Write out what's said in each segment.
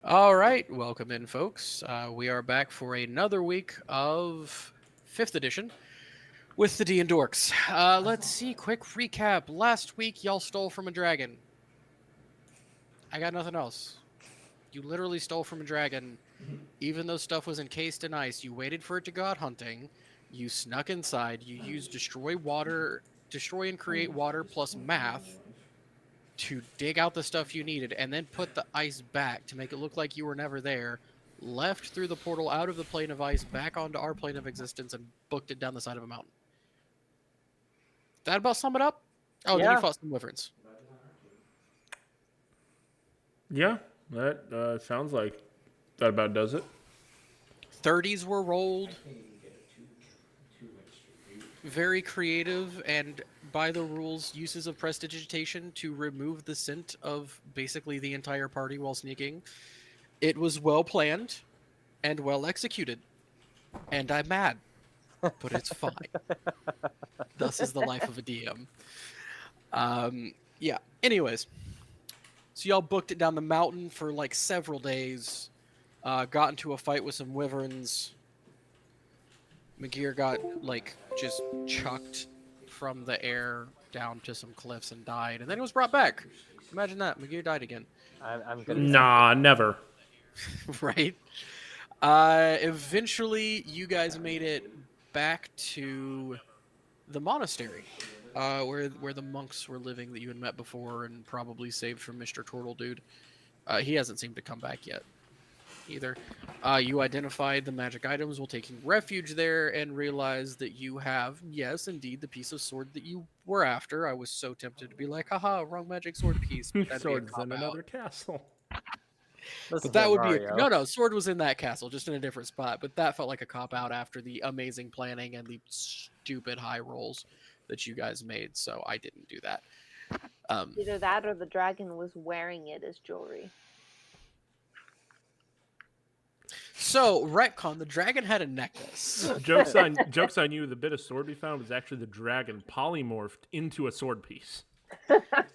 All right, welcome in, folks. We are back for another week of 5th edition with the D and Dorks. Let's see, quick recap. Last week, y'all stole from a dragon. I got nothing else. You literally stole from a dragon, even though stuff was encased in ice. You waited for it to go out hunting. You snuck inside. You used destroy and create water plus math to dig out the stuff you needed and then put the ice back to make it look like you were never there, left through the portal out of the plane of ice back onto our plane of existence and booked it down the side of a mountain. That about sum it up? Oh, then you Yeah, fought some wyverns. Yeah, that sounds like that about does it. 30s were rolled. Very creative and by the rules uses of prestidigitation to remove the scent of basically the entire party while sneaking. It was well planned and well executed. And I'm mad, but it's fine. Thus is the life of a DM. Yeah. Anyways, so y'all booked it down the mountain for like several days. Got into a fight with some wyverns. McGear got like just chucked from the air down to some cliffs and died, and then he was brought back. Imagine that, McGear died again, I'm good at that. Nah, never. right? Eventually, you guys made it back to the monastery, where the monks were living that you had met before and probably saved from Mr. Turtle Dude. He hasn't seemed to come back yet either. You identified the magic items while taking refuge there and realized that you have, yes, indeed, the piece of sword that you were after. I was so tempted to be like, haha, wrong magic sword piece, but that'd be a Swords cop in out. another castle. But Listen that here, would be a Mario. no. Sword was in that castle, just in a different spot. But that felt like a cop out after the amazing planning and the stupid high rolls that you guys made. So I didn't do that. Um, Either that or the dragon was wearing it as jewelry. so retcon, the dragon had a necklace. Jokes on you. The bit of sword we found was actually the dragon polymorphed into a sword piece.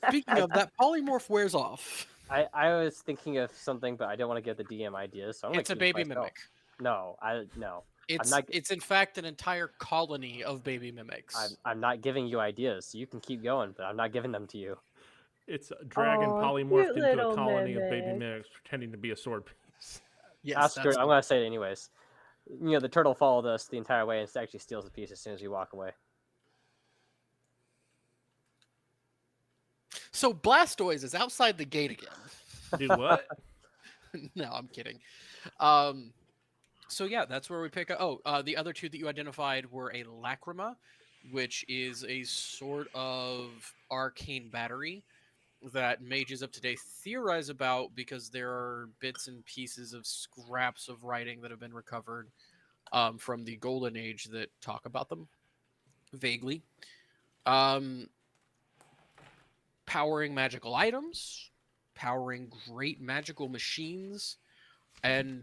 Speaking of that, polymorph wears off. I was thinking of something, but I don't want to give the DM ideas, so I'm gonna It's a keep it baby myself. mimic. No. I'm It's not. it's in fact an entire colony of baby mimics. I'm not giving you ideas, so you can keep going, but I'm not giving them to you. It's a dragon Oh, cute polymorphed into a little colony of baby mimic. mimics pretending to be a sword piece. Yes, Screw that's it. I'm gonna say it anyways. The turtle followed us the entire way and actually steals the piece as soon as we walk away. so. Blastoise is outside the gate again. Dude, what? No, I'm kidding. Um, so yeah, that's where we pick up. Oh, the other two that you identified were a lacrima, which is a sort of arcane battery that mages up to date theorize about because there are bits and pieces of scraps of writing that have been recovered from the Golden Age that talk about them vaguely. Um, Powering magical items, powering great magical machines, and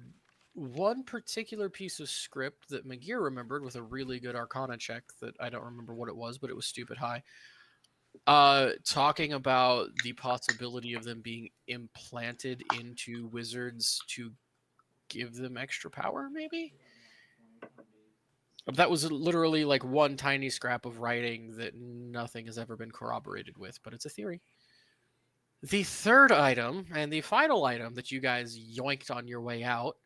one particular piece of script that McGear remembered with a really good Arcana check that I don't remember what it was, but it was stupid high. Talking about the possibility of them being implanted into wizards to give them extra power, maybe? That was literally like one tiny scrap of writing that nothing has ever been corroborated with, but it's a theory. The third item and the final item that you guys yoinked on your way out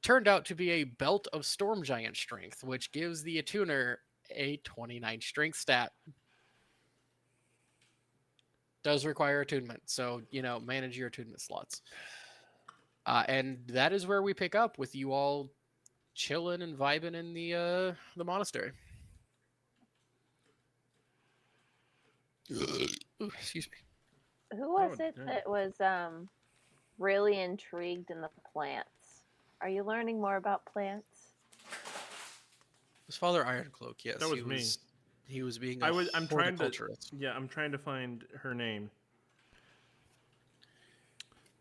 turned out to be a belt of storm giant strength, which gives the attuner a 29 strength stat. Does require attunement, so manage your attunement slots. And that is where we pick up with you all chilling and vibing in the monastery. Ooh, excuse me. Who was Oh, it dang. that was really intrigued in the plants? Are you learning more about plants? His father Ironcloak, yes, That was me. He was being a I'm trying to. horticulturist. Yeah, I'm trying to find her name.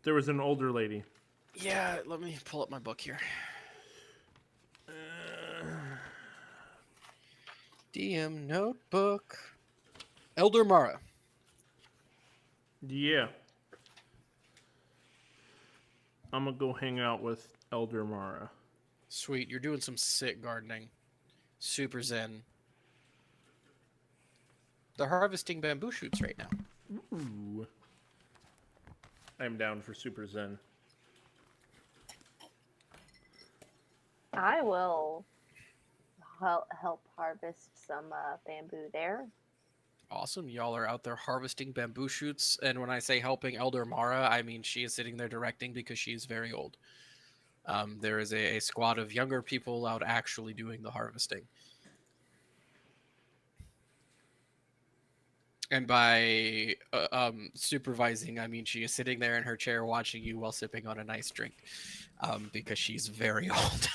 There was an older lady. Yeah, let me pull up my book here. DM notebook. Elder Mara. Yeah. I'm gonna go hang out with Elder Mara. Sweet. You're doing some sick gardening. Super zen. They're harvesting bamboo shoots right now. Ooh. I'm down for Super Zen. I will help harvest some bamboo there. Awesome. Y'all are out there harvesting bamboo shoots. And when I say helping Elder Mara, I mean she is sitting there directing because she is very old. There is a squad of younger people out actually doing the harvesting. And by supervising, I mean she is sitting there in her chair watching you while sipping on a nice drink because she's very old.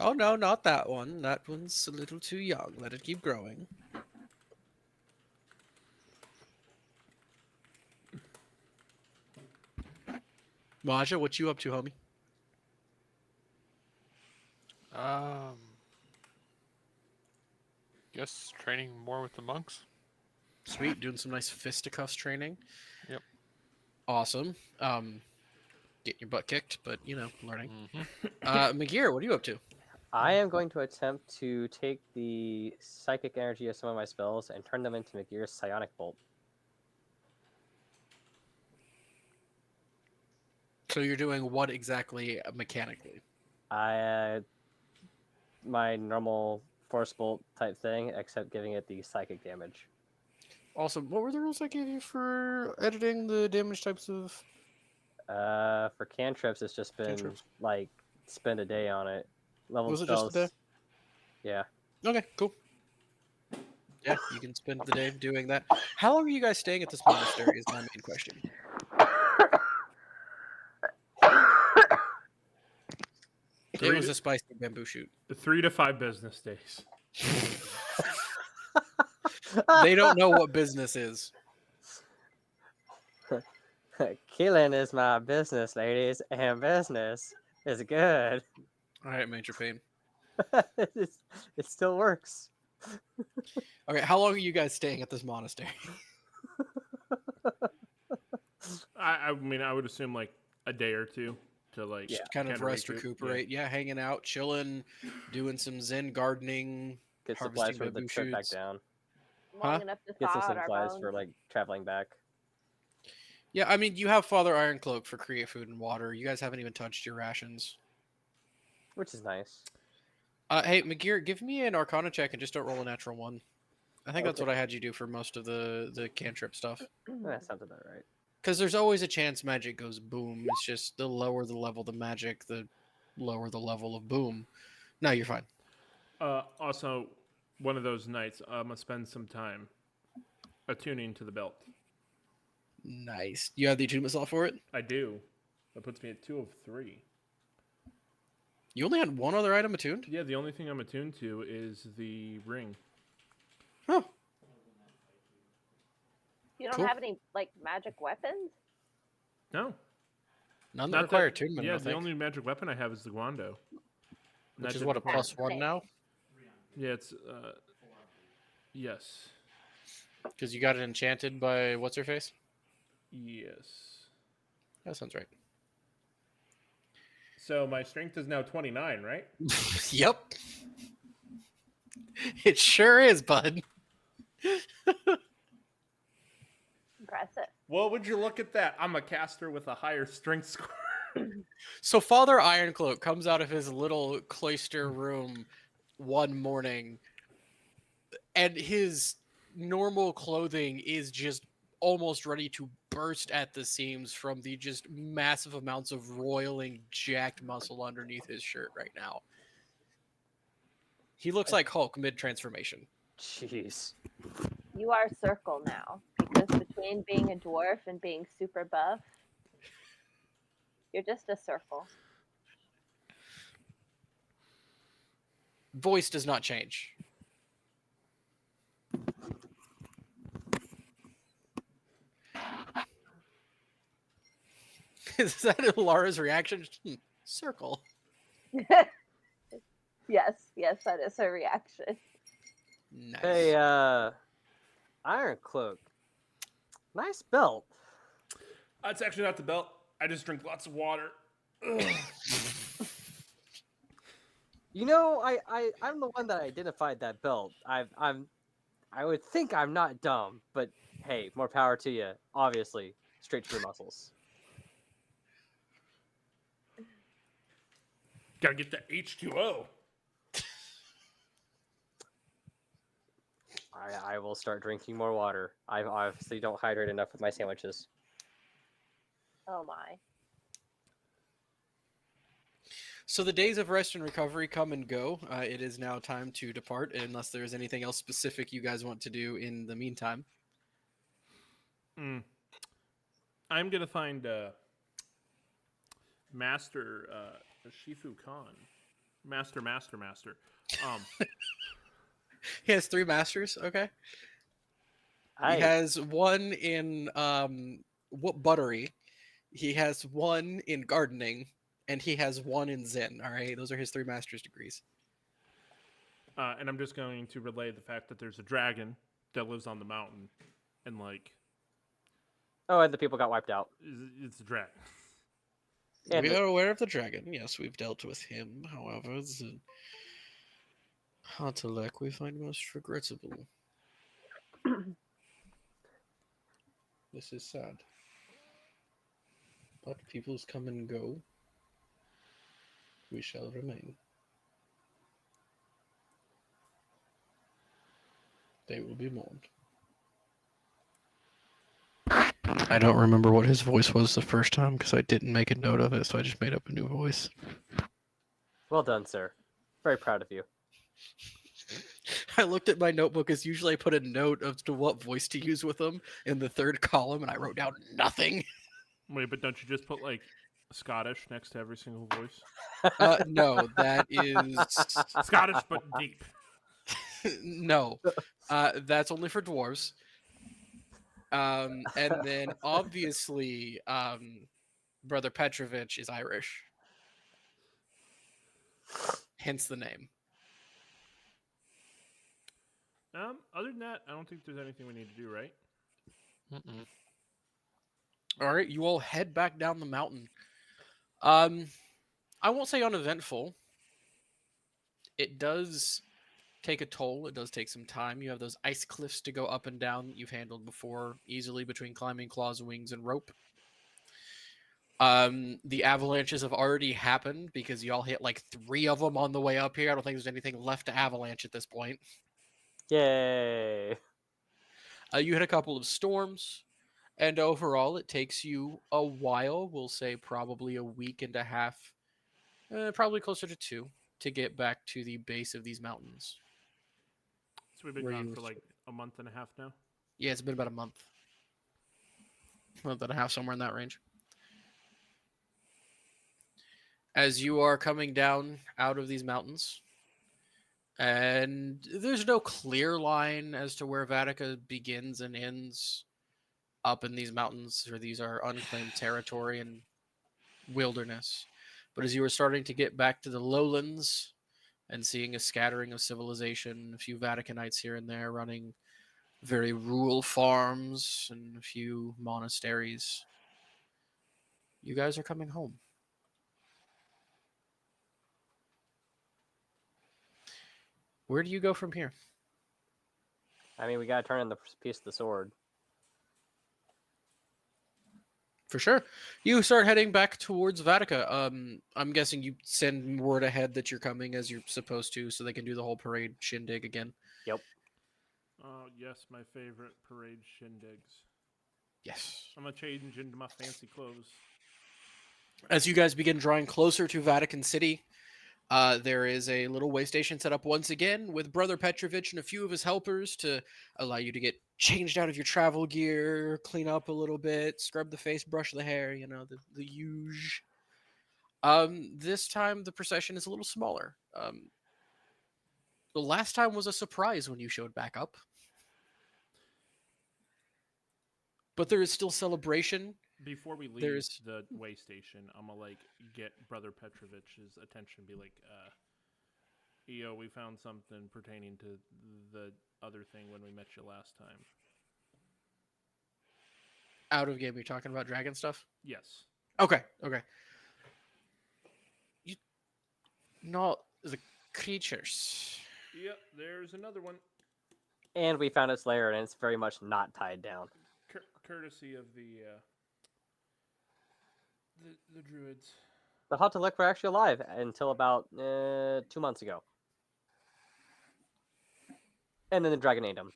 Oh, no, not that one. That one's a little too young. Let it keep growing. Maja, what you up to, homie? Guess training more with the monks. Sweet, doing some nice fisticuffs training. Yep. Awesome. Getting your butt kicked, but, you know, learning. Mm-hmm. Magir, what are you up to? I am going to attempt to take the psychic energy of some of my spells and turn them into Magir's psionic bolt. So you're doing what exactly mechanically? My normal force bolt type thing, except giving it the psychic damage. Awesome. What were the rules I gave you for editing the damage types of For cantrips, it's just been cantrips? like spend a day on it. Level Was it spells. just a day? Yeah. Okay, cool. Yeah, you can spend the day doing that. How long are you guys staying at this monastery is my main question. It was a spicy bamboo shoot. 3 to 5 business days. They don't know what business is. Killing is my business, ladies, and business is good. All right, Major Pain. It still works. Okay, how long are you guys staying at this monastery? I mean, I would assume like a day or two to like Yeah. Kind of rest, recoup. recuperate. Yeah, hanging out, chilling, doing some zen gardening, Get supplies harvesting for the bamboo trip back shoots. down. Long Huh? enough to Get thaw some out our supplies for bones. like traveling back. Yeah, I mean, you have Father Ironcloak for create food and water. You guys haven't even touched your rations. Which is nice. Hey, Magir, give me an Arcana check and just don't roll a natural one. I think that's Okay. what I had you do for most of the cantrip stuff. That sounds about right. Because there's always a chance magic goes boom. It's just the lower the level the magic, the lower the level of boom. No, you're fine. Also, one of those nights, I'm gonna spend some time attuning to the belt. Nice. You have the attunement slot for it? I do. That puts me at 2 of 3. You only had one other item attuned? Yeah, the only thing I'm attuned to is the ring. Huh. You don't Cool. have any like magic weapons? No. None that Not require that- attunement, I Yeah, don't the think. only magic weapon I have is the Guando. And Which that is what, a didn't require- +1 now? Yeah, it's yes. Because you got it enchanted by what's her face? Yes. That sounds right. So my strength is now 29, right? Yep. It sure is, bud. Impressive. Well, would you look at that? I'm a caster with a higher strength score. So Father Ironcloak comes out of his little cloister room one morning, and his normal clothing is just almost ready to burst at the seams from the just massive amounts of roiling, jacked muscle underneath his shirt right now. He looks like Hulk mid-transformation. Jeez. You are Circle now because between being a dwarf and being super buff, you're just a circle. Voice does not change. Is that Lara's reaction? Circle. Yes, that is her reaction. Nice. Hey, Iron Cloak. Nice belt. It's actually not the belt. I just drink lots of water. Ugh. You know, I'm the one that identified that belt. I would think I'm not dumb, but hey, more power to you. Obviously, straight to your muscles. Gotta get that H2O. I will start drinking more water. I obviously don't hydrate enough with my sandwiches. Oh my. So the days of rest and recovery come and go. It is now time to depart, unless there is anything else specific you guys want to do in the meantime. I'm gonna find Master Shifu Khan. Master. He has 3 masters. Okay. He I has one in buttery. He has one in gardening, and he has one in Zen. All right, those are his 3 master's degrees. And I'm just going to relay the fact that there's a dragon that lives on the mountain, and like and the people got wiped out. it's a dragon. And We are aware of the dragon. Yes, we've dealt with him. However, the Hatalek we find most regrettable. This is sad. But peoples come and go. We shall remain. They will be mourned. I don't remember what his voice was the first time because I didn't make a note of it, so I just made up a new voice. well done, sir. Very proud of you. I looked at my notebook as usually I put a note as to what voice to use with them in the 3rd column, and I wrote down nothing. Wait, but don't you just put like Scottish next to every single voice? No, that is Scottish but deep. no. That's only for dwarves. And then obviously, Brother Petrovich is Irish. Hence the name. Other than that, I don't think there's anything we need to do, right? Mm-mm. All right, you all head back down the mountain. I won't say uneventful. It does take a toll. It does take some time. You have those ice cliffs to go up and down that you've handled before easily between climbing claws, wings, and rope. The avalanches have already happened because y'all hit like 3 of them on the way up here. I don't think there's anything left to avalanche at this point. Yay! You hit a couple of storms, and overall it takes you a while. We'll say probably a week and a half, probably closer to 2, to get back to the base of these mountains. So we've been Where gone you for like a month and a half now. Yeah, it's been about a month and a half, somewhere in that range. As you are coming down out of these mountains, and there's no clear line as to where Vatica begins and ends up in these mountains, or these are unclaimed territory and wilderness. But as you are starting to get back to the lowlands and seeing a scattering of civilization, a few Vaticanites here and there running very rural farms and a few monasteries, you guys are coming home. Where do you go from here? I mean, we gotta turn in the piece of the sword. For sure. You start heading back towards Vatica. I'm guessing you send word ahead that you're coming as you're supposed to, so they can do the whole parade shindig again. Yep. Oh, yes, my favorite parade shindigs. Yes. I'm gonna change into my fancy clothes. As you guys begin drawing closer to Vatican City, there is a little way station set up once again with Brother Petrovich and a few of his helpers to allow you to get changed out of your travel gear, clean up a little bit, scrub the face, brush the hair, the huge. This time the procession is a little smaller. The last time was a surprise when you showed back up. But there is still celebration. Before we leave There's- the way station, I'm gonna like get Brother Petrovich's attention. Be like, "Yo, we found something pertaining to the other thing when we met you last time." Out of game, you're talking about dragon stuff? Yes. Okay. You not the creatures. Yep. There's another one. And we found its lair, and it's very much not tied down. Courtesy of the druids. The Hotelic were actually alive until about 2 months ago. And then the dragon ate him.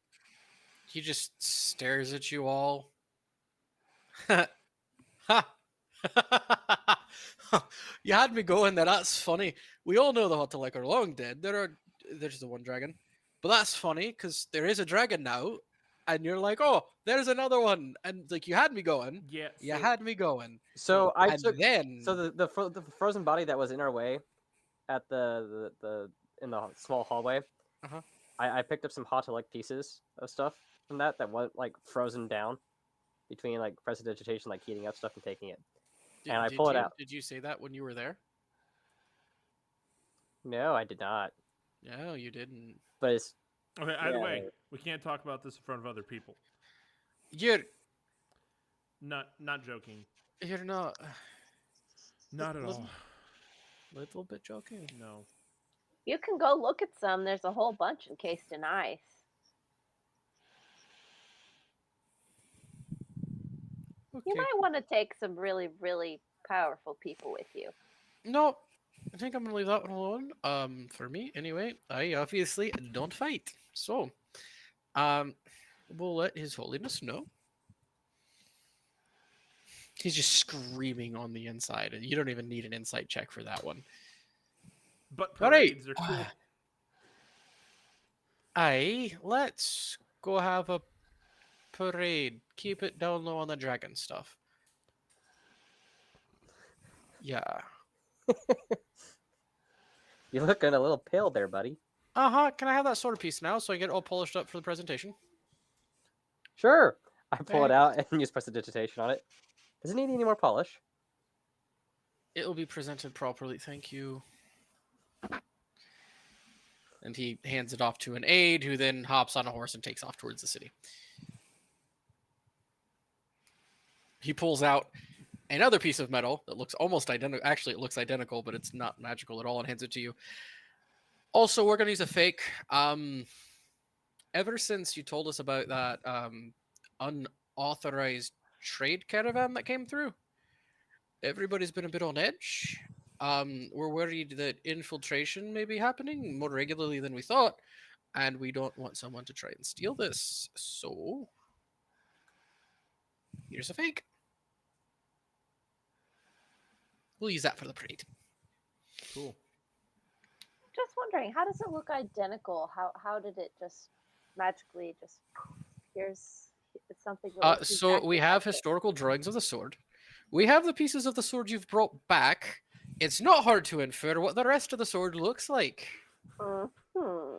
He just stares at you all. Ha! You had me going there. That's funny. We all know the Hotelek are long dead. There's the one dragon, but that's funny because there is a dragon now, and you're like, oh, there's another one, and like you had me going. Yeah. You had me going. So I And took then so the frozen body that was in our way at the in the small hallway. Uh-huh. I picked up some Hotelic pieces of stuff from that was like frozen down between like prestidigitation, like heating up stuff and taking it. And I pull it out. Did you say that when you were there? No, I did not. No, you didn't. But it's Okay. Either Yeah. way, we can't talk about this in front of other people. You're Not joking. not Not at all. little bit joking. No. You can go look at some. There's a whole bunch encased in ice. Okay. You might want to take some really, really powerful people with you. No, I think I'm gonna leave that one alone. For me, anyway. I obviously don't fight, so we'll let His Holiness know. He's just screaming on the inside, and you don't even need an insight check for that one. But All right. parades are cool. Let's go have a parade. Keep it down low on the dragon stuff. Yeah. you're looking a little pale there, buddy. Can I have that sword piece now so I get it all polished up for the presentation? Sure. I pull it Thanks. out and use prestidigitation on it. Does it need any more polish? It will be presented properly, thank you. And he hands it off to an aide, who then hops on a horse and takes off towards the city. He pulls out another piece of metal that looks almost identical. Actually, it looks identical, but it's not magical at all, and hands it to you. Also, we're going to use a fake. Ever since you told us about that unauthorized trade caravan that came through, everybody's been a bit on edge. We're worried that infiltration may be happening more regularly than we thought, and we don't want someone to try and steal this. So, here's a fake. We'll use that for the parade. Cool. Just wondering, how does it look identical? How did it just magically just here's something? that looks So exactly we have like it? historical drawings of the sword. We have the pieces of the sword you've brought back. It's not hard to infer what the rest of the sword looks like. Mhm,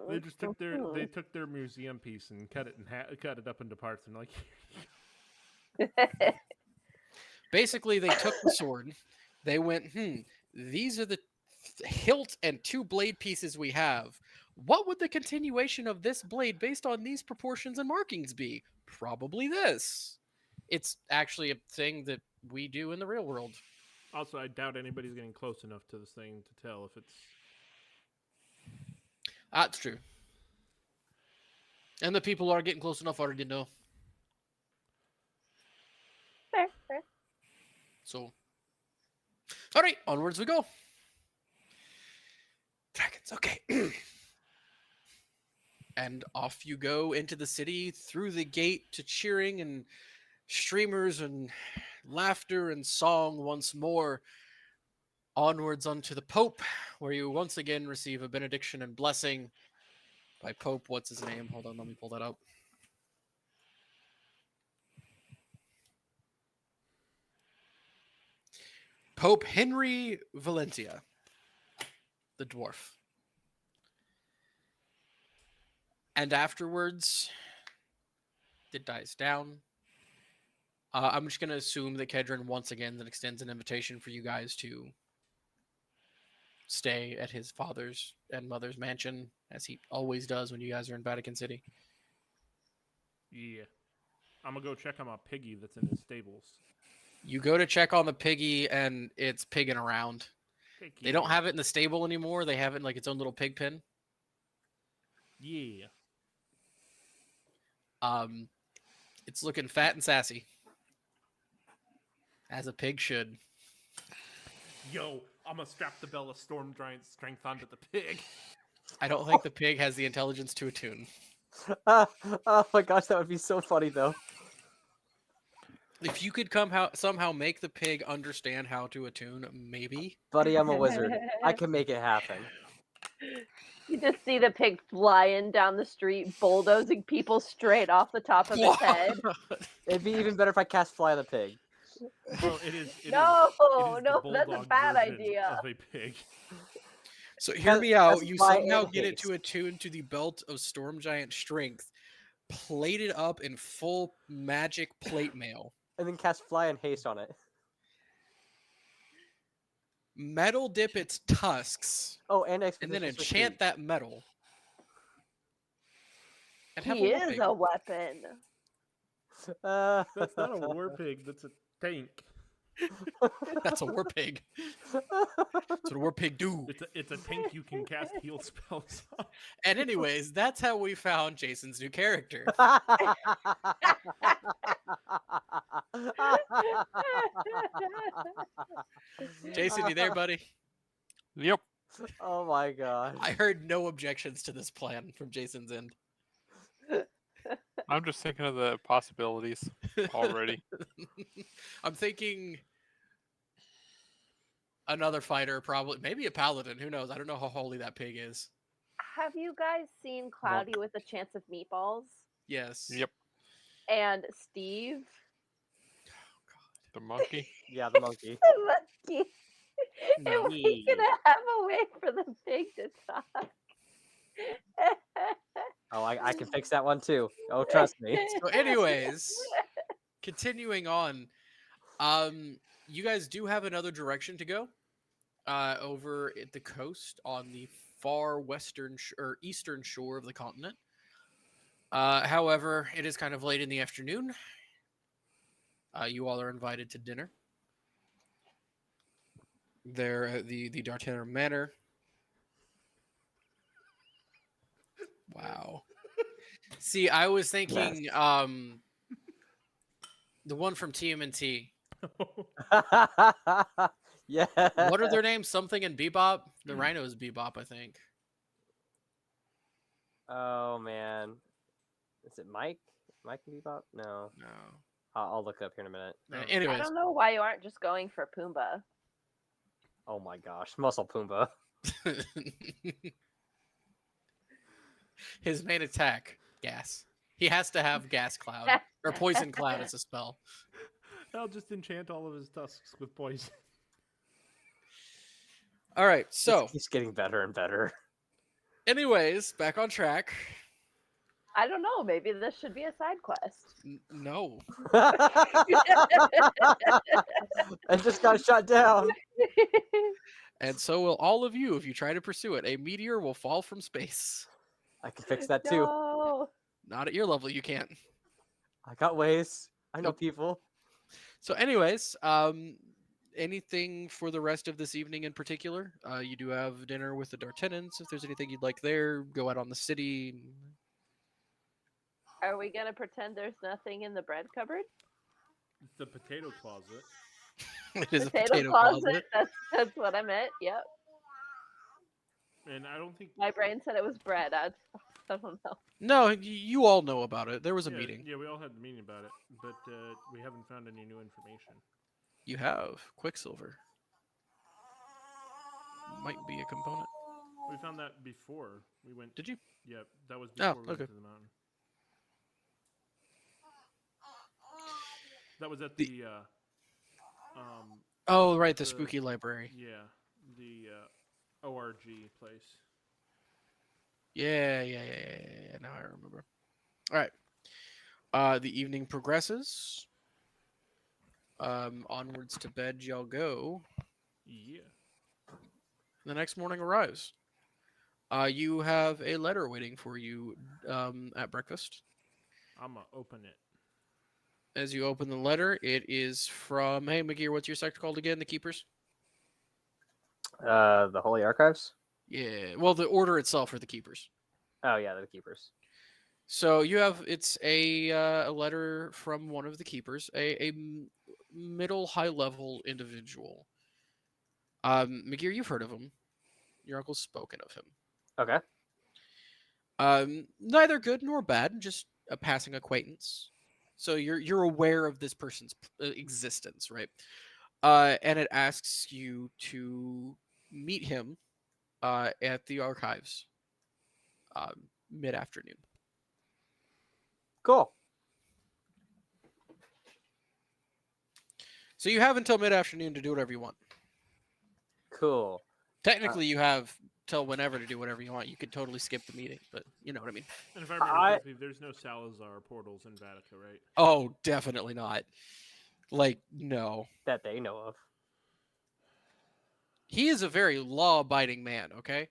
They just took mhm. their museum piece and cut it up into parts and like Basically, they took the sword. They went, these are the hilt and two blade pieces we have. What would the continuation of this blade based on these proportions and markings be? Probably this. It's actually a thing that we do in the real world. Also, I doubt anybody's getting close enough to this thing to tell if it's. That's true. And the people who are getting close enough already know. Fair. So, all right, onwards we go. Dragons, okay. And off you go into the city, through the gate to cheering and streamers and laughter and song once more. Onwards unto the Pope, where you once again receive a benediction and blessing by Pope. What's his name? Hold on, let me pull that up. Pope Henry Valentia, the dwarf. And afterwards, it dies down. I'm just going to assume that Kedron once again then extends an invitation for you guys to stay at his father's and mother's mansion, as he always does when you guys are in Vatican City. Yeah. I'm gonna go check on my piggy that's in his stables. You go to check on the piggy, and it's pigging around. Heck They don't yeah. have it in the stable anymore. They have it in like its own little pig pen. Yeah. Um, it's looking fat and sassy, as a pig should. Yo, I'm gonna strap the Bell of Storm Giant Strength onto the pig. I don't think the pig has the intelligence to attune. Oh my gosh, that would be so funny though. If you could somehow make the pig understand how to attune, maybe. Buddy, I'm a wizard. I can make it happen. You just see the pig flying down the street, bulldozing people straight off the top of its head. It'd be even better if I cast Fly on the Pig. Bro, it is. No, the no, that's a bulldog bad version idea. of a pig. So hear me out. You fly somehow and get it haste. to attune to the belt of Storm Giant strength, plate it up in full magic plate mail, And then cast Fly and Haste on it. metal dip its tusks, Oh, and and Expedition then enchant that metal. And have He a war is pig. a weapon. That's not a war pig. That's a tank. That's a war pig. That's what a war pig do. It's a tank you can cast heal spells on. And anyways, that's how we found Jason's new character. Jason, you there, buddy? Yep. Oh my gosh. I heard no objections to this plan from Jason's end. I'm just thinking of the possibilities already. I'm thinking another fighter, probably maybe a paladin. Who knows? I don't know how holy that pig is. Have you guys seen Cloudy with a Chance of Meatballs? Yes. Yep. And Steve? The monkey. Yeah, the monkey. The monkey. And No. we gonna have a way for the pig to talk. Oh, I can fix that one too. Oh, trust me. So, anyways, continuing on, you guys do have another direction to go. Over at the coast on the far western or eastern shore of the continent. However, it is kind of late in the afternoon. You all are invited to dinner. There at the D'Artagnan Manor. Wow. See, I was thinking the one from TMNT. Yeah. What are their names? Something and Bebop? The Rhino is Bebop, I think. Oh man. Is it Mike? Mike and Bebop? No. No. I'll look up here in a minute. I Anyways. don't know why you aren't just going for Pumbaa. Oh my gosh, Muscle Pumbaa. His main attack, gas. He has to have gas cloud or poison cloud as a spell. I'll just enchant all of his tusks with poison. All right, so It keeps getting better and better. anyways, back on track. I don't know. Maybe this should be a side quest. No. I just got shot down. And so will all of you if you try to pursue it. A meteor will fall from space. I can fix that too. No. Not at your level, you can't. I got ways. I know Nope. people. So anyways, anything for the rest of this evening in particular? You do have dinner with the D'Artagnans. If there's anything you'd like there, go out on the city. Are we gonna pretend there's nothing in the bread cupboard? It's the potato closet. It is Potato a potato closet. closet. That's what I meant. Yep. And I don't think My brain said it was bread. I don't know. No, you all know about it. There was a meeting. Yeah, we all had the meeting about it, but we haven't found any new information. You have Quicksilver. Might be a component. We found that before we went. Did you? Yeah, that was Oh, before we went okay. to the mountain. That was at The- the Oh, right, the The- spooky library. yeah, the ORG place. Yeah. Now I remember. All right. The evening progresses. Onwards to bed y'all go. Yeah. The next morning arrives. You have a letter waiting for you at breakfast. I'ma open it. As you open the letter, it is from, hey, McGear, what's your sector called again? The Keepers? The Holy Archives. Yeah, well, the order itself are the Keepers. Oh yeah, the Keepers. So you have, it's a letter from one of the Keepers, a middle high level individual. McGear, you've heard of him. Your uncle's spoken of him. Okay. Neither good nor bad, just a passing acquaintance. So you're aware of this person's existence, right? And it asks you to meet him at the archives mid afternoon. Cool. So you have until mid afternoon to do whatever you want. Cool. Technically, you have till whenever to do whatever you want. You could totally skip the meeting, but you know what I mean. And if I remember correctly, there's no Salazar portals in Vatica, right? Oh, definitely not. Like, no. That they know of. He is a very law-abiding man, okay?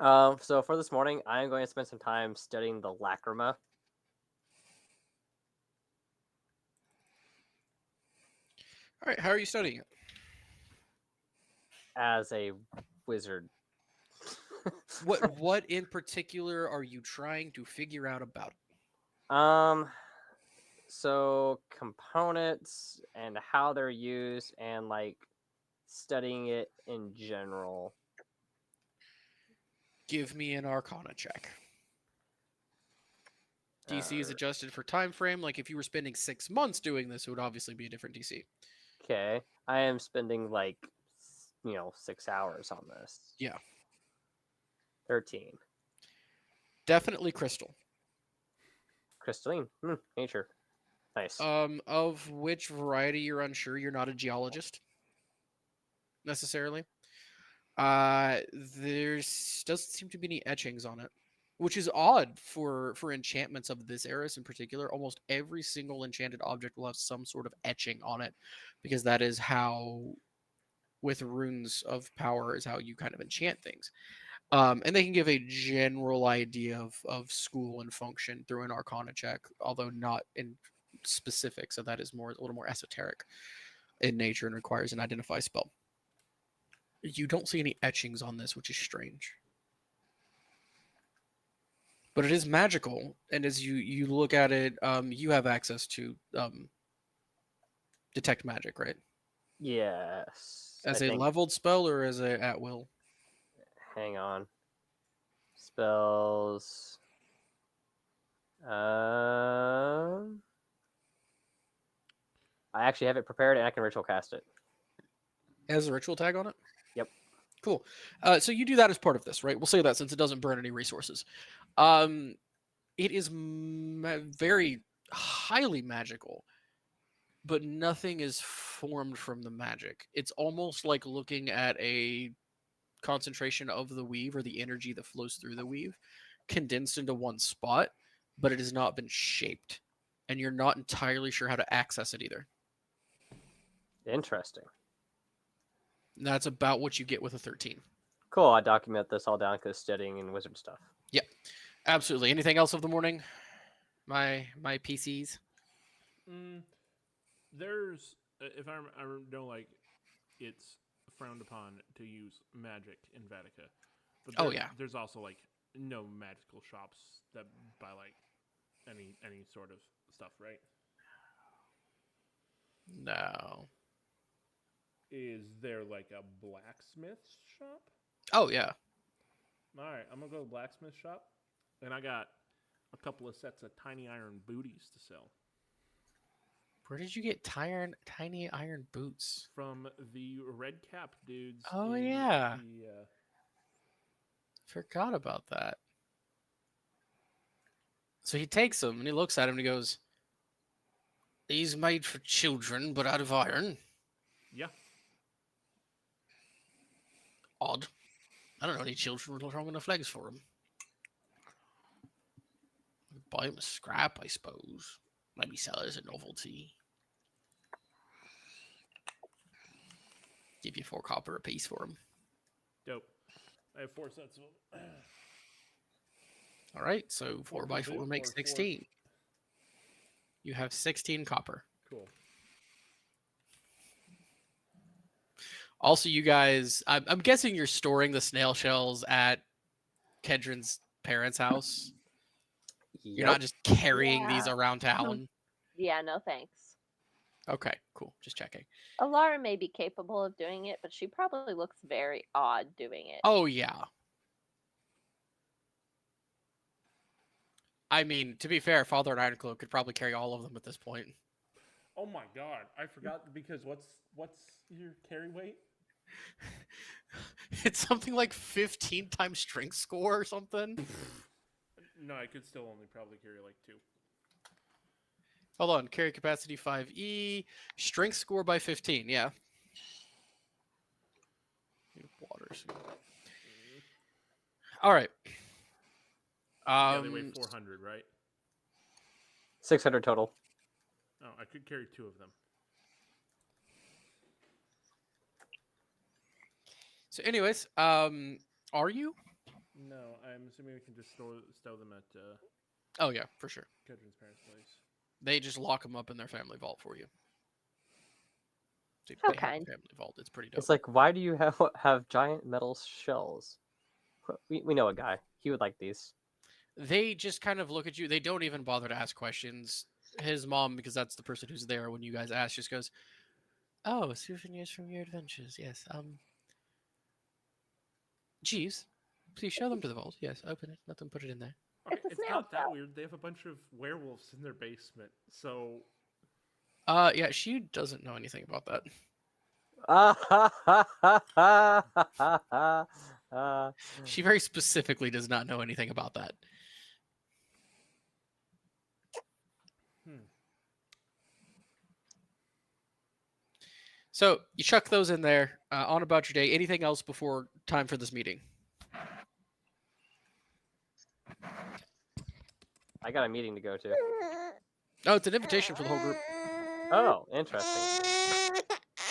So for this morning, I am going to spend some time studying the Lacrima. All right, how are you studying it? As a wizard. What in particular are you trying to figure out about it? So components and how they're used and like studying it in general. Give me an Arcana check. DC is adjusted for time frame. Like if you were spending 6 months doing this, it would obviously be a different DC. Okay. I am spending like 6 hours on this. Yeah. 13. Definitely crystal. Crystalline. Nature. Nice. Of which variety you're unsure. You're not a geologist necessarily. There's doesn't seem to be any etchings on it, which is odd for enchantments of this era in particular. Almost every single enchanted object will have some sort of etching on it, because that is how, with runes of power, is how you kind of enchant things. And they can give a general idea of school and function through an Arcana check, although not in specific. So that is a little more esoteric in nature and requires an identify spell. You don't see any etchings on this, which is strange. But it is magical, and as you look at it, you have access to detect magic, right? Yes. As I a think. leveled spell or as a at will? Hang on. Spells. I actually have it prepared and I can ritual cast it. It has a ritual tag on it? Yep. Cool. So you do that as part of this, right? We'll say that since it doesn't burn any resources. It is very highly magical, but nothing is formed from the magic. It's almost like looking at a concentration of the weave, or the energy that flows through the weave, condensed into one spot, but it has not been shaped. And you're not entirely sure how to access it either. Interesting. And that's about what you get with a 13. Cool. I document this all down because studying and wizard stuff. Yep. Absolutely. Anything else of the morning? My PCs? There's, if I know, like, it's frowned upon to use magic in Vatica. But Oh, yeah. There's also, like, no magical shops that buy, like, any sort of stuff, right? No. Is there, like, a blacksmith shop? Oh, yeah. All right, I'm going to go to the blacksmith shop, and I got a couple of sets of tiny iron booties to sell. Where did you get tiny iron boots? From the red cap dudes. Oh, in yeah. The, Forgot about that. So he takes them and he looks at him and he goes, "These made for children, but out of iron. yeah. Odd. I don't know any children with strong enough legs for them. Buy him a scrap, I suppose. Maybe sell it as a novelty. Give you 4 copper a piece for him." Dope. I have 4 sets of them. All right, so 4 Four by for 4 two, makes or four- 16. You have 16 copper. Cool. Also, you guys, I'm guessing you're storing the snail shells at Kedron's parents' house. You're not just carrying these Yeah. around town. Yeah, no thanks. Okay, cool. Just checking. Alara may be capable of doing it, but she probably looks very odd doing it. Oh, yeah. I mean, to be fair, Father and Ironcloak could probably carry all of them at this point. Oh my god, I forgot because what's your carry weight? It's something like 15 times strength score or something. No, I could still only probably carry like 2. Hold on, carry capacity 5e, strength score by 15, yeah. Waters. All right. Yeah, they weigh 400, right? 600 total. Oh, I could carry 2 of them. So, anyways, are you? No, I'm assuming we can just stow them at Oh yeah, for sure. Kedron's parents' place. They just lock them up in their family vault for you. They How have a kind. family vault. It's pretty dope. It's like, why do you have giant metal shells? We know a guy. He would like these. They just kind of look at you. They don't even bother to ask questions. His mom, because that's the person who's there when you guys ask, just goes, "Oh, souvenirs from your adventures. Yes. Jeeves, please show them to the vault. Yes, open it. Let them put it in there." Okay, It's a it's snail not that shell. weird. They have a bunch of werewolves in their basement, so Yeah, she doesn't know anything about that. She very specifically does not know anything about that. So you chuck those in there. On about your day. Anything else before time for this meeting? I got a meeting to go to. Oh, it's an invitation for the whole group. Oh, interesting.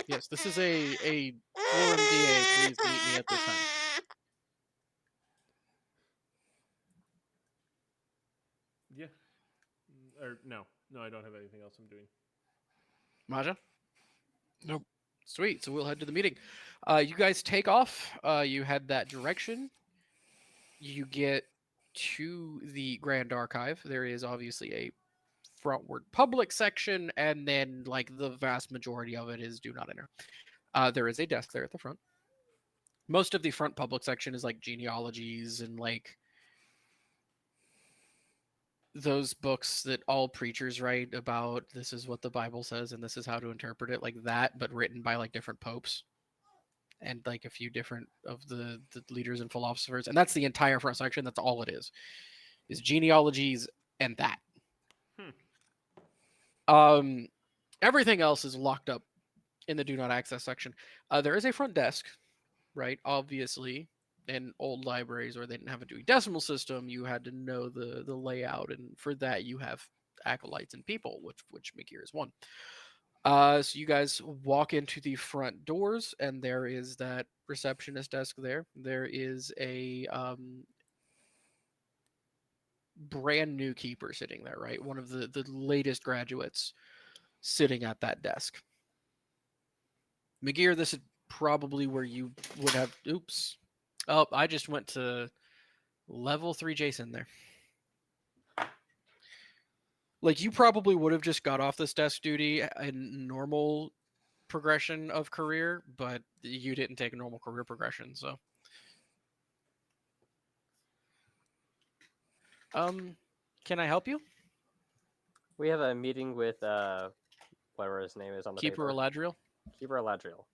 Yes, this is a 4MDA. Please meet me at this time. yeah. Or no, I don't have anything else I'm doing. Maja? Nope. Sweet. So we'll head to the meeting. You guys take off. You head that direction. You get to the Grand Archive. There is obviously a frontward public section, and then like the vast majority of it is do not enter. There is a desk there at the front. Most of the front public section is like genealogies and like those books that all preachers write about this is what the Bible says and this is how to interpret it, like that, but written by like different popes and like a few different of the leaders and philosophers. And that's the entire front section. That's all it is genealogies and that. Everything else is locked up in the do not access section. There is a front desk, right? Obviously, in old libraries where they didn't have a Dewey Decimal System, you had to know the layout, and for that you have acolytes and people, which Mikir is one. So you guys walk into the front doors, and there is that receptionist desk there. There is a brand new keeper sitting there, right? One of the latest graduates sitting at that desk. McGear, this is probably where you would have. Oops. Oh, I just went to level 3 Jason there. Like, you probably would have just got off this desk duty in normal progression of career, but you didn't take a normal career progression, so. Can I help you? We have a meeting with whatever his name is on the Keeper paper. Eladriel? Keeper Eladriel.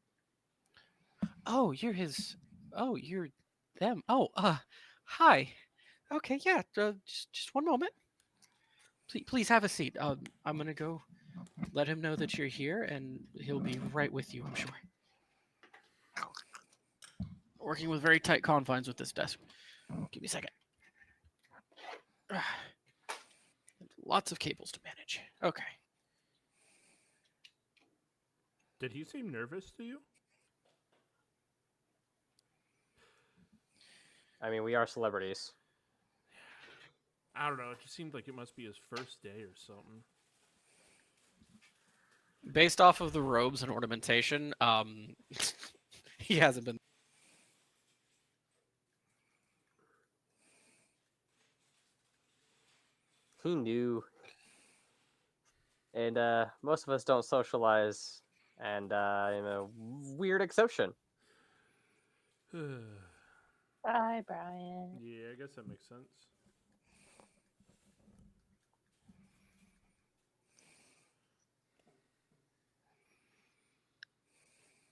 Oh, you're his. Oh, you're them. Oh, hi. Okay, yeah. Just one moment. Please have a seat. I'm gonna go let him know that you're here, and he'll be right with you, I'm sure. Working with very tight confines with this desk. Give me a second. Lots of cables to manage. Okay. Did he seem nervous to you? I mean, we are celebrities. I don't know. It just seemed like it must be his first day or something. Based off of the robes and ornamentation, he hasn't been. He knew. And most of us don't socialize, and weird exception. Yeah, Bye, Brian. I guess that makes sense.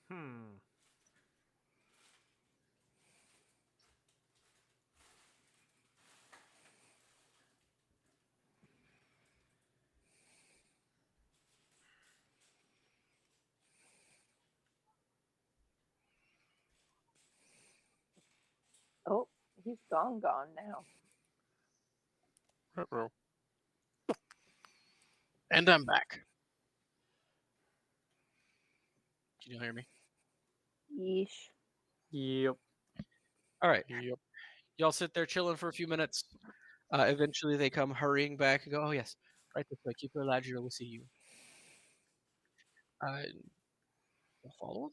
Hmm. Oh, he's gone now. Ruh-roh. And I'm back. Can you hear me? Yeesh. Yep. All right. Yep. Y'all sit there chilling for a few minutes. Eventually, they come hurrying back and go, "Oh yes, right this way. Keep your ladder. We'll see you." Uh, follow 'em?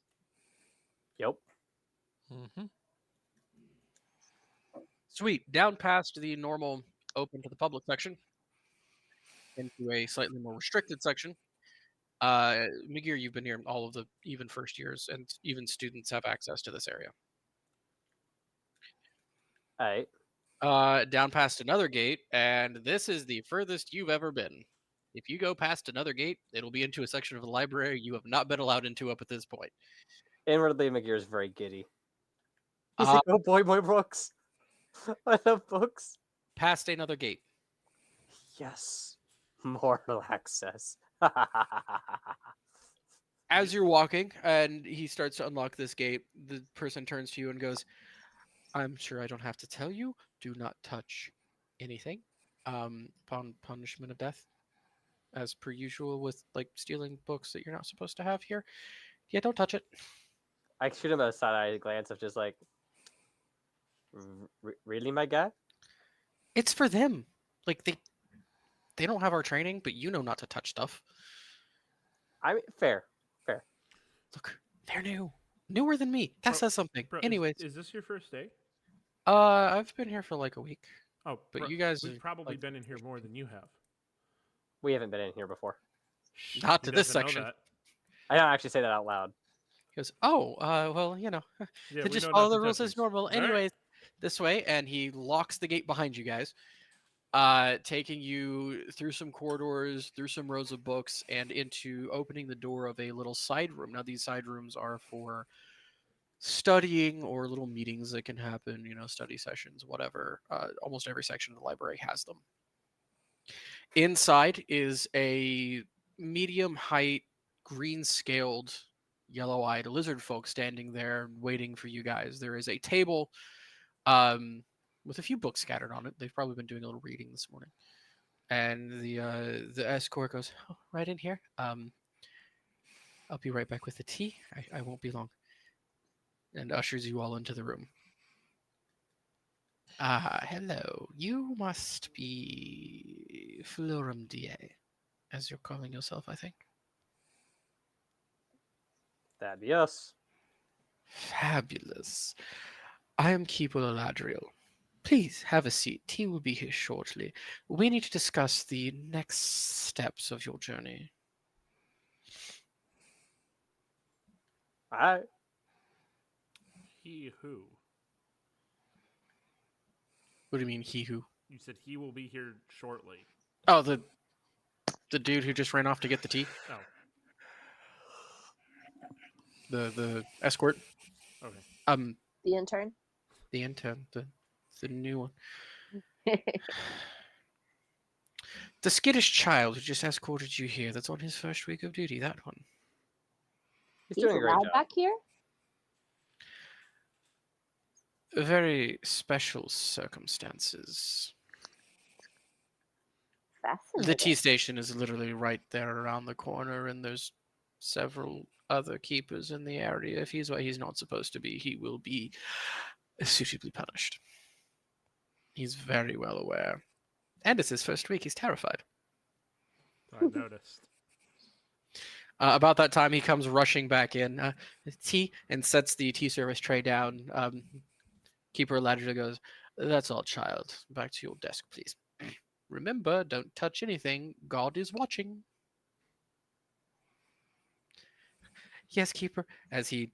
Yep. Mm-hmm. Sweet. Down past the normal open to the public section into a slightly more restricted section. Migir, you've been here all of the even first years, and even students have access to this area. All right. Down past another gate, and this is the furthest you've ever been. If you go past another gate, it'll be into a section of the library you have not been allowed into up at this point. Inwardly, McGear is very giddy. He's Uh, like, "Oh boy, more books! I love books." Past another gate. Yes, more access. As you're walking, and he starts to unlock this gate, the person turns to you and goes, "I'm sure I don't have to tell you. Do not touch anything. Upon punishment of death, as per usual with like stealing books that you're not supposed to have here. Yeah, don't touch it. I shoot him a side-eye glance of just like, "Really, my guy?" It's for them. Like they don't have our training, but you know not to touch stuff. I mean, fair. Look, they're newer than me. That Bro- says something. Bro, Anyways, is this your first day? I've been here for like a week, Oh, but bro, you guys we've are, probably like, been in here more than you have. We haven't been in here before. not He to this doesn't know section. that. I don't actually say that out loud. He goes, "Oh, well, Yeah, to we just know follow not to the rules touch as things. normal. All right. Anyways, this way," and he locks the gate behind you guys, taking you through some corridors, through some rows of books, and into opening the door of a little side room. Now, these side rooms are for studying or little meetings that can happen, study sessions, whatever. Almost every section of the library has them. Inside is a medium height, green scaled, yellow eyed lizard folk standing there waiting for you guys. There is a table with a few books scattered on it. They've probably been doing a little reading this morning. And the escort goes, "Oh, right in here. I'll be right back with the tea. I won't be long." And ushers you all into the room. Ah, hello. You must be Florum DA, as you're calling yourself, I think. That'd be us. Fabulous. I am Keeper Ladriel. Please have a seat. Tea will be here shortly. We need to discuss the next steps of your journey. All right. He who? What do you mean, he who? You said he will be here shortly. Oh, the dude who just ran off to get the tea? Oh, The escort? okay. The intern. The intern, the new one. The skittish child who just escorted you here, that's on his first week of duty, that one. He's He's doing a great allowed job. back here. Very special circumstances. Fascinating. The tea station is literally right there around the corner, and there's several other keepers in the area. If he's where he's not supposed to be, he will be suitably punished. He's very well aware. And it's his first week. He's terrified. I noticed. About that time, he comes rushing back in. Tea, and sets the tea service tray down. Keeper Ladger goes, "That's all, child. Back to your desk, please. Remember, don't touch anything. God is watching." "Yes, Keeper." As he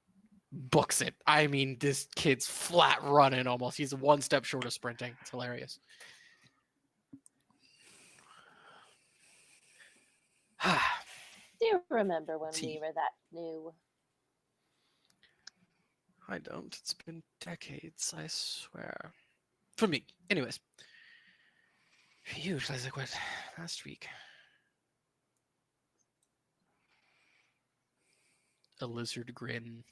books it. I mean, this kid's flat running almost. He's one step short of sprinting. It's hilarious. Do you remember when Tea. we were that new? I don't. It's been decades, I swear. For me. Anyways. For you, like what? Last week. A lizard grin.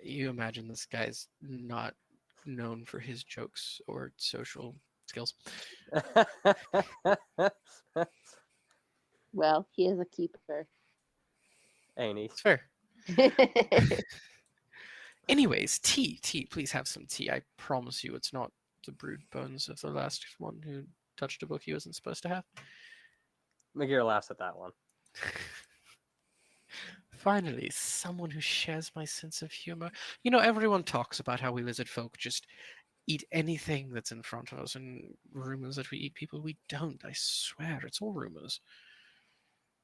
You imagine this guy's not known for his jokes or social skills. Well, he is a keeper. Ain't he? It's fair. Anyways, tea. Please have some tea. I promise you it's not the brood bones of the last one who touched a book he wasn't supposed to have. McGear laughs at that one. Finally, someone who shares my sense of humor. You know, everyone talks about how we lizard folk just eat anything that's in front of us, and rumors that we eat people. We don't, I swear. It's all rumors.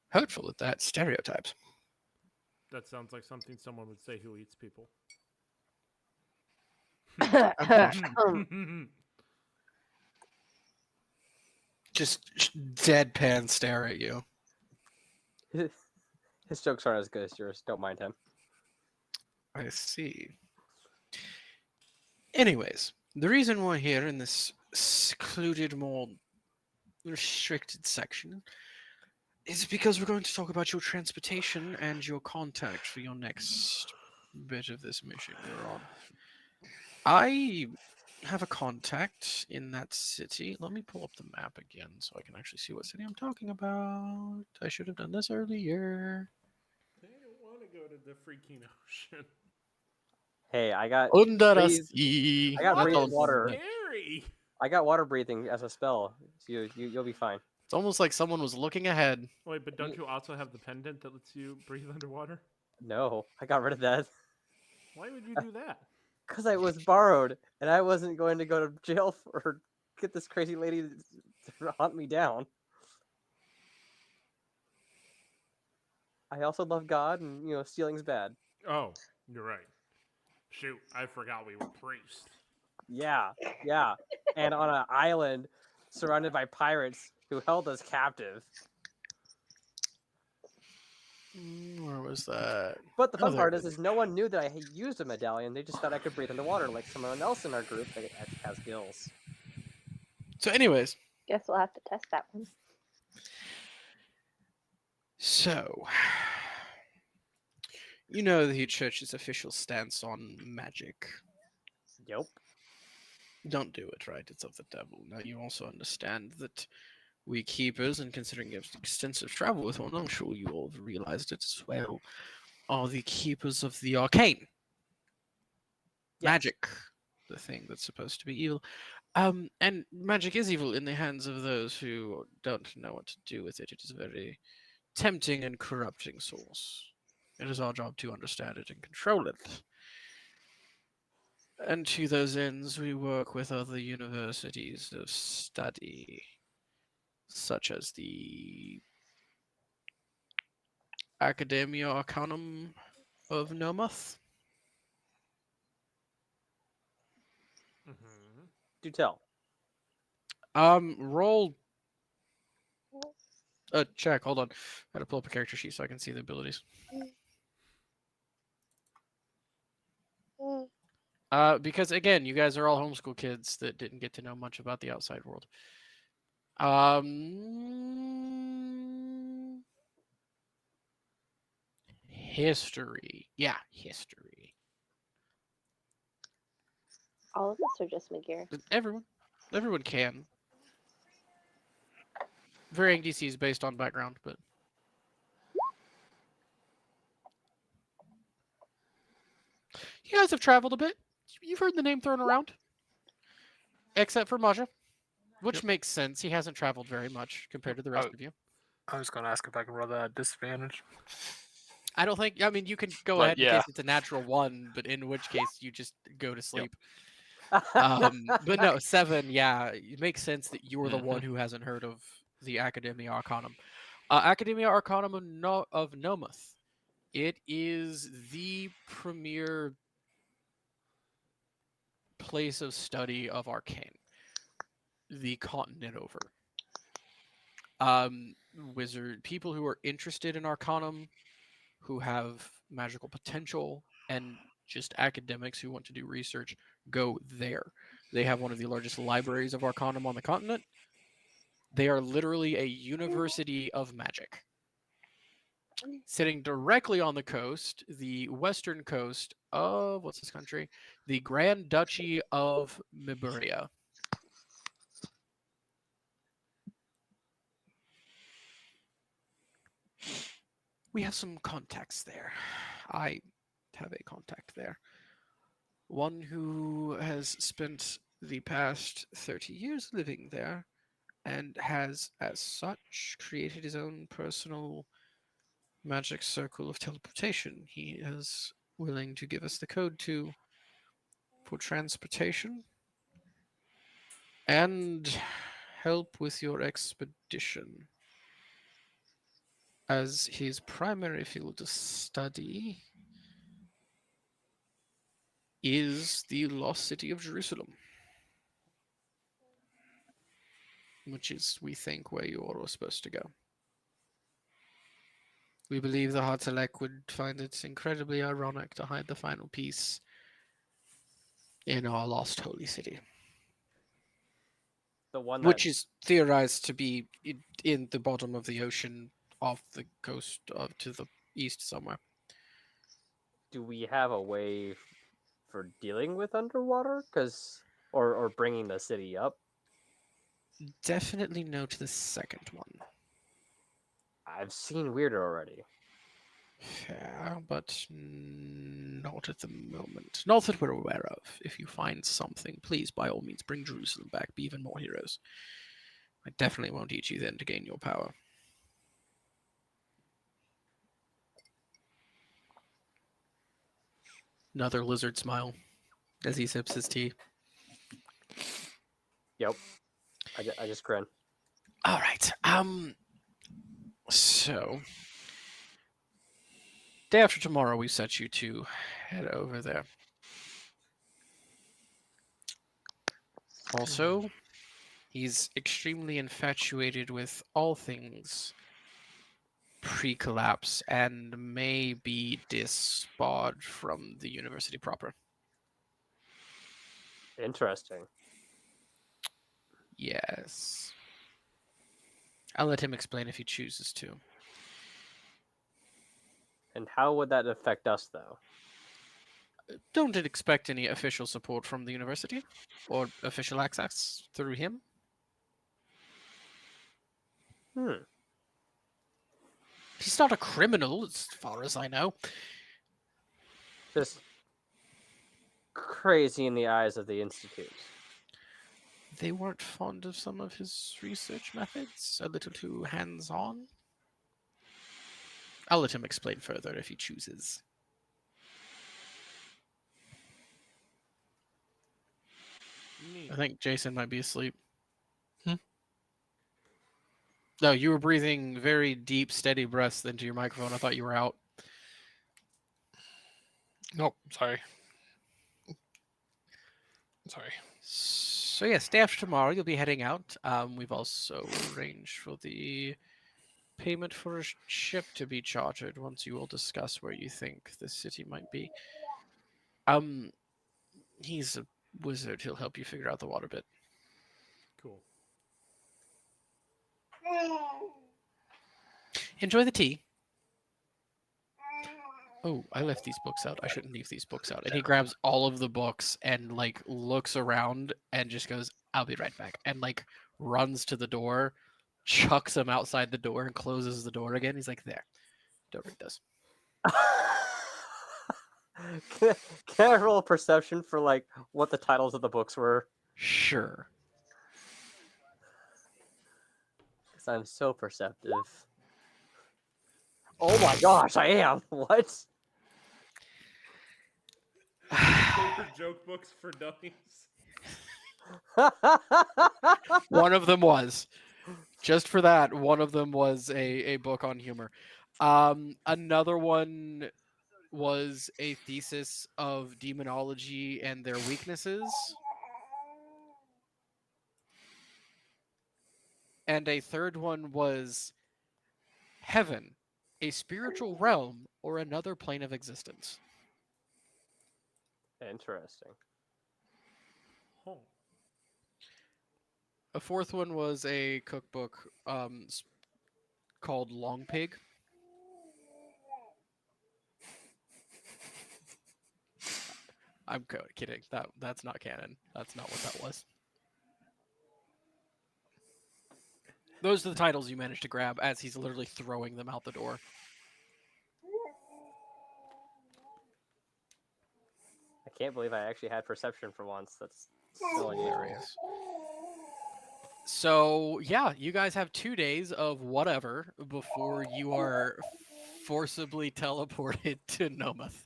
Hurtful at that. Stereotypes. That sounds like something someone would say who eats people. Just deadpan stare at you. His jokes aren't as good as yours. Don't mind him. I see. Anyways, the reason we're here in this secluded, more restricted section is because we're going to talk about your transportation and your contact for your next bit of this mission you're on. I have a contact in that city. Let me pull up the map again so I can actually see what city I'm talking about. I should have done this earlier. I don't want to go to the freaking ocean. Hey, I got Under the breathe- sea. I got That's breathe all- water. Scary. I got water breathing as a spell, so you'll be fine. It's almost like someone was looking ahead. Wait, but don't you also have the pendant that lets you breathe underwater? No, I got rid of that Why would you do that? because it was borrowed, and I wasn't going to go to jail or get this crazy lady to hunt me down. I also love God, and stealing's bad. Oh, you're right. Shoot, I forgot we were priests. Yeah, and on an island surrounded by pirates who held us captive. Where was that? But the Oh, fun there part it is no one knew that I had used a medallion. They just thought I could breathe underwater, like someone else in our group that actually has gills. So, anyways, Guess we'll have to test that one. so you know the church's official stance on magic. Yep. Don't do it, right? It's of the devil. Now you also understand that we keepers, and considering you have extensive travel with one, I'm sure you all have realized it as well, are the keepers of the arcane. Yes. Magic, the thing that's supposed to be evil. And magic is evil in the hands of those who don't know what to do with it. It is a very tempting and corrupting source. It is our job to understand it and control it. And to those ends, we work with other universities of study, such as the Academia Arcanum of Nomoth. Mm-hmm. Do tell. Roll a check. Hold on. I gotta pull up a character sheet so I can see the abilities. Because again, you guys are all homeschool kids that didn't get to know much about the outside world. History. Yeah, history. All of us are just McGear. Everyone can. Varying DCs based on background, but you guys have traveled a bit. You've heard the name thrown around, except for Maja. which makes sense. He hasn't traveled very much compared to the rest of you. I was going to ask if I can roll that at disadvantage. I don't think. I mean, you can go But ahead in yeah. case it's a natural 1, but in which case you just go to sleep. But no, 7. Yeah, it makes sense that you're the one who hasn't heard of the Academia Arcanum. Academia Arcanum of Nomuth. It is the premier place of study of arcane, the continent over. Wizard people who are interested in Arcanum, who have magical potential, and just academics who want to do research go there. They have one of the largest libraries of Arcanum on the continent. They are literally a university of magic. Sitting directly on the coast, the western coast of what's this country? The Grand Duchy of Miburia. We have some contacts there. I have a contact there. One who has spent the past 30 years living there and has, as such, created his own personal magic circle of teleportation. He is willing to give us the code for transportation and help with your expedition. As his primary field of study is the lost city of Jerusalem, which is, we think, where you all are supposed to go. We believe the Hartelek would find it incredibly ironic to hide the final piece in our lost holy city, The one that which is theorized to be in the bottom of the ocean off the coast to the east somewhere. do we have a way for dealing with underwater? Or bringing the city up? Definitely no to the second one. I've seen weirder already. Fair, but not at the moment. Not that we're aware of. If you find something, please, by all means, bring Jerusalem back. Be even more heroes. I definitely won't eat you then to gain your power. Another lizard smile as he sips his tea. Yep. I just grin. All right. So day after tomorrow, we set you to head over there. Also, he's extremely infatuated with all things pre-collapse and may be disbarred from the university proper. Interesting. Yes. I'll let him explain if he chooses to. And how would that affect us, though? Don't expect any official support from the university or official access through him. He's not a criminal, as far as I know. Just crazy in the eyes of the Institute. They weren't fond of some of his research methods, a little too hands-on. I'll let him explain further if he chooses. I think Jason might be asleep. No, you were breathing very deep, steady breaths into your microphone. I thought you were out. Nope, sorry. Sorry. So yes, day after tomorrow you'll be heading out. We've also arranged for the payment for a ship to be chartered once you all discuss where you think the city might be. He's a wizard. He'll help you figure out the water bit. Cool. Enjoy the tea. Oh, I left these books out. I shouldn't leave these books out. And he grabs all of the books and like looks around and just goes, "I'll be right back." And like runs to the door, chucks them outside the door and closes the door again. He's like, "There. Don't read this." Can I roll a perception for like what the titles of the books were? Sure. Yes, I'm so perceptive. Oh my gosh, I am. What? Favorite joke books for dummies. One of them was. Just for that, one of them was a book on humor. Another one was a thesis of demonology and their weaknesses. And a third one was heaven, a spiritual realm or another plane of existence. Interesting. Oh. A fourth one was a cookbook called Long Pig. I'm kidding. That's not canon. That's not what that was. Those are the titles you managed to grab as he's literally throwing them out the door. I can't believe I actually had perception for once. That's so unusual. Hilarious. So yeah, you guys have 2 days of whatever before you are forcibly teleported to Nomath.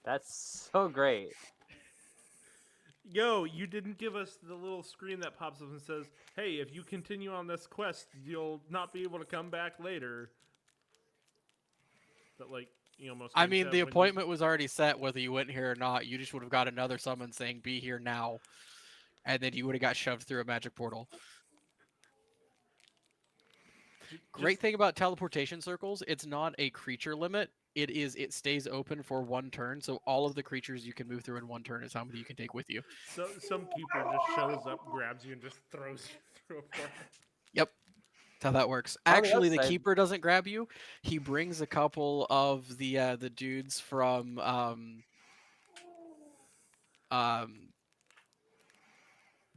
That's so great. Yo, you didn't give us the little screen that pops up and says, "Hey, if you continue on this quest, you'll not be able to come back later." But like, most. I games mean, have the when you- appointment was already set whether you went here or not. You just would have got another summon saying "Be here now," and then you would have got shoved through a magic portal. Great thing about teleportation circles, it's not a creature limit. It stays open for 1 turn, so all of the creatures you can move through in 1 turn is how many you can take with you. So some keeper just shows up, grabs you, and just throws you through a portal. Yep. That's how that works. On the Actually, the upside- keeper doesn't grab you. He brings a couple of the dudes from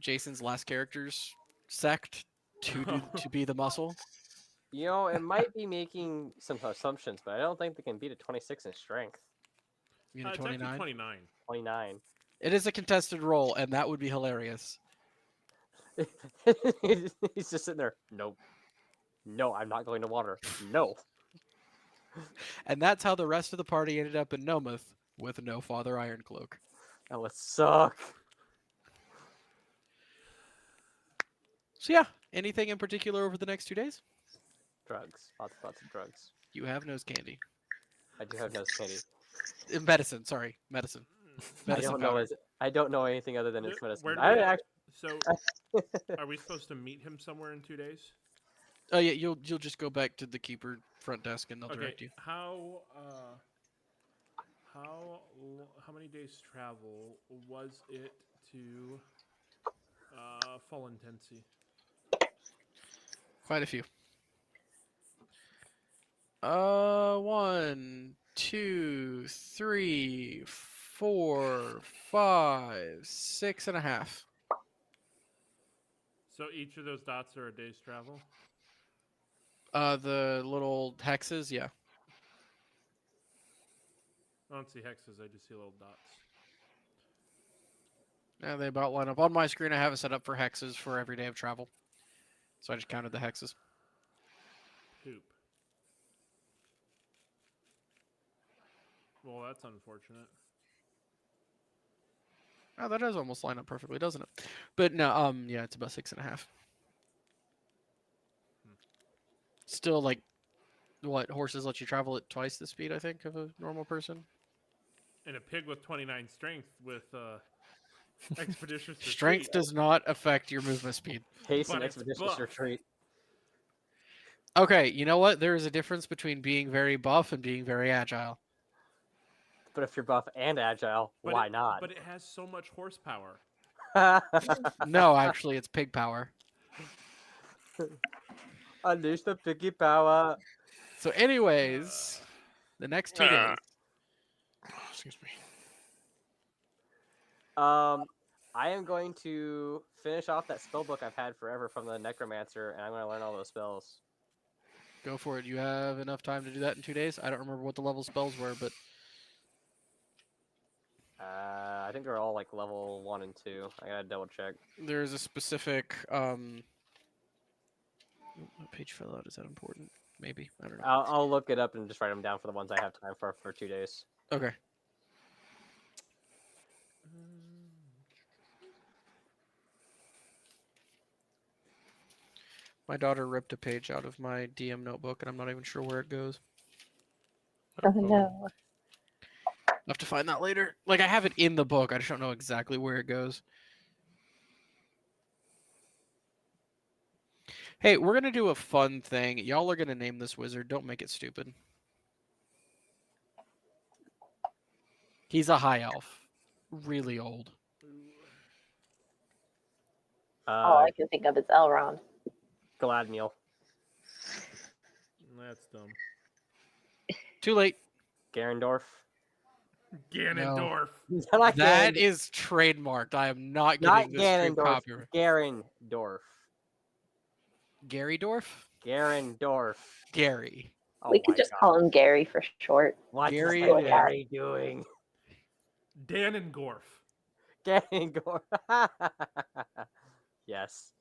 Jason's last character's sect to be the muscle. You know, it might be making some assumptions, but I don't think they can beat a 26 in strength. You know, It's actually 29. 29. 29. It is a contested roll, and that would be hilarious. He's just sitting there. Nope. No, I'm not going to water. No. And that's how the rest of the party ended up in Nomath with no Father Ironcloak. That would suck. So yeah, anything in particular over the next 2 days? Drugs. Lots of drugs. You have nose candy. I do have nose candy. Medicine, sorry, medicine. Medicine powder. I don't know anything other than Where- it's medicine. where do I we- actually, So, are we supposed to meet him somewhere in 2 days? Oh yeah, you'll just go back to the keeper front desk and they'll direct you. How many days travel was it to Fallen Tensi? Quite a few. 1, 2, 3, 4, 5, 6.5. So each of those dots are a day's travel. The little hexes, yeah. I don't see hexes. I just see little dots. Yeah, they about line up. On my screen, I have it set up for hexes for every day of travel. So I just counted the hexes. Poop. Well, that's unfortunate. Oh, that does almost line up perfectly, doesn't it? But no, yeah, it's about 6.5. Still, like, what, horses let you travel at twice the speed, I think, of a normal person? And a pig with 29 strength with expeditious Strength retreat. does not affect your movement speed. haste But and it's expeditious buff. retreat. Okay, you know what? There is a difference between being very buff and being very agile. But if you're buff and agile, But why it, not? But it has so much horsepower. No, actually, it's pig power. Unleash the piggy power. So, anyways, the next 2 days. Excuse me. I am going to finish off that spell book I've had forever from the Necromancer, and I'm going to learn all those spells. Go for it. You have enough time to do that in 2 days? I don't remember what the level spells were, but I think they're all like level 1 and 2. I gotta double check. there's a specific What page fell out? Is that important? Maybe. I don't know. I'll look it up and just write them down for the ones I have time for 2 days. Okay. My daughter ripped a page out of my DM notebook, and I'm not even sure where it goes. Oh no. I'll have to find that later. Like, I have it in the book. I just don't know exactly where it goes. Hey, we're going to do a fun thing. Y'all are going to name this wizard. Don't make it stupid. He's a high elf. Really old. All I can think of is Elrond. Galadriel. That's dumb. Too late. Garendorf. Ganondorf. Not That Ganondorf. is trademarked. I am not Not getting this stream Ganondorf. copyright. Garendorf. Garydorf? Garendorf. Gary. Oh We my could just God. call him Gary for short. What Gary is it is. Gary doing? Ganondorf. Ganondorf. Yes.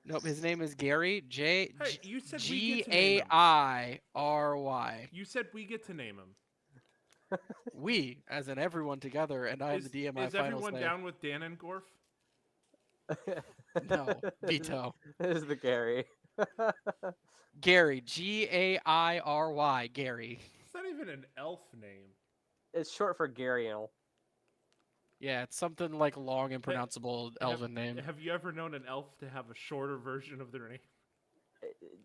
Nope, his name is Gary. Hey, you said we G get to name A him. I R Y. You said we get to name him. We, as in everyone together, and I am the DM. Is Final everyone say. down with Ganondorf? No, veto. This is the Gary. Gary. Gairy. Gary. It's not even an elf name. It's short for Gariel. Yeah, it's something like long, impronounceable elven name. Have you ever known an elf to have a shorter version of their name?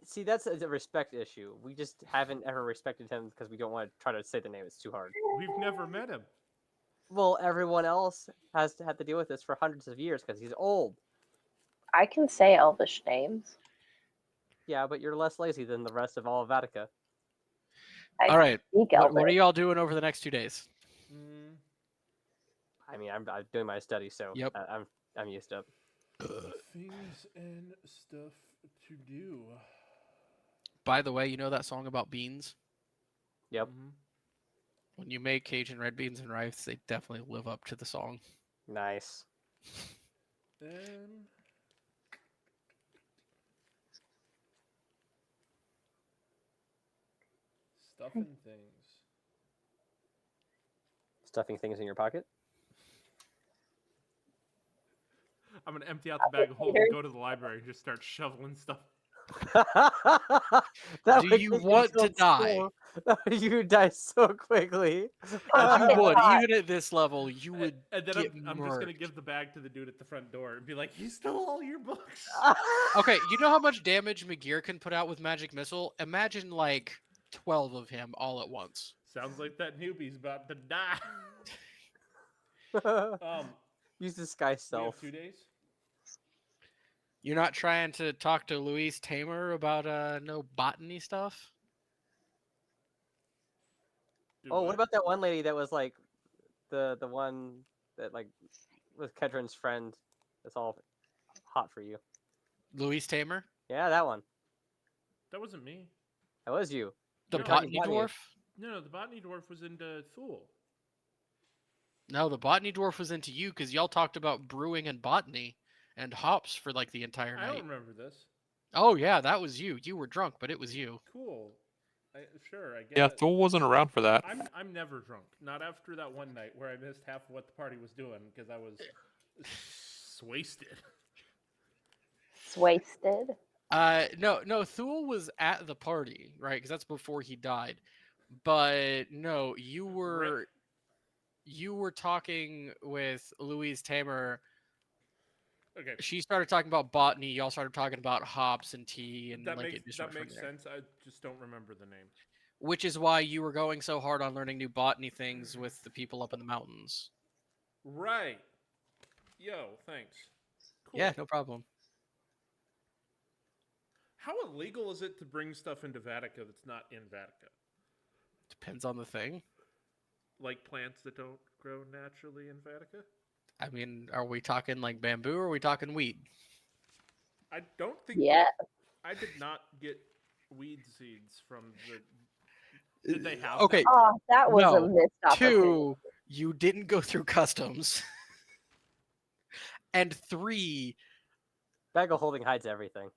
See, that's a respect issue. We just haven't ever respected him because we don't want to try to say the name. It's too hard. We've never met him. Well, everyone else has to have to deal with this for hundreds of years because he's old. I can say Elvish names. Yeah, but you're less lazy than the rest of all of Vatica. I All right. speak What are Elvish. y'all doing over the next 2 days? I mean, I'm doing my study, so Yep. I'm used to it. Things and stuff to do. By the way, you know that song about beans? Yep. When you make Cajun red beans and rice, they definitely live up to the song. Nice. Then stuffing things. Stuffing things in your pocket. I'm gonna empty out the bag of holding, go to the library, and just start shoveling stuff. That Do would you get want to killed die? You would die so quickly. You Probably would, not. even at this level, you would And then get I'm just gonna murked. give the bag to the dude at the front door and be like, "He stole all your books." Okay, you know how much damage McGear can put out with Magic Missile? Imagine like 12 of him all at once. Sounds like that newbie's about to die. Use the sky We have self. 2 days. You're not trying to talk to Louise Tamer about no botany stuff? Do Oh, what about that one lady that was like the one that like was Kedron's friend? That's all hot for you. Louise Tamer? Yeah, that one. That wasn't me. That was you. The No. botany Botany. dwarf? No, the botany dwarf was into Thule. No, the botany dwarf was into you because y'all talked about brewing and botany and hops for like the entire I don't night. remember this. Oh yeah, that was you. You were drunk, but it was you. Cool. Sure, I get Yeah, it. Thule wasn't around for that. I'm never drunk. Not after that one night where I missed half of what the party was doing because I was wasted. Wasted. No, Thule was at the party, right? Because that's before he died. But no, you were talking with Louise Tamer. Okay, She started talking about botany. Y'all started talking about hops and tea, and that like it just went makes from there. sense. I just don't remember the name. Which is why you were going so hard on learning new botany things with the people up in the mountains. Right. Yo, thanks. Cool. Yeah, no problem. How illegal is it to bring stuff into Vatica that's not in Vatica? Depends on the thing. Like plants that don't grow naturally in Vatica? I mean, are we talking like bamboo or are we talking weed? I don't think. Yeah. I did not get weed seeds from the. Did they have? Okay, them? Oh, that was a No. missed opportunity. 2, you didn't go through customs. And 3, Bag of holding hides everything.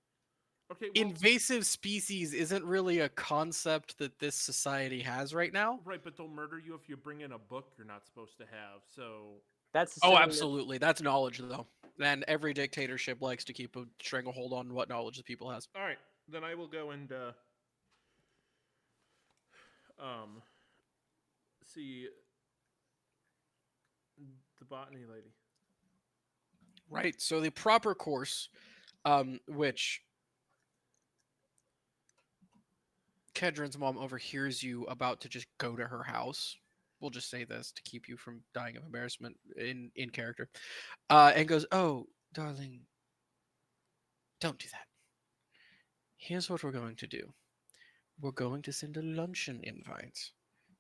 Okay, well, Invasive species isn't really a concept that this society has right now. right, but they'll murder you if you bring in a book you're not supposed to have. So, That's Oh, assuming that- absolutely. That's knowledge, though. And every dictatorship likes to keep a stranglehold on what knowledge the people has. all right, then I will go and um see the botany lady. Right. So the proper course, which Kedron's mom overhears you about to just go to her house. We'll just say this to keep you from dying of embarrassment in character. And goes, "Oh, darling, don't do that. Here's what we're going to do. We're going to send a luncheon invite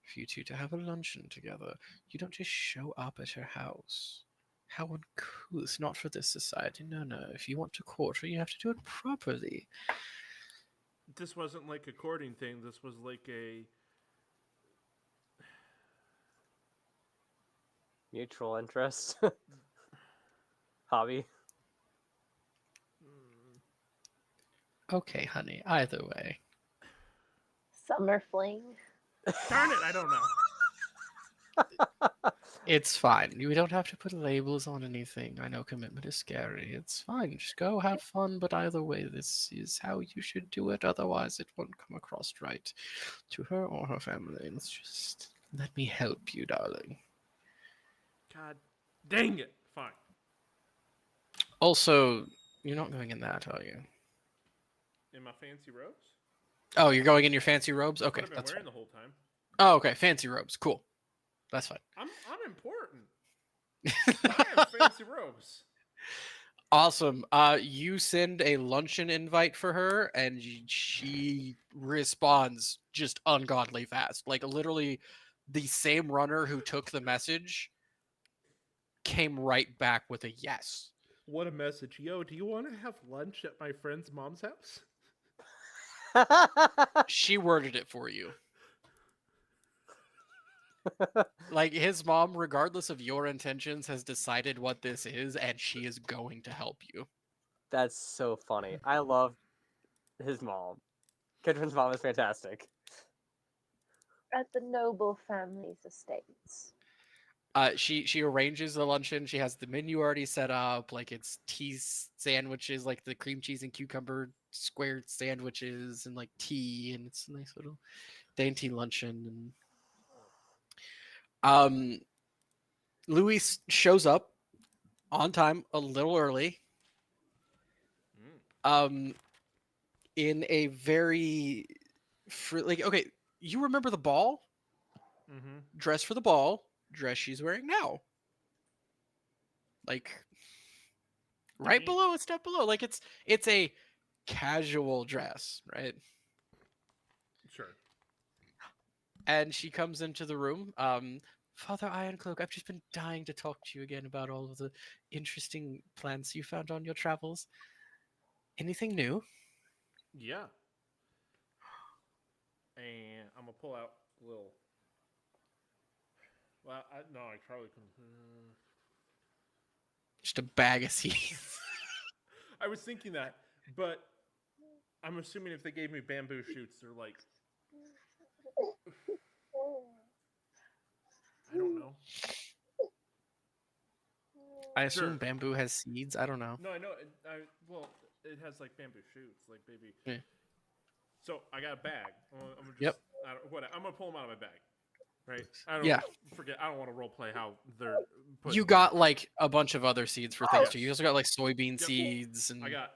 for you two to have a luncheon together. You don't just show up at her house. How uncouth, not for this society. No, no. If you want to court her, you have to do it properly." This wasn't like a courting thing. This was like a mutual interest. Hobby. Okay, honey, either way. Summer fling. darn it. I don't know. It's fine. We don't have to put labels on anything. I know commitment is scary. It's fine. Just go have fun, but either way, this is how you should do it. Otherwise, it won't come across right to her or her family. Let's just let me help you, darling. God dang it. Fine. Also, you're not going in that, are you? In my fancy robes? Oh, you're going in your fancy robes? That's Okay, what I've been that's wearing fine. the whole time. Oh, okay, fancy robes. Cool. That's fine. I'm important. I have fancy robes. Awesome. You send a luncheon invite for her, and she responds just ungodly fast. Like literally, the same runner who took the message came right back with a yes. What a message. Yo, do you want to have lunch at my friend's mom's house? She worded it for you. Like his mom, regardless of your intentions, has decided what this is, and she is going to help you. That's so funny. I love his mom. Kedron's mom is fantastic. At the noble family's estates. She arranges the luncheon. She has the menu already set up. Like it's tea sandwiches, like the cream cheese and cucumber square sandwiches, and like tea, and it's a nice little dainty luncheon. And Luis shows up on time, a little early. Mm. In a very like okay, you remember the ball? Mm-hmm. Dress for the ball. Dress she's wearing now. Like right Dang. below, a step below. Like it's a casual dress, right? Sure. And she comes into the room. Father Ironcloak, I've just been dying to talk to you again about all of the interesting plants you found on your travels. Anything new? Yeah. And I'm gonna pull out a little. Well, no, I probably couldn't. Just a bag of seeds. I was thinking that, but I'm assuming if they gave me bamboo shoots, they're like, I don't know. I assume Sure. bamboo has seeds. I don't know. No, I know. Well, it has like bamboo shoots, like baby. Yeah. So I got a bag. I'm gonna just, Yep. I'm gonna pull them out of my bag. Right. I don't Yeah. forget. I don't want to role play how they're. You got like a bunch of other seeds for things too. You Yes. also got like soybean Yep. seeds and I got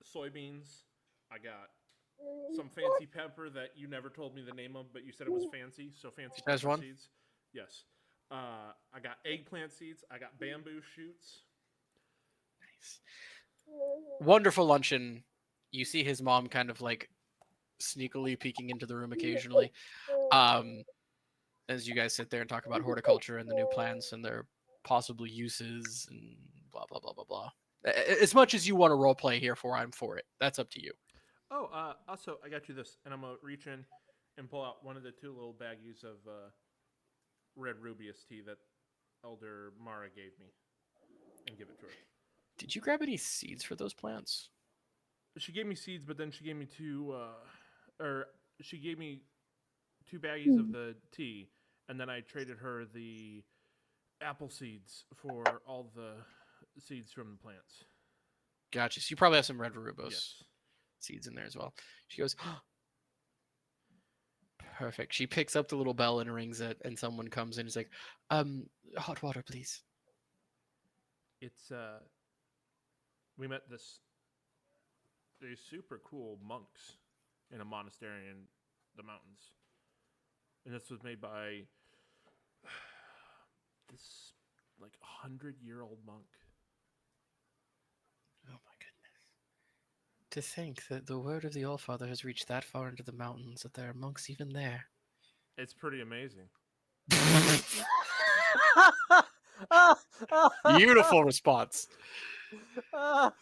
soybeans. I got some fancy pepper that you never told me the name of, but you said it was fancy. So fancy pepper Szechuan? seeds. Yes. I got eggplant seeds. I got bamboo shoots. nice. Wonderful luncheon. You see his mom kind of like sneakily peeking into the room occasionally. As you guys sit there and talk about horticulture and the new plants and their possible uses and blah blah blah blah blah. As much as you want to role play here for, I'm for it. That's up to you. Oh, also, I got you this, and I'm gonna reach in and pull out one of the two little baggies of red rubius tea that Elder Mara gave me, and give it to her. Did you grab any seeds for those plants? She gave me seeds, but then she gave me she gave me 2 baggies of the tea, and then I traded her the apple seeds for all the seeds from the plants. Gotcha. So you probably have some red rubos Yes. seeds in there as well. She goes, perfect. She picks up the little bell and rings it, and someone comes in. He's like, hot water, please. It's we met these super cool monks in a monastery in the mountains, and this was made by this like 100-year-old monk. Oh my goodness. To think that the word of the Allfather has reached that far into the mountains that there are monks even there. It's pretty amazing. Beautiful response. The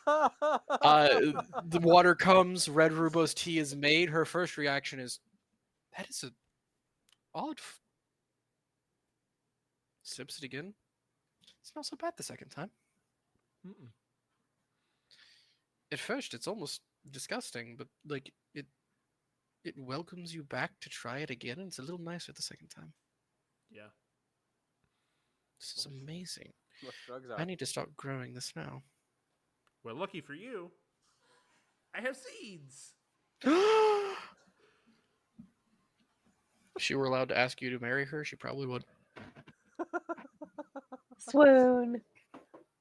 water comes, Red Rubo's tea is made. Her first reaction is, that is a odd. Sips it again. It's not so bad the second time. Mm-mm. At first, it's almost disgusting, but like it welcomes you back to try it again, and it's a little nicer the second time. Yeah. This is amazing. Most drugs are. I need to start growing this now. Well, lucky for you, I have seeds. If she were allowed to ask you to marry her, she probably would. Swoon.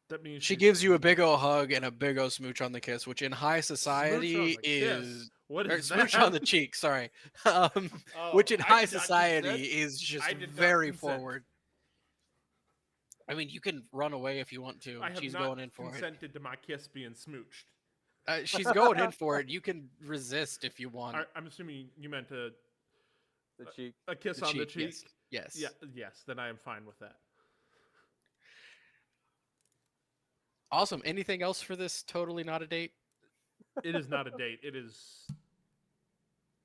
That means She she's- gives you a big ol' hug and a big ol' smooch on the kiss, which in high Smooch on society the kiss? is What or is smooch that? on the cheek. Sorry, Oh, which in I high did not society consent. is just I did not very consent. forward. I mean, you can run away if you want to. I have She's not going in for consented to my kiss being smooched. it. She's going in for it. You can resist if you want. I'm assuming you meant a The cheek. kiss The on the cheek. Yes. Yeah. Yes. Then I am fine with that. Awesome. Anything else for this? Totally not a date. It is not a date. It is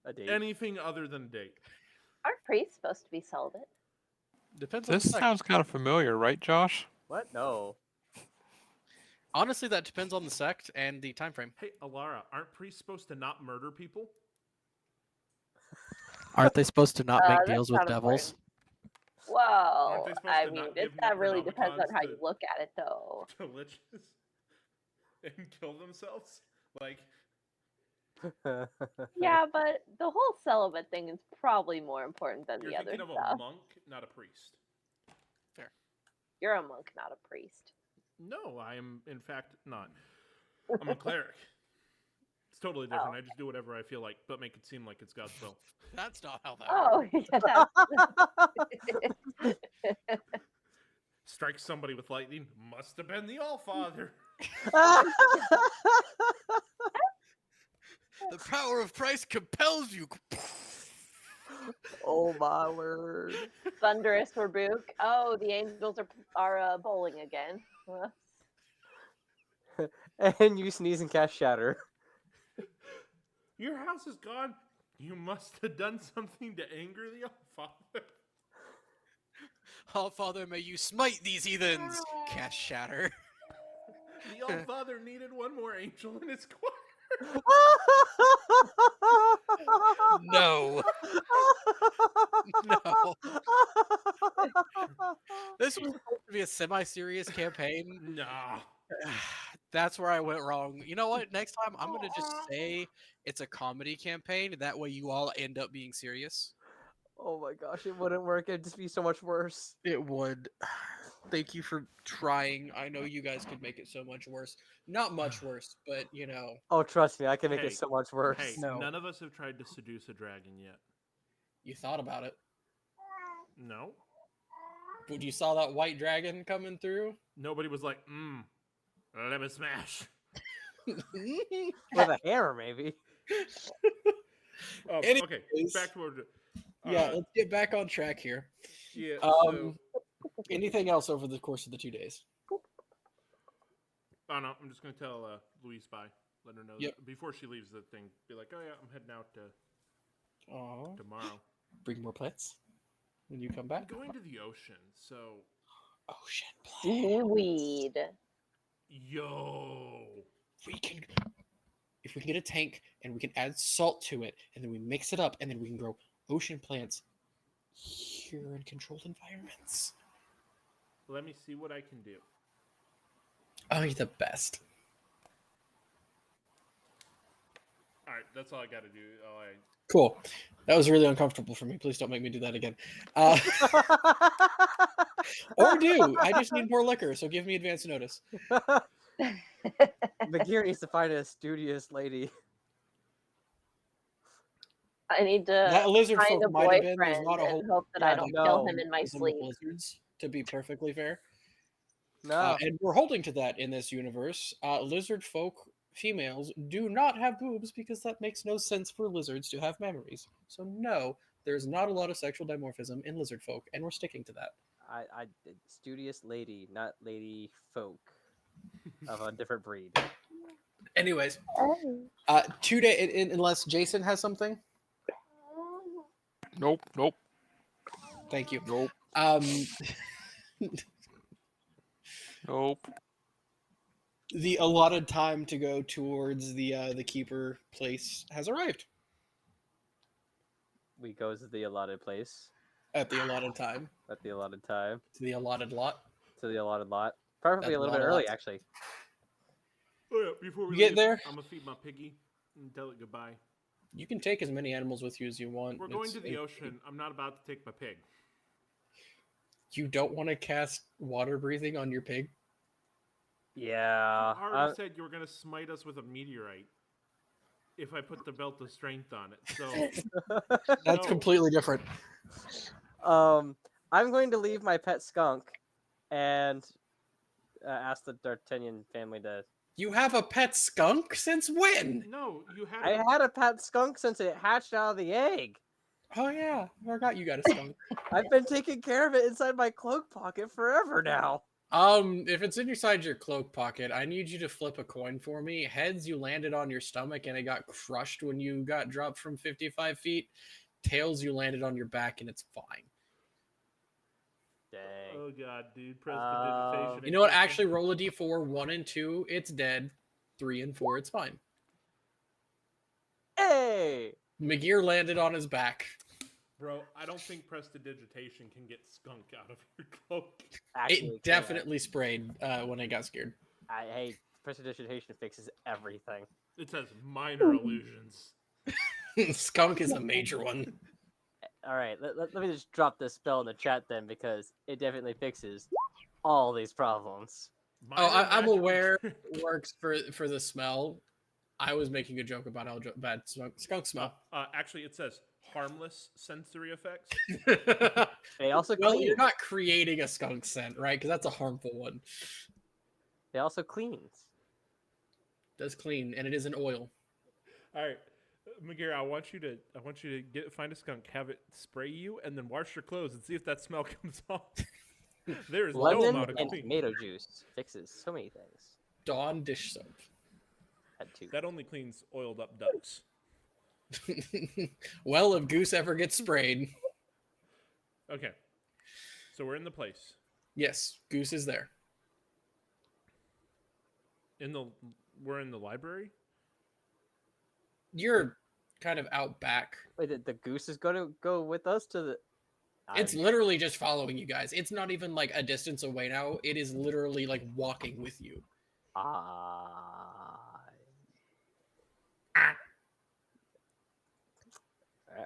A date. anything other than a date. Aren't priests supposed to be celibate? Depends on This the sect. sounds kind of familiar, right, Josh? What? No. Honestly, that depends on the sect and the time frame. Hey, Alara, aren't priests supposed to not murder people? Aren't they supposed to not Uh, make that's deals with not devils? Well, they supposed I to mean, not give that really depends on Necronomicons how to- you look at it, though. To liches and kill themselves? Like, Yeah, but the whole celibate thing is probably more important than you're the other thinking of a stuff. monk, not a priest. You're a monk, not a priest. No, I am, in fact, not. I'm a cleric. It's totally different. Oh. I just do whatever I feel like, but make it seem like it's God's will. That's not how that Oh, yeah, Strike somebody with lightning must have been the Allfather. The power of Christ compels you. Oh my word. thunderous rebuke. Oh, the angels are bowling again. And you sneeze and cast shatter. Your house is gone. You must have done something to anger the Allfather. Oh, Father, may you smite these heathens. Cast shatter. The Allfather needed one more angel in his choir. No. No. This was supposed to be a semi-serious campaign. Nah. That's where I went wrong. You know what? Next time I'm gonna just say it's a comedy campaign. That way you all end up being serious. Oh my gosh, it wouldn't work. It'd just be so much worse. It would. Thank you for trying. I know you guys could make it so much worse. Not much worse, but you know. Oh, trust me, I can make Hey, it so much worse. Hey, No. none of us have tried to seduce a dragon yet. You thought about it. No. But you saw that white dragon coming through? Nobody was like, let me smash. With a hammer, maybe. Okay, Anyways. back to what we're doing. Yeah, let's get back on track here. Yeah, Anything else over the course of the 2 days? oh no, I'm just going to tell Louise bye. Let her know Yep. that before she leaves the thing. Be like, oh yeah, I'm heading out Aw. tomorrow. Bring more plants when you come I'm back. going to the ocean, so Ocean plants. Seaweed. Yo. If we can get a tank and we can add salt to it, and then we mix it up, and then we can grow ocean plants here in controlled environments. Let me see what I can do. Oh, you're the best. All right, that's all I got to do. Cool. That was really uncomfortable for me. Please don't make me do that again. Or do. I just need more liquor, so give me advance notice. Bagheera needs to find a studious lady. I need to That lizard find folk a might have been. There's boyfriend not a whole and hope that Yeah, I don't kill no. him in my of sleep. lizards, to be perfectly fair. No. And we're holding to that in this universe. Lizard folk females do not have boobs because that makes no sense for lizards to have memories. So no, there's not a lot of sexual dimorphism in lizard folk, and we're sticking to that. I studious lady, not lady folk of a different breed. Anyways, Oh. 2 day unless Jason has something. Nope. Nope. Thank you. Nope. Nope. The allotted time to go towards the keeper place has arrived We goes to the allotted place at the allotted time at the allotted time to the allotted lot. to the allotted lot. Preferably At a little the bit allotted early, lot. actually. Oh yeah, before we You get leave, there? I'm gonna feed my piggy and tell it goodbye. You can take as many animals with you as you want. We're going to the ocean. I'm not about to take my pig. You don't want to cast water breathing on your pig? Yeah. You already said you were gonna smite us with a meteorite if I put the belt of strength on it. So That's no. completely different. I'm going to leave my pet skunk and ask the D'Artagnan family to. You have a pet skunk? Since when? No, you had. I had a pet skunk since it hatched out of the egg. Oh yeah, I forgot you got a skunk. I've been taking care of it inside my cloak pocket forever now. If it's inside your cloak pocket, I need you to flip a coin for me. Heads, you landed on your stomach and it got crushed when you got dropped from 55 feet. Tails, you landed on your back and it's fine. Dang. Oh god, dude! Prestidigitation. You know what? Actually, roll a d4. 1 and 2, it's dead. 3 and 4, it's fine. Hey! McGear landed on his back. Bro, I don't think prestidigitation can get skunk out of your cloak. Actually, It definitely sprayed when I got scared. Hey, prestidigitation fixes everything. It says minor illusions. Skunk is a major one. All right, let me just drop this spell in the chat then, because it definitely fixes all these problems. Oh, Minor I'm magical aware trick. it works for the smell. I was making a joke about how bad skunk smell. Actually, it says harmless sensory effects. They also Well, clean. you're not creating a skunk scent, right? Because that's a harmful one. They also cleans. Does clean, and it is an oil. All right, McGear, I want you to find a skunk, have it spray you, and then wash your clothes and see if that smell comes off. There is no Lemon amount of and clean. tomato juice fixes so many things. Dawn dish soap. Had two. That only cleans oiled up ducks. Well, if Goose ever gets sprayed, Okay, so we're in the place. yes, Goose is there. We're in the library. You're kind of out back. Wait, the goose is going to go with us to the. It's literally just following you guys. It's not even like a distance away now. It is literally like walking with you.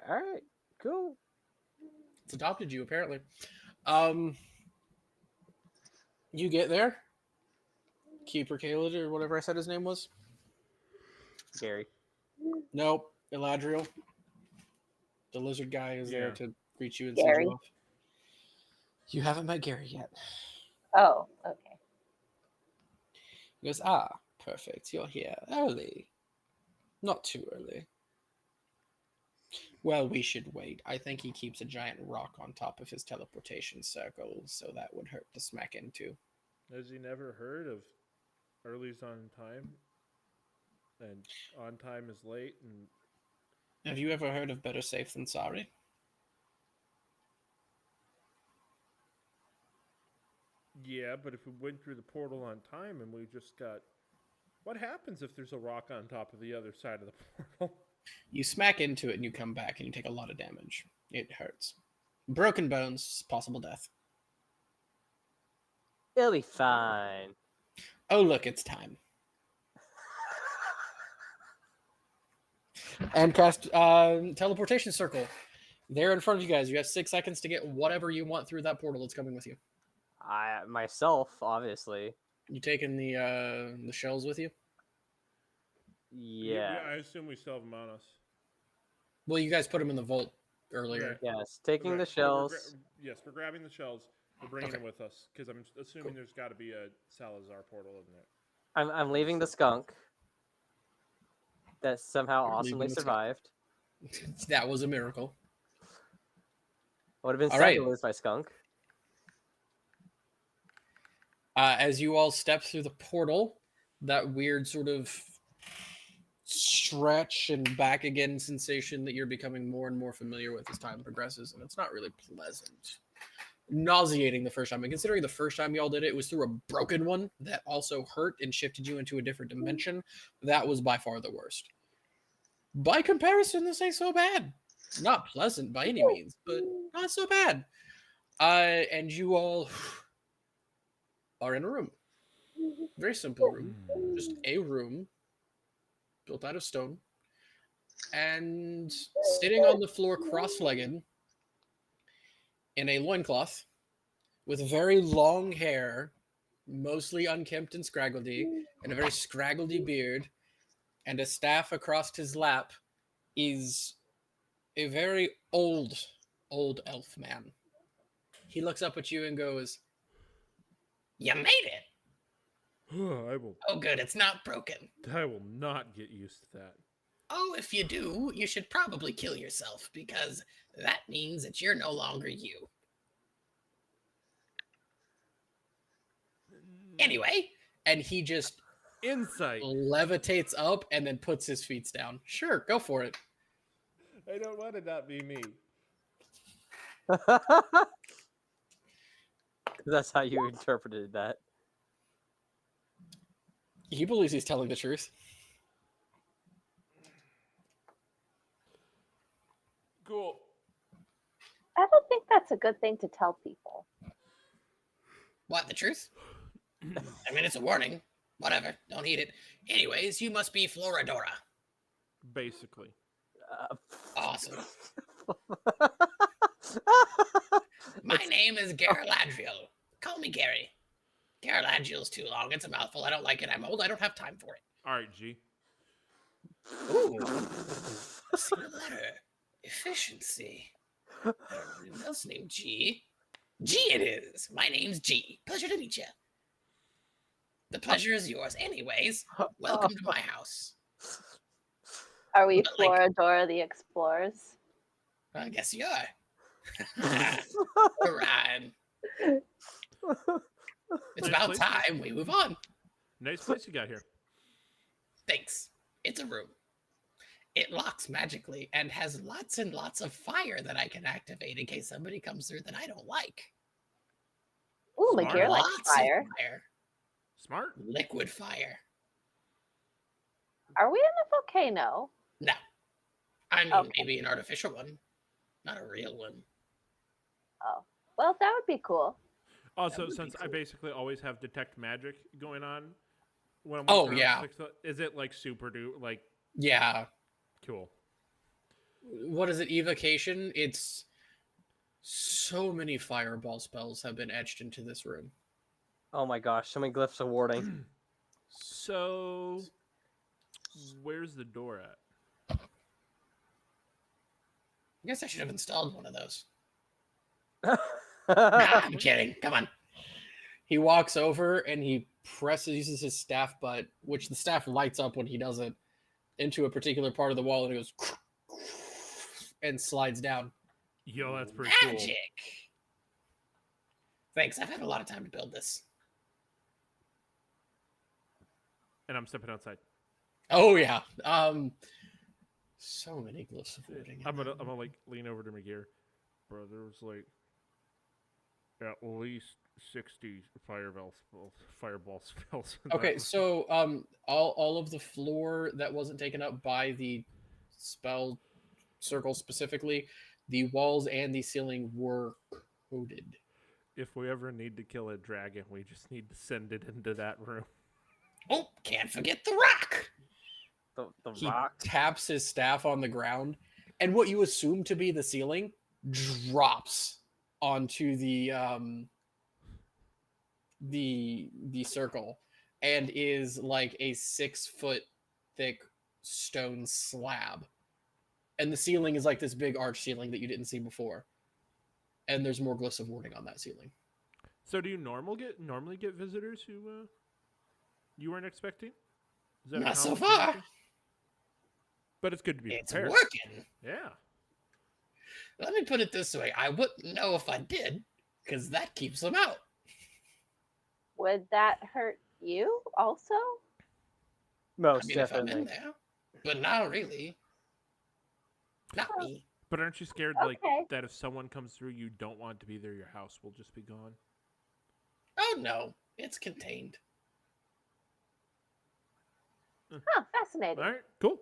All right, cool. It's adopted you apparently. You get there. Keeper Caled or whatever I said his name was. Gary. Nope, Eladriel. The lizard guy is there Yeah. to greet you and send Gary. you off. You haven't met Gary yet. Oh, okay. He goes, perfect. You're here early. Not too early. Well, we should wait. I think he keeps a giant rock on top of his teleportation circle, so that would hurt to smack into. Has he never heard of early's on time, and on time is late, and Have you ever heard of better safe than sorry? Yeah, but if we went through the portal on time and we just got... What happens if there's a rock on top of the other side of the portal? You smack into it and you come back and you take a lot of damage. It hurts. Broken bones, possible death. It'll be fine. Oh, look, it's time. And cast teleportation circle. They're in front of you guys. You have 6 seconds to get whatever you want through that portal that's coming with you. I myself, obviously. You taking the shells with you? Yeah. I assume we still have them on us. Well, you guys put them in the vault earlier. Okay. Yes. Taking Okay, the so we're shells. yes, we're grabbing the shells. We're bringing Okay. them with us because I'm assuming Cool. there's got to be a Salazar portal in there. I'm leaving the skunk. That somehow You're awesomely leaving the skunk. survived. That was a miracle. Would have been All sad right. to lose my skunk. As you all step through the portal, that weird sort of stretch and back again sensation that you're becoming more and more familiar with as time progresses, and it's not really pleasant. Nauseating the first time, and considering the first time y'all did it, it was through a broken one that also hurt and shifted you into a different dimension. That was by far the worst. By comparison, this ain't so bad. Not pleasant by any means, but not so bad. And you all are in a room. Very simple room. Just a room built out of stone. And sitting on the floor cross-legged in a loincloth with very long hair, mostly unkempt and scraggledy, and a very scraggledy beard, and a staff across his lap is a very old elf man. He looks up at you and goes, "You made it! I will. Oh, good, it's not broken. I will not get used to that. Oh, if you do, you should probably kill yourself, because that means that you're no longer you. Anyway," and he just Insight. levitates up and then puts his feet down. Sure, go for it. I don't want to not be me. That's how you interpreted that. He believes he's telling the truth. Cool. I don't think that's a good thing to tell people. What, the truth? I mean, it's a warning. Whatever, don't eat it. Anyways, you must be Floradora. Basically. Awesome. My name is Garadriel. Call me Gary. Garadriel's too long. It's a mouthful. I don't like it. I'm old. I don't have time for it. All right, G. Ooh. See the letter. Efficiency. Anyone else named G? G it is. My name's G. Pleasure to meet you. The pleasure is yours. Anyways, welcome to my house. Are we But, like- Floradora the Explorers? I guess you are. Ryan. It's Nice about place. time we move on. Nice place you got here. Thanks. It's a room. It locks magically and has lots and lots of fire that I can activate in case somebody comes through that I don't like. Ooh, Smart. Magir likes Lots fire. of fire. Smart. Liquid fire. Are we in a volcano? No. I mean, Okay. maybe an artificial one, not a real one. Oh, well, that would be cool. Also, would be since I cool. basically always have detect magic going on when I'm Oh, walking around, yeah. is it like super like Yeah. cool? What is it? Evocation? It's so many fireball spells have been etched into this room. Oh my gosh, so many glyphs of warding. So, where's the door at? I guess I should have installed one of those. Oh Nah, I'm kidding. Come on. He walks over and he uses his staff butt, which the staff lights up when he does it, into a particular part of the wall and it goes and slides down. Yo, that's pretty Magic. cool. Thanks. I've had a lot of time to build this. And I'm stepping outside. Oh yeah. So many glyphs of wording. I'm gonna like lean over to McGear. Bro, there was like at least 60 fireball spells. in Okay, that so all of the floor that wasn't taken up by the spell circle specifically, the walls and the ceiling were coated. If we ever need to kill a dragon, we just need to send it into that room. Oh, can't forget the rock. The He rock. taps his staff on the ground, and what you assume to be the ceiling drops onto the circle, and is like a 6 foot thick stone slab. And the ceiling is like this big arch ceiling that you didn't see before. And there's more glyphs of warning on that ceiling. So do you normally get visitors who you weren't expecting? Is that a Not so common far. thing? But it's good to be It's prepared. working. Yeah. Let me put it this way. I wouldn't know if I did, because that keeps them out. Would that hurt you also? Most I mean, if I'm definitely. in there. But not really. Not me. But aren't you scared like Okay. that if someone comes through you don't want to be there, your house will just be gone? Oh no, it's contained. Huh, fascinating. All right, cool.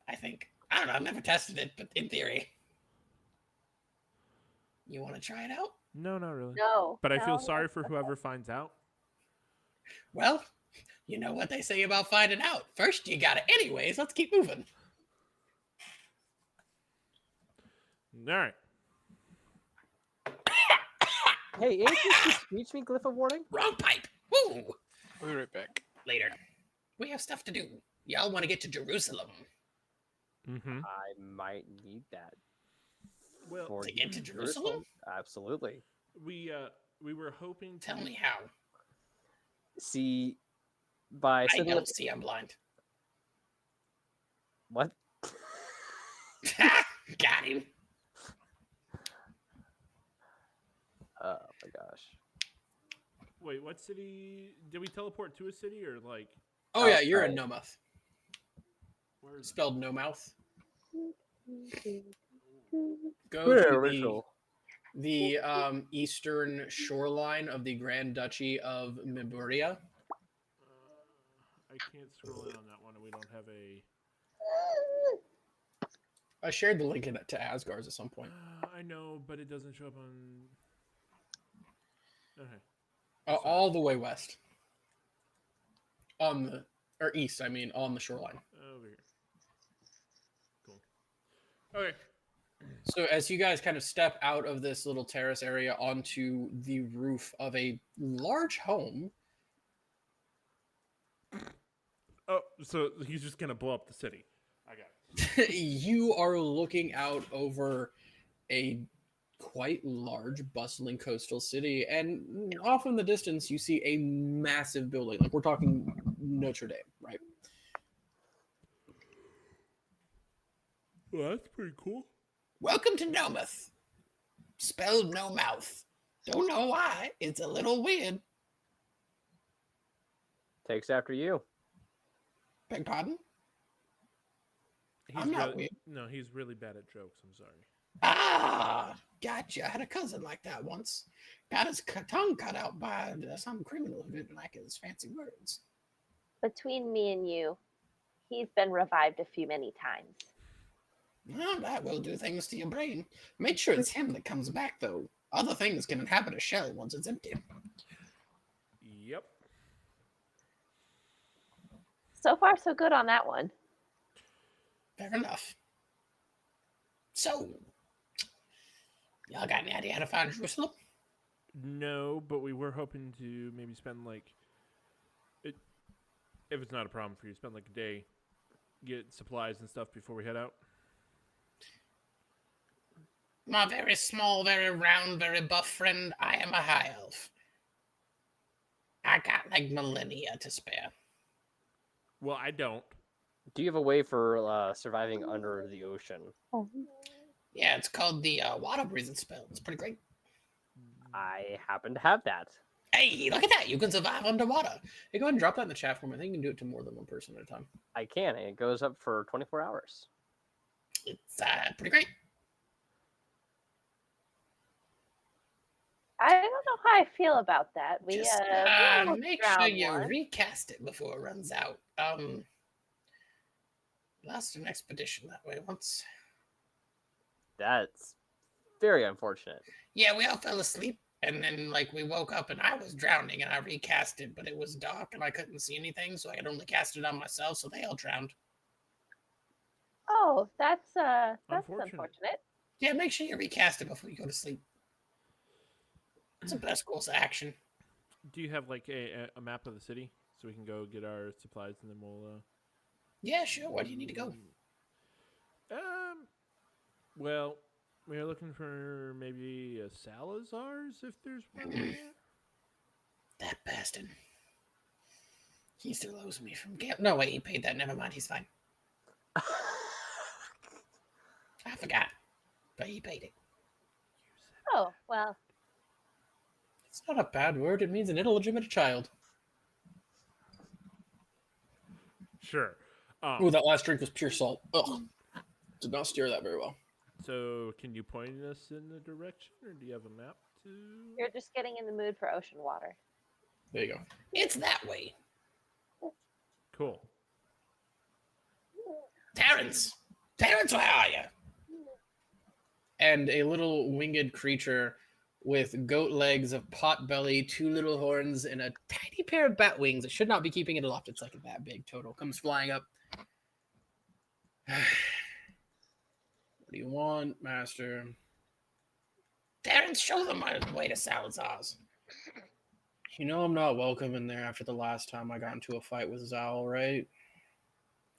I think. I don't know, I've never tested it, but in theory. You want to try it out? No, not really. No. But I feel no, sorry for okay. whoever finds out. Well, you know what they say about finding out. First, you got it anyways. Let's keep moving. All right. Hey, ain't this the speech me glyph of warning? Wrong pipe. Woo! We'll be right back. Later. We have stuff to do. Y'all want to get to Jerusalem. Mm-hmm. I might need that. Well, for to get to Jerusalem? Absolutely. we were hoping to Tell me how. See, by I sending don't it, see I'm blind. what? Got him. Oh my gosh. Wait, what city did we teleport to? A city or like Oh yeah, you're Outside. in Nomouth. where is Spelled no mouth. Go Where, to Rachel? the eastern shoreline of the Grand Duchy of Miburia. I can't scroll in on that one and we don't have a I shared the link to Asgard's at some point. I know, but it doesn't show up on Okay. All the way west. On the or east, I mean, on the shoreline. Over here. Cool. Okay. So as you guys kind of step out of this little terrace area onto the roof of a large home. Oh, so he's just gonna blow up the city. I got it. You are looking out over a quite large, bustling coastal city, and off in the distance, you see a massive building. Like we're talking Notre Dame, right? Well, that's pretty cool. Welcome to Nomouth. Spelled no mouth. Don't know why. It's a little weird. Takes after you. Beg pardon? He's I'm not really, weird. No, he's really bad at jokes. I'm sorry. Ah, gotcha. I had a cousin like that once. Got his tongue cut out by some criminal who didn't like his fancy words. Between me and you, he's been revived a few many times. Well, that will do things to your brain. Make sure it's him that comes back, though. Other things can inhabit a shell once it's empty. Yep. So far, so good on that one. Fair enough. So, y'all got any idea how to find Jerusalem? No, but we were hoping to maybe spend like it if it's not a problem for you, spend like a day, get supplies and stuff before we head out. My very small, very round, very buff friend, I am a high elf. I got like millennia to spare. Well, I don't. Do you have a way for surviving under the ocean? Yeah, it's called the water breathing spell. It's pretty great. I happen to have that. Hey, look at that. You can survive underwater. Hey, go ahead and drop that in the chat for me. I think you can do it to more than one person at a time. I can, and it goes up for 24 hours. It's pretty great. I don't know how I feel about that. We Just we almost make sure drowned you once. recast it before it runs out. Lost an expedition that way once. That's very unfortunate. Yeah, we all fell asleep, and then like we woke up, and I was drowning, and I recast it, but it was dark, and I couldn't see anything, so I could only cast it on myself, so they all drowned. Oh, that's Unfortunate. unfortunate. Yeah, make sure you recast it before you go to sleep. It's the best course of action. Do you have like a map of the city so we can go get our supplies and then we'll? Yeah, sure. Where do you need to go? Well, we are looking for maybe a Salazar's if there's one there. That bastard. He still owes me from Gale. No, wait, he paid that. Never mind, he's fine. I forgot, but he paid it. Oh, well, It's not a bad word. It means an illegitimate child. Sure. Ooh, that last drink was pure salt. Ugh. Did not stir that very well. So, can you point us in the direction, or do you have a map to? you're just getting in the mood for ocean water. There you go. It's that way. Cool. Terrence! Terrence, where are you? And a little winged creature with goat legs, a pot belly, 2 little horns, and a tiny pair of bat wings. It should not be keeping it aloft. It's like that big total. Comes flying up. What do you want, master? Terrence, show them my way to Salazar's. You know I'm not welcome in there after the last time I got into a fight with Zal, right?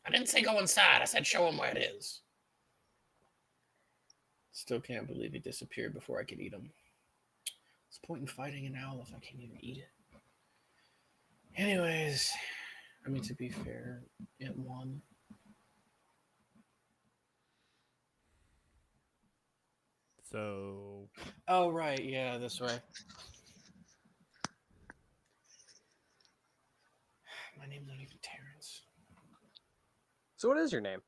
I didn't say go inside. I said show him where it is. Still can't believe he disappeared before I could eat him. What's the point in fighting an owl if I can't even eat it? Anyways, I mean, to be fair, it won. So. Oh, right. Yeah, this way. My name's not even Terrence. So what is your name?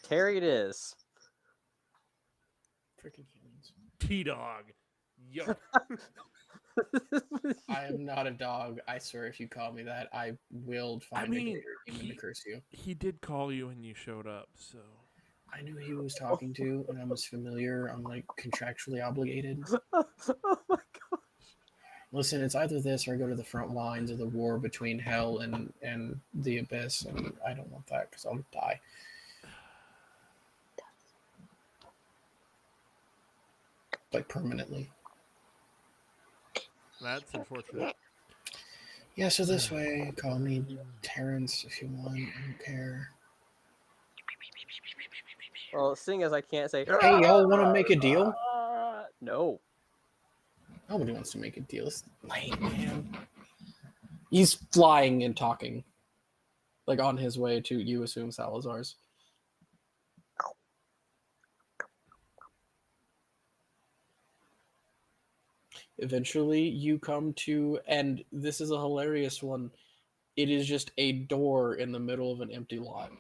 Terry it is. Freaking humans. T-Dog. Yuck. I am not a dog. I swear, if you call me that, I will find a greater human to curse you. He did call you when you showed up, so. I knew who he was talking to, and I was familiar. I'm like contractually obligated. Oh my god. Listen, it's either this or I go to the front lines of the war between hell and the abyss, and I don't want that because I'll die. Like permanently. That's unfortunate. Yeah, so this way, call me Terrence if you want. I don't care. Well, seeing as I can't say, Hey, y'all want to make a deal? No. Nobody wants to make a deal. It's lame, man. He's flying and talking. Like on his way to, you assume, Salazar's. Eventually, you come to, and this is a hilarious one. It is just a door in the middle of an empty lot.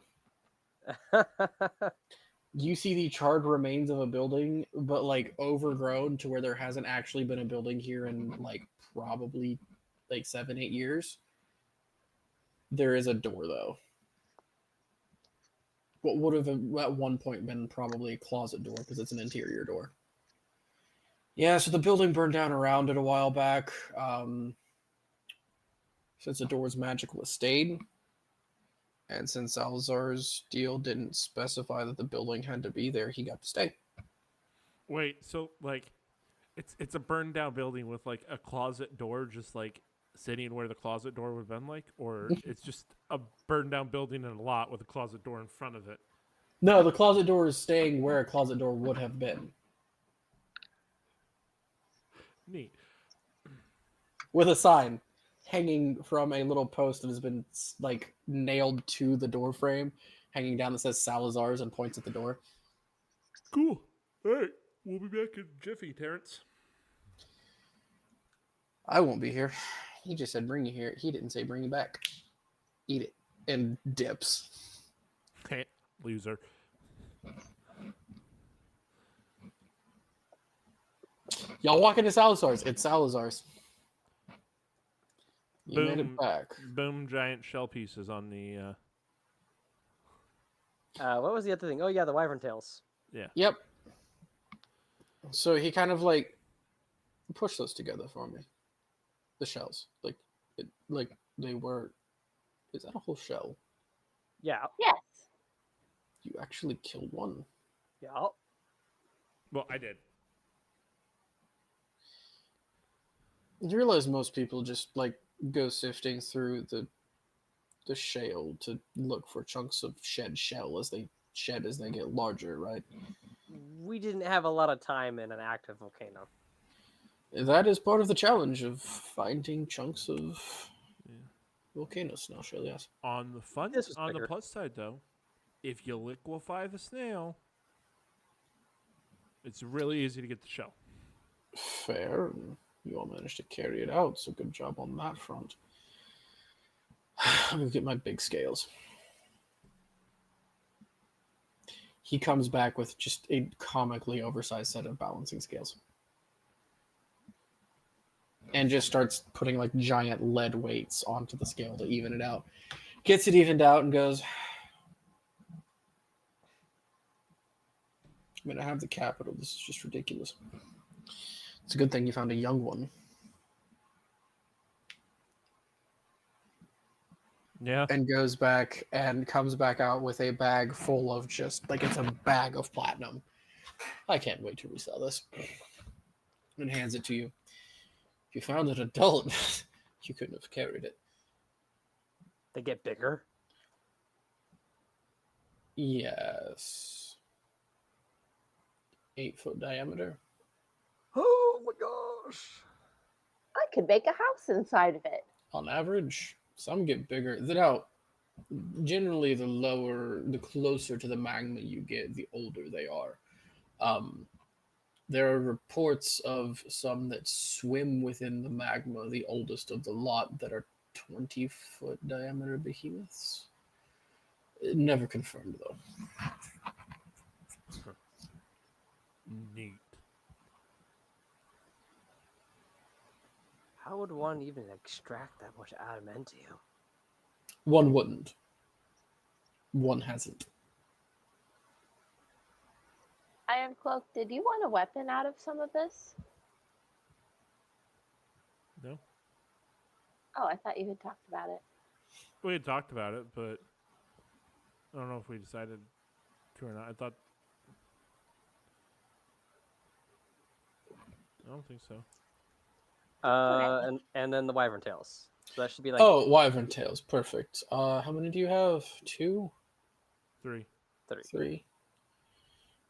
You see the charred remains of a building, but like overgrown to where there hasn't actually been a building here in like probably like 7-8 years. There is a door though. What would have at one point been probably a closet door because it's an interior door. Yeah, so the building burned down around it a while back. Since the door's magical, it stayed. And since Salazar's deal didn't specify that the building had to be there, he got to stay. Wait, so like, it's a burned down building with like a closet door, just like sitting where the closet door would have been, like, or it's just a burned down building in a lot with a closet door in front of it. No, the closet door is staying where a closet door would have been. Neat. With a sign hanging from a little post that has been like nailed to the door frame, hanging down that says Salazar's and points at the door. Cool. All right, we'll be back in jiffy, Terrence. I won't be here. He just said bring you here. He didn't say bring you back. Eat it. And dips. Loser. Y'all walk into Salazar's. It's Salazar's. You made it Boom. back. Boom! Giant shell pieces on the. What was the other thing? Oh yeah, the wyvern tails. Yep. So he kind of like pushed those together for me. The shells, like they were. Is that a whole shell? Yeah, Yes. You actually killed one. yeah. Well, I did. You realize most people just like go sifting through the shale to look for chunks of shed shell as they shed as they get larger, right? We didn't have a lot of time in an active volcano. That is part of the challenge of finding chunks of Yeah. volcano snow shell. Yes. On the fun, This was on the bigger. plus side though, if you liquefy the snail, it's really easy to get the shell. Fair. And you all managed to carry it out, so good job on that front. I'm gonna get my big scales. He comes back with just a comically oversized set of balancing scales. And just starts putting like giant lead weights onto the scale to even it out. Gets it evened out and goes, I'm gonna have the capital. This is just ridiculous. It's a good thing you found a young one. Yeah. And goes back and comes back out with a bag full of just like it's a bag of platinum. I can't wait to resell this. And hands it to you. If you found an adult, you couldn't have carried it. They get bigger. Yes. 8-foot diameter. Oh my gosh. I could make a house inside of it. On average, some get bigger. Now, generally, the closer to the magma you get, the older they are. There are reports of some that swim within the magma, the oldest of the lot, that are 20-foot diameter behemoths. Never confirmed, though. Neat. How would one even extract that much adamantium? One wouldn't. One hasn't. Iron Cloak, did you want a weapon out of some of this? No, Oh, I thought you had talked about it. we had talked about it, but I don't know if we decided to or not. I don't think so. And then the wyvern tails. So that should be like Oh, wyvern tails. Perfect. How many do you have? 2? 3. 3?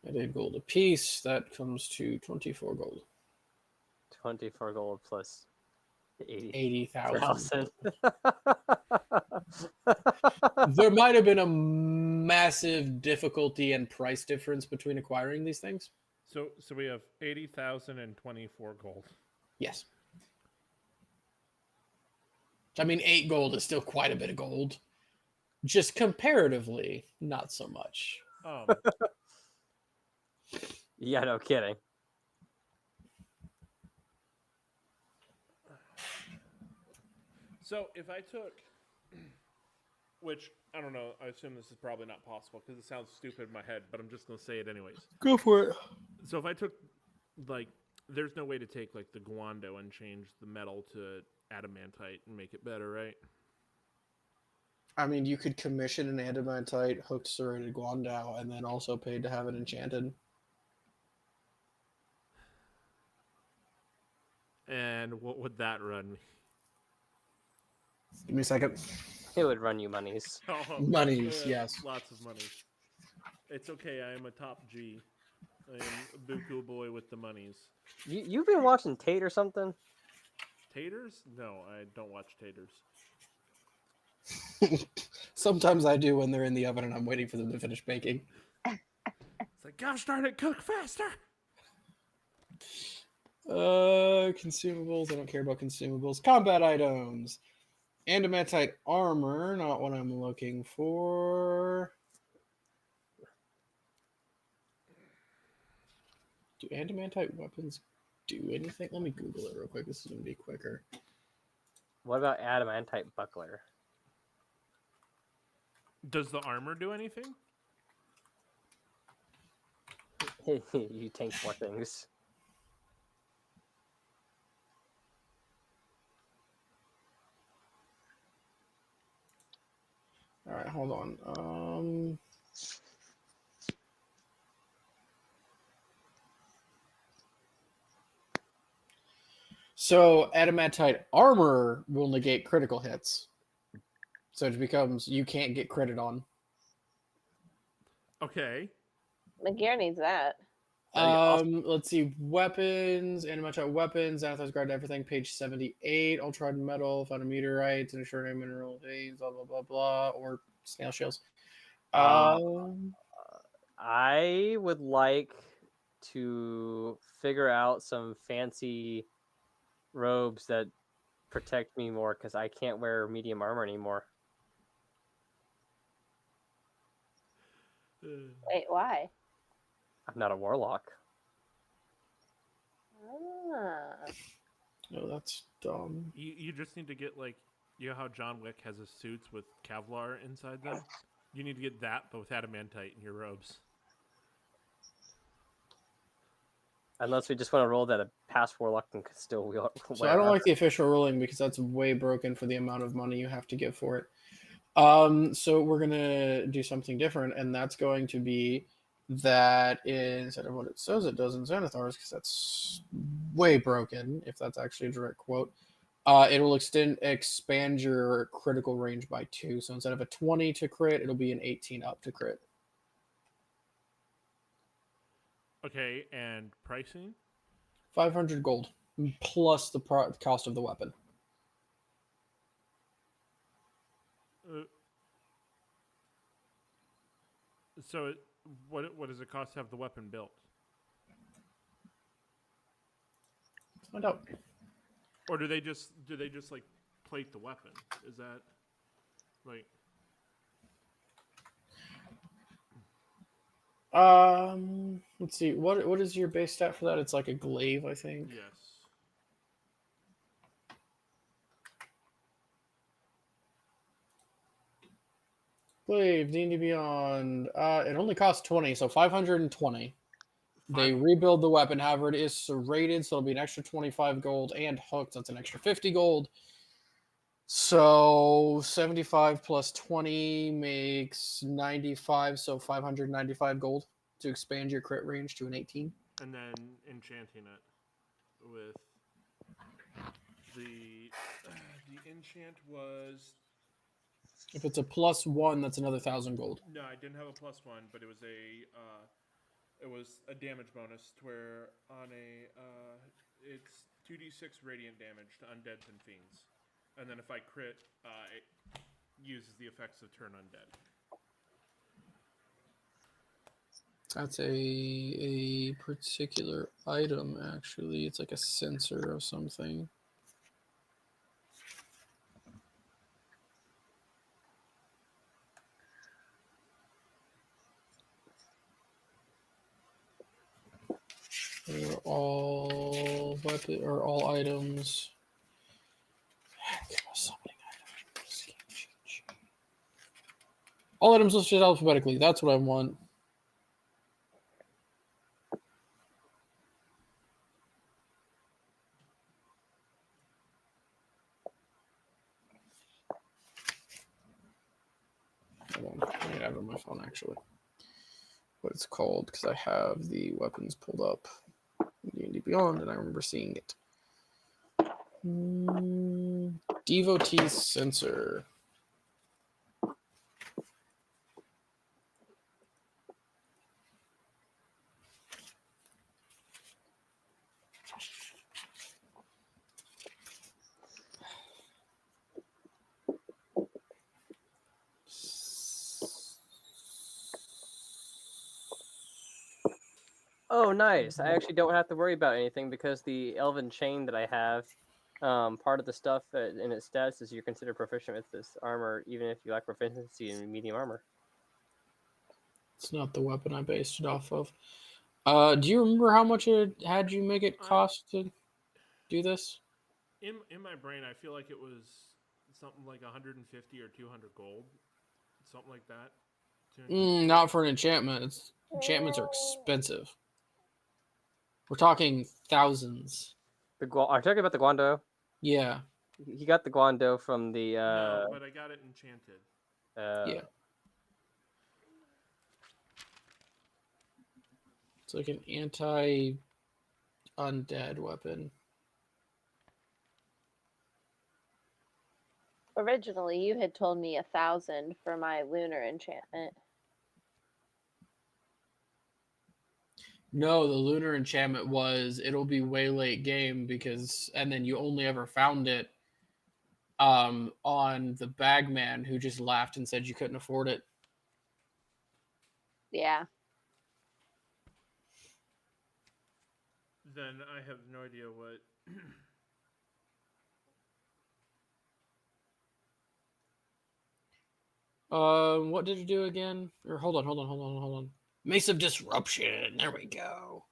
I did gold a piece. That comes to 24 gold. 24 gold plus 80,000. 80,000. There might have been a massive difficulty and price difference between acquiring these things. So we have 80,000 and 24 gold. Yes. I mean, 8 gold is still quite a bit of gold. Just comparatively, not so much. Yeah, no kidding. So if I took, which I don't know, I assume this is probably not possible because it sounds stupid in my head, but I'm just gonna say it anyways. Go for it. So if I took, like, there's no way to take like the guando and change the metal to adamantite and make it better, right? I mean, you could commission an adamantite hooked serrated guandao and then also paid to have it enchanted. And what would that run me? Give me a second. It would run you monies. Oh, Monies, yes. Lots of money. It's okay, I am a top G. I am a buku boy with the monies. You've been watching Tate or something? Taters? No, I don't watch taters. Sometimes I do when they're in the oven and I'm waiting for them to finish baking. It's like, gosh darn it, cook faster! Consumables. I don't care about consumables. Combat items. Adamantite armor, not what I'm looking for. Do adamantite weapons do anything? Let me Google it real quick. This is gonna be quicker. What about adamantite buckler? Does the armor do anything? You tank more things. All right, hold on. So adamantite armor will negate critical hits. So it becomes you can't get credit on. Okay. The gear needs that. That'd be awesome. Let's see. Weapons, adamantite weapons, Xanathos guard everything, page 78. Ultrad metal, found in meteorites, and assured mineral veins, blah, blah, blah, blah, or snail shells. I would like to figure out some fancy robes that protect me more because I can't wear medium armor anymore. Wait, why? I'm not a warlock. Ah. Oh, that's dumb. You just need to get like, you know how John Wick has his suits with Kevlar inside them? You need to get that, but with adamantite in your robes. Unless we just want to roll that a past warlock can still wear. So I don't like the official ruling because that's way broken for the amount of money you have to give for it. So we're gonna do something different, and that's going to be that instead of what it says it does in Xanathars, because that's way broken, if that's actually a direct quote, it will expand your critical range by 2. So instead of a 20 to crit, it'll be an 18 up to crit. Okay, and pricing? 500 gold plus the cost of the weapon. So what does it cost to have the weapon built? Let's find out. Or do they just like plate the weapon? Is that like Let's see. What is your base stat for that? It's like a glaive, I think. yes. Glaive, D&D Beyond. It only costs 20, so 520. They rebuild the weapon, however, it is serrated, so it'll be an extra 25 gold, and hooked, that's an extra 50 gold. So 75 plus 20 makes 95, so 595 gold to expand your crit range to an 18. And then enchanting it with the enchant was If it's a +1, that's another 1,000 gold. no, I didn't have a +1, but it was a damage bonus to where on a it's 2d6 radiant damage to undeads and fiends, and then if I crit, it uses the effects of turn undead. That's a particular item, actually. It's like a sensor or something. They're all weapon or all items. All items listed alphabetically. That's what I want. Hold on. I have it on my phone actually. What it's called because I have the weapons pulled up in D&D Beyond and I remember seeing it. Devotee sensor. Oh, nice. I actually don't have to worry about anything because the elven chain that I have, part of the stuff in its stats is you're considered proficient with this armor, even if you lack proficiency in medium armor. It's not the weapon I based it off of. Do you remember how much it had you make it cost to do this? In my brain, I feel like it was something like 150 or 200 gold, something like that. Not for an enchantment. Enchantments are expensive. We're talking thousands. Are you talking about the Guando? Yeah. He got the Guando from the. No, but I got it enchanted. Yeah. It's like an anti-undead weapon. Originally, you had told me 1,000 for my lunar enchantment. No, the lunar enchantment was it'll be way late game because, and then you only ever found it on the bagman who just laughed and said you couldn't afford it. Yeah. Then I have no idea what. What did you do again? Or hold on. Mace of Disruption. There we go.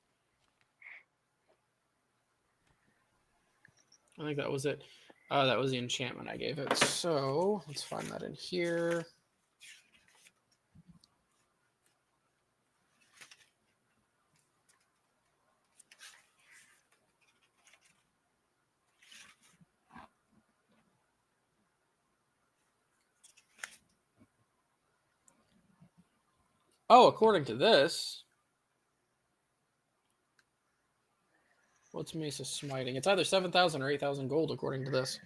I think that was it. That was the enchantment I gave it. So let's find that in here. Oh, according to this, what's Mesa Smiting? It's either 7,000 or 8,000 gold, according to this.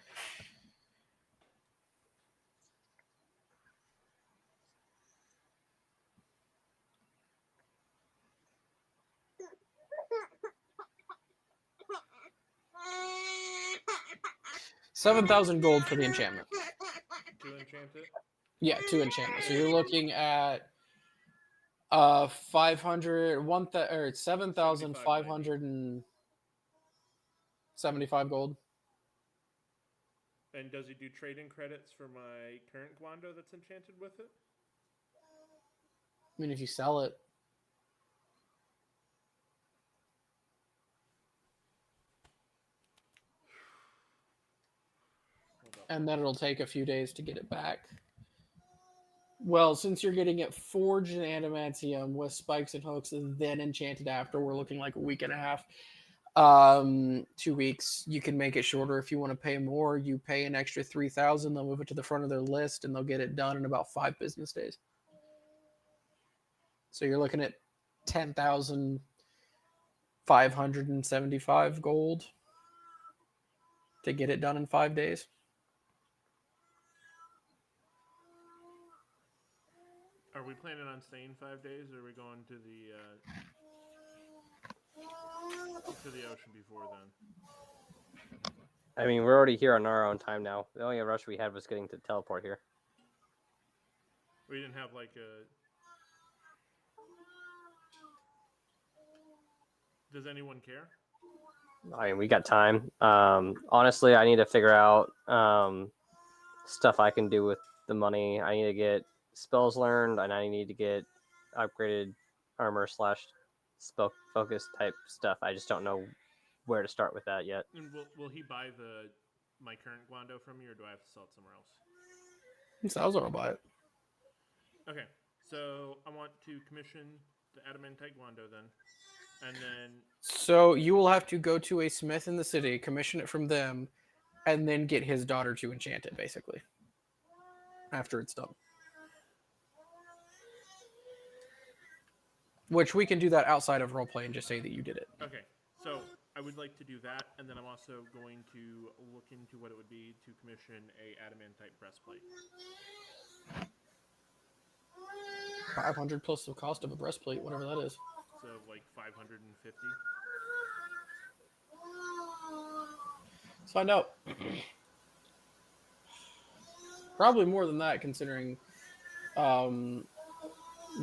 $7,000 gold for the enchantment. To enchant it? Yeah, 2 enchantments. So you're looking at 7,575 gold. And does he do trading credits for my current Guando that's enchanted with it? I mean, if you sell it. And then it'll take a few days to get it back. Well, since you're getting it forged in adamantium with spikes and hooks and then enchanted after, we're looking like a week and a half. 2 weeks. You can make it shorter if you want to pay more. You pay an extra 3,000. They'll move it to the front of their list and they'll get it done in about 5 business days. So you're looking at 10,575 gold to get it done in 5 days. Are we planning on staying 5 days, or are we going to the ocean before then? I mean, we're already here on our own time now. The only rush we had was getting to teleport here. We didn't have like a. Does anyone care? I mean, we got time. Honestly, I need to figure out stuff I can do with the money. I need to get spells learned, and I need to get upgraded armor / spell focus type stuff. I just don't know where to start with that yet. And will he buy my current Guando from me, or do I have to sell it somewhere else? So I was gonna buy it. Okay, so I want to commission the adamantite Guando then, and then. So you will have to go to a smith in the city, commission it from them, and then get his daughter to enchant it, basically. After it's done. Which we can do that outside of roleplay and just say that you did it. Okay, so I would like to do that, and then I'm also going to look into what it would be to commission a adamantite breastplate. 500 plus the cost of a breastplate, whatever that is. So like 550. Let's find out. Probably more than that, considering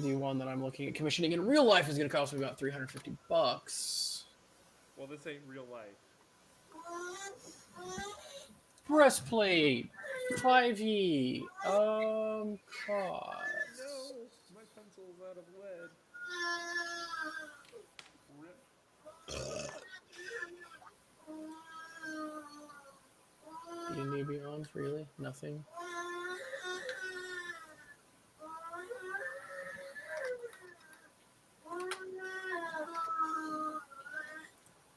the one that I'm looking at commissioning in real life is going to cost me about $350. Well, this ain't real life. Breastplate, 5e. Cost. No, my pencil's out of lead. D&D Beyond, really? Nothing?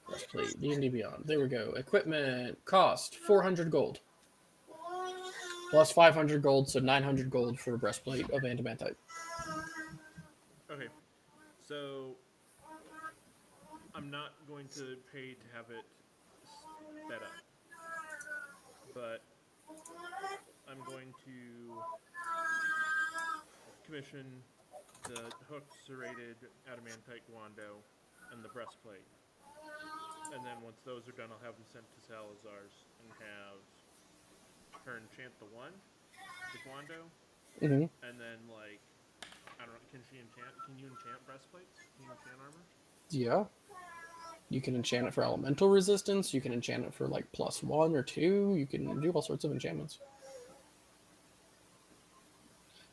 Breastplate, D&D Beyond. There we go. Equipment cost 400 gold. Plus 500 gold, so 900 gold for a breastplate of adamantite. Okay, so I'm not going to pay to have it sped up, but I'm going to commission the hooked serrated adamantite guando and the breastplate. And then once those are done, I'll have them sent to Salazar's and have her enchant the guando, Mm-hmm. and then like I don't know, can she enchant? Can you enchant breastplates? Can you enchant armor? Yeah. You can enchant it for elemental resistance. You can enchant it for like +1 or 2. You can do all sorts of enchantments.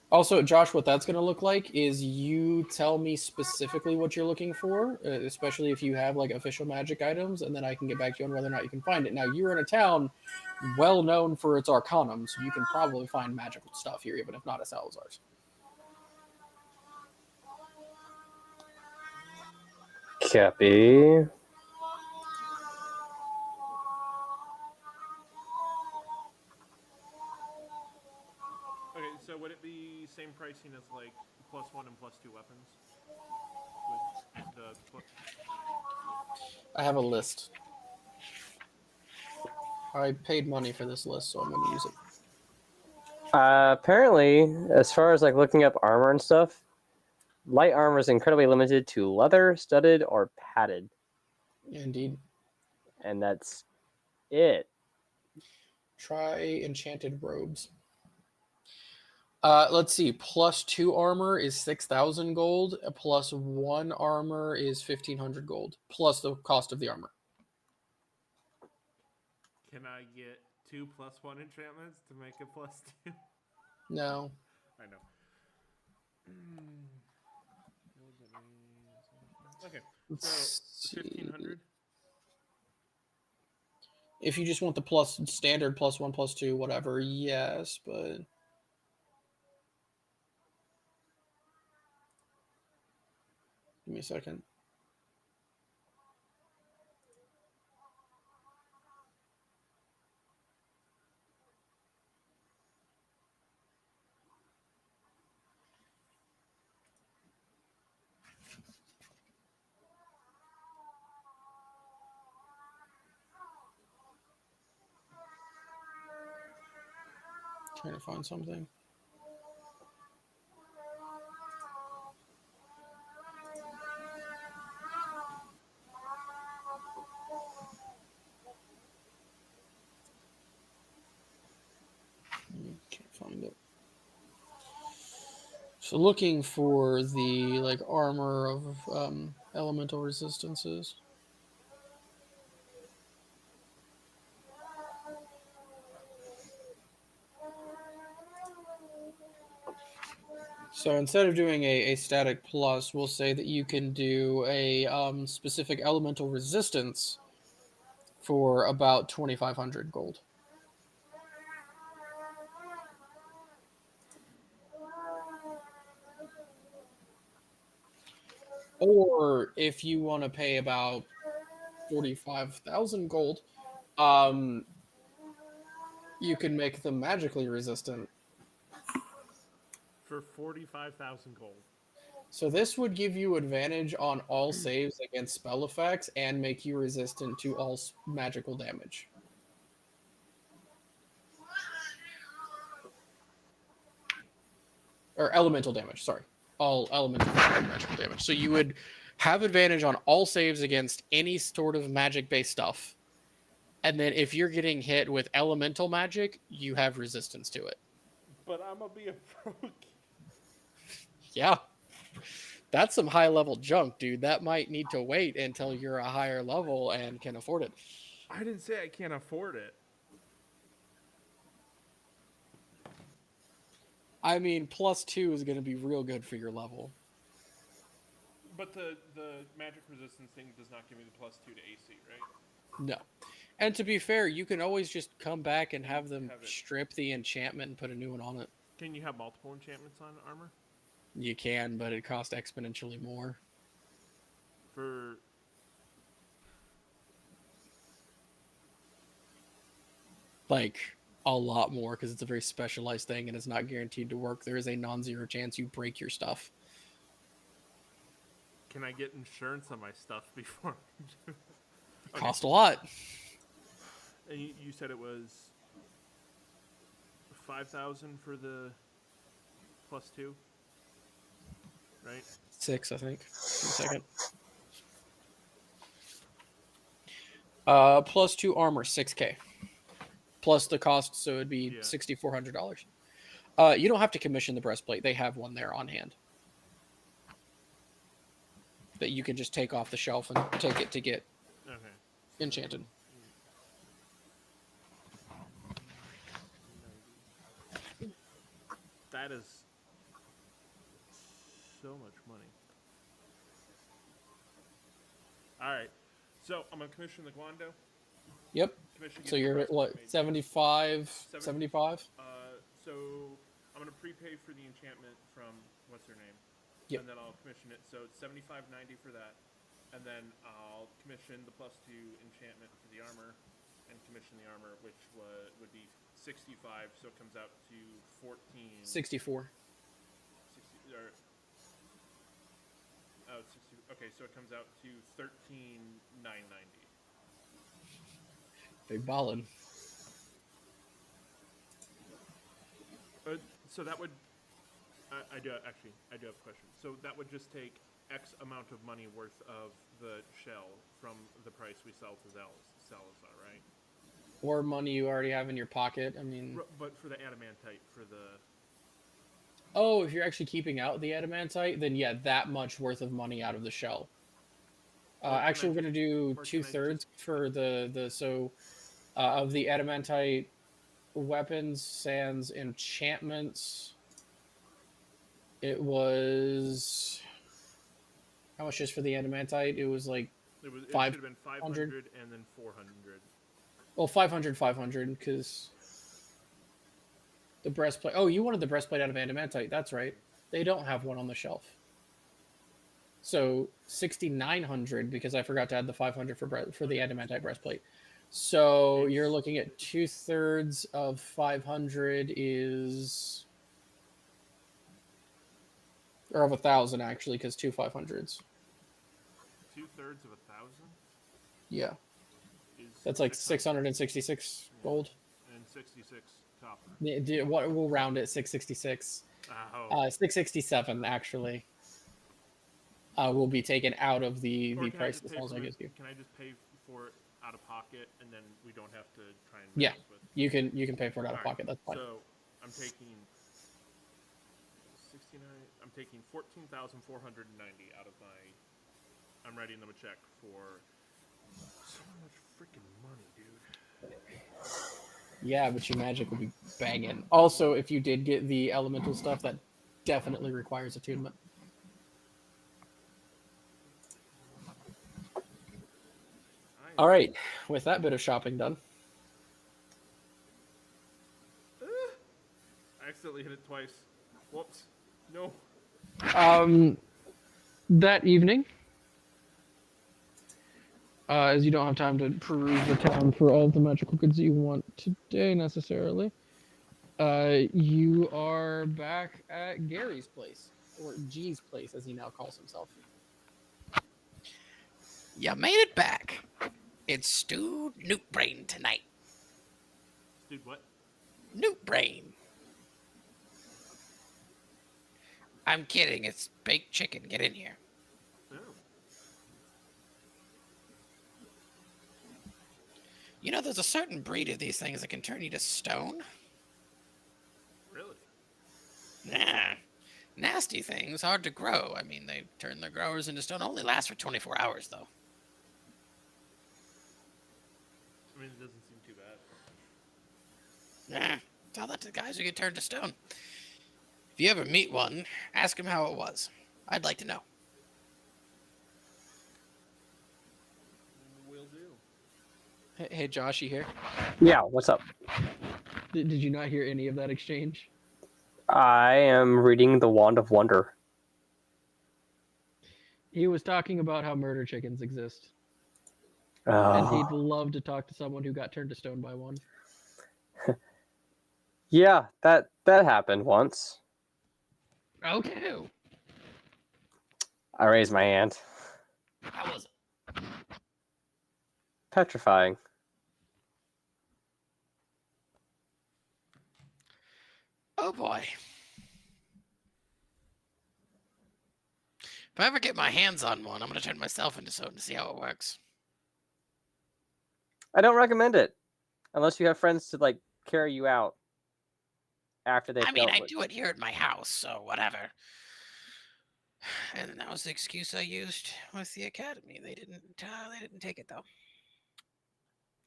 Also, Josh, what that's going to look like is you tell me specifically what you're looking for, especially if you have like official magic items, and then I can get back to you on whether or not you can find it. Now, you're in a town well known for its arcanum, so you can probably find magical stuff here, even if not at Salazar's. Copy. Okay, so would it be same pricing as like +1 and +2 weapons? With the I have a list. I paid money for this list, so I'm going to use it. Apparently, as far as like looking up armor and stuff, light armor is incredibly limited to leather, studded, or padded, Indeed. and that's it. Try enchanted robes. Let's see. +2 armor is 6,000 gold. +1 armor is 1,500 gold, plus the cost of the armor. can I get 2 +1 enchantments to make it +2? No. I know. Okay, so Let's see. 1,500. If you just want the plus standard +1, +2, whatever, yes, but give me a second. Trying to find something. Can't find it. So looking for the like armor of elemental resistances. So instead of doing a static plus, we'll say that you can do a specific elemental resistance for about 2,500 gold. Or if you want to pay about 45,000 gold, you can make them magically resistant. For 45,000 gold. So this would give you advantage on all saves against spell effects and make you resistant to all magical damage. Or elemental damage, sorry. All elemental magical damage. So you would have advantage on all saves against any sort of magic-based stuff. And then if you're getting hit with elemental magic, you have resistance to it. But I'm gonna be a broke. Yeah. That's some high-level junk, dude. That might need to wait until you're a higher level and can afford it. I didn't say I can't afford it. I mean, +2 is going to be real good for your level. But the magic resistance thing does not give me the +2 to AC, right? No. And to be fair, you can always just come back and have them Have it. strip the enchantment and put a new one on it. Can you have multiple enchantments on armor? You can, but it costs exponentially more. For Like a lot more because it's a very specialized thing and it's not guaranteed to work. There is a non-zero chance you break your stuff. can I get insurance on my stuff before? Okay. Cost a lot. And you said it was 5,000 for the +2, right? 6, I think. Give me a second. +2 armor, 6K. Plus the cost, so it'd be Yeah. $6,400. You don't have to commission the breastplate. They have one there on hand that you can just take off the shelf and take it to get Okay. enchanted. That is so much money. All right. So I'm going to commission the Guando. Yep. Commission So get the you're at what, breastplate made. 75? Seven- 75? So I'm going to prepay for the enchantment from, what's her name? Yep. And then I'll commission it. So it's $75.90 for that. And then I'll commission the +2 enchantment for the armor and commission the armor, which would be 65. So it comes out to 14. 64. 60, or, oh, it's 60. Okay, so it comes out to 13,990. Big ballin'. So that would. I do have a question. So that would just take X amount of money worth of the shell from the price we sell to Salazar, right? Or money you already have in your pocket. I mean, But for the adamantite, for the. oh, if you're actually keeping out the adamantite, then yeah, that much worth of money out of the shell. Or can I Actually, we're just- gonna do or can I 2/3 for the of the adamantite weapons, sans enchantments. It was how much is for the adamantite? It was like It should Five have been 500 hundred? and then 400. well 500 because the breastplate. Oh, you wanted the breastplate out of adamantite. That's right. They don't have one on the shelf. So 6,900 because I forgot to add the 500 for the adamantite breastplate. So you're looking at 2/3 of 500 is, or of 1,000 actually, because 2 500s. 2/3 of 1,000 Yeah, is. that's like 600 666 gold. and 66 copper. What we'll round it 666. Oh. 667 actually. Will be taken out of the Or can I price just that pay Salsa for gives it- you. Can I just pay for it out of pocket, and then we don't have to try and Yeah. mess with? You can pay for it out of Alright, pocket. That's fine. So I'm taking 69. I'm taking 14,490 out of my. I'm writing them a check for so much freaking money, dude. Yeah, but your magic will be banging. Also, if you did get the elemental stuff, that definitely requires attunement. All right, with that bit of shopping done, I accidentally hit it twice. Whoops. No. that evening, as you don't have time to peruse the town for all of the magical goods that you want today necessarily, you are back at Gary's place, or G's place, as he now calls himself. You made it back. It's stewed newt brain tonight. Dude, what? Newt brain. I'm kidding. It's baked chicken. Get in here. Oh. You know, there's a certain breed of these things that can turn you to stone. Really? Nah. Nasty things, hard to grow. I mean, they turn their growers into stone. Only lasts for 24 hours, though. I mean, it doesn't seem too bad. Nah. Tell that to the guys who get turned to stone. If you ever meet one, ask him how it was. I'd like to know. Will do. Hey, Josh, you here? Yeah, what's up? Did you not hear any of that exchange? I am reading The Wand of Wonder. He was talking about how murder chickens exist, and he'd love to talk to someone who got turned to stone by one. Yeah, that happened once. Okay. I raised my hand. How was it? Petrifying. Oh boy. If I ever get my hands on one, I'm gonna turn myself into stone to see how it works. I don't recommend it, unless you have friends to like carry you out after they've I mean, dealt I with. do it here at my house, so whatever. And that was the excuse I used with the academy. They didn't take it though.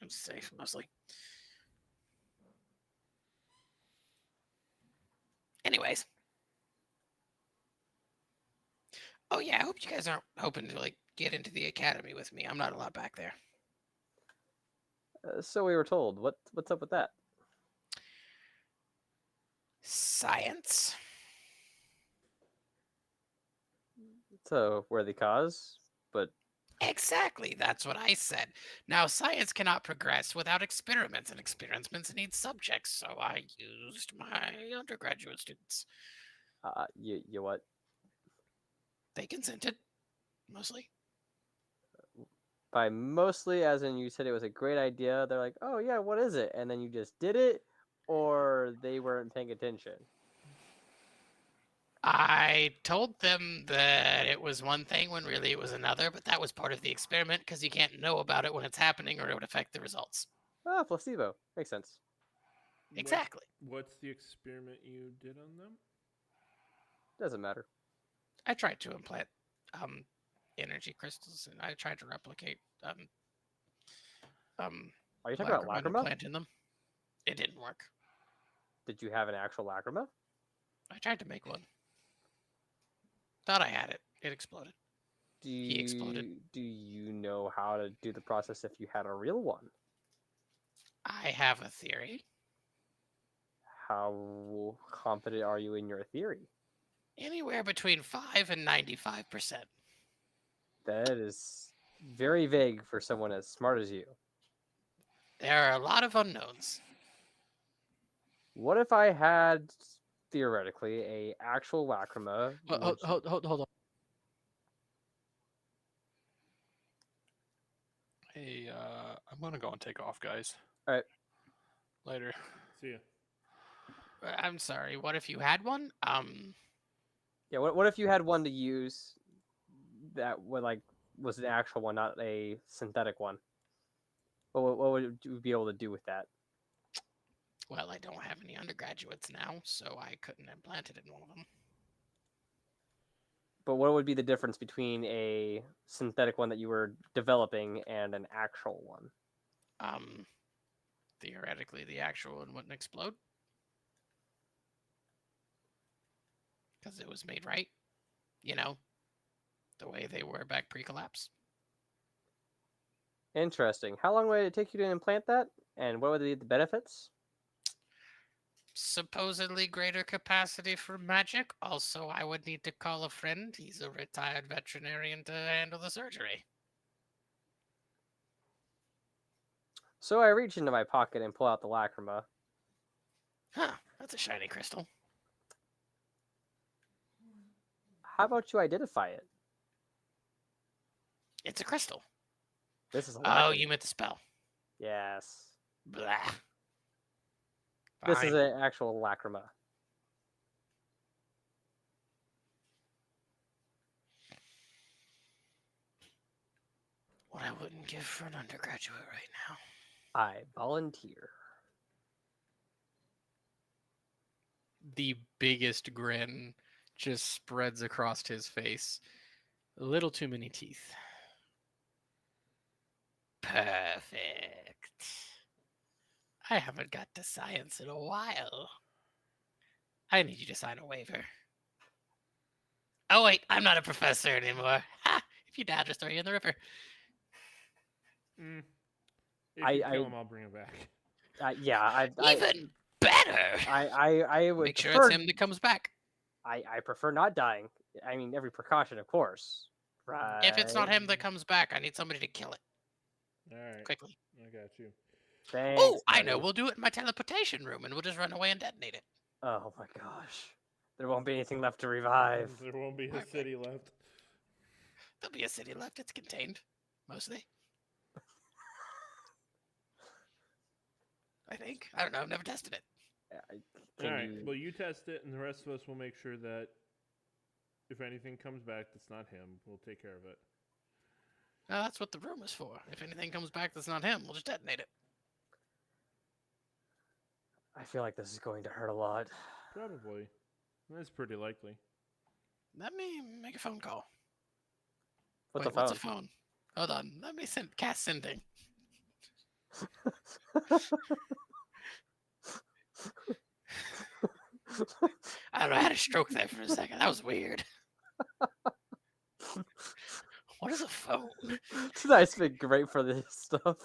I'm safe mostly. Anyways. Oh yeah, I hope you guys aren't hoping to like get into the academy with me. I'm not allowed back there. So we were told. What's up with that? Science. It's a worthy cause, but Exactly, that's what I said. Now, science cannot progress without experiments, and experiments need subjects, so I used my undergraduate students. you what? They consented, mostly. By mostly, as in you said it was a great idea. They're like, oh yeah, what is it? And then you just did it, or they weren't paying attention. I told them that it was one thing when really it was another, but that was part of the experiment because you can't know about it when it's happening or it would affect the results. Ah, placebo makes sense. Exactly. What's the experiment you did on them? Doesn't matter. I tried to implant energy crystals and I tried to replicate Are you talking about lacrima and lacrima? implant in them. It didn't work. Did you have an actual lacrima? I tried to make one. Thought I had it. It exploded. He exploded. Do you know how to do the process if you had a real one? I have a theory. How confident are you in your theory? Anywhere between 5 and 95%. That is very vague for someone as smart as you. There are a lot of unknowns. What if I had theoretically a actual lacrima? Hold on. Hey, I'm gonna go and take off, guys. All right. Later. See ya. I'm sorry. What if you had one? Yeah. What if you had one to use that was an actual one, not a synthetic one? What would you be able to do with that? Well, I don't have any undergraduates now, so I couldn't implant it in one of them. But what would be the difference between a synthetic one that you were developing and an actual one? Theoretically, the actual one wouldn't explode. Because it was made right. You know, the way they were back pre-collapse. Interesting. How long would it take you to implant that? And what would be the benefits? Supposedly greater capacity for magic. Also, I would need to call a friend. He's a retired veterinarian to handle the surgery. So I reach into my pocket and pull out the lacrima. Huh, that's a shiny crystal. How about you identify it? It's a crystal. This is a Oh, lacrima. you meant the spell. Yes. Blah. This is Fine. an actual lacrima. What I wouldn't give for an undergraduate right now. I volunteer. The biggest grin just spreads across his face. A little too many teeth. Perfect. I haven't got to science in a while. I need you to sign a waiver. Oh wait, I'm not a professor anymore. Ha! If you die, I'll just throw you in the river. If you kill him, I'll bring him back. Even better. I would Make sure prefer, it's him that comes back. I prefer not dying. I mean, every precaution, of course. Right. If it's not him that comes back, I need somebody to kill it All right, quickly. I got you. Thanks, Oh, I know. buddy. We'll do it in my teleportation room, and we'll just run away and detonate it. Oh my gosh. There won't be anything left to revive. There won't be a Right. city left. There'll be a city left. It's contained, mostly. I think. I don't know. I've never tested it. All right. Well, you test it, and the rest of us will make sure that if anything comes back that's not him, we'll take care of it. No, that's what the room is for. If anything comes back that's not him, we'll just detonate it. I feel like this is going to hurt a lot. Probably. That's pretty likely. Let me make a phone call. What's Wait, a phone? what's a phone? Hold on. Let me cast sending. I don't know. I had a stroke there for a second. That was weird. What is a phone? Tonight's been great for this stuff.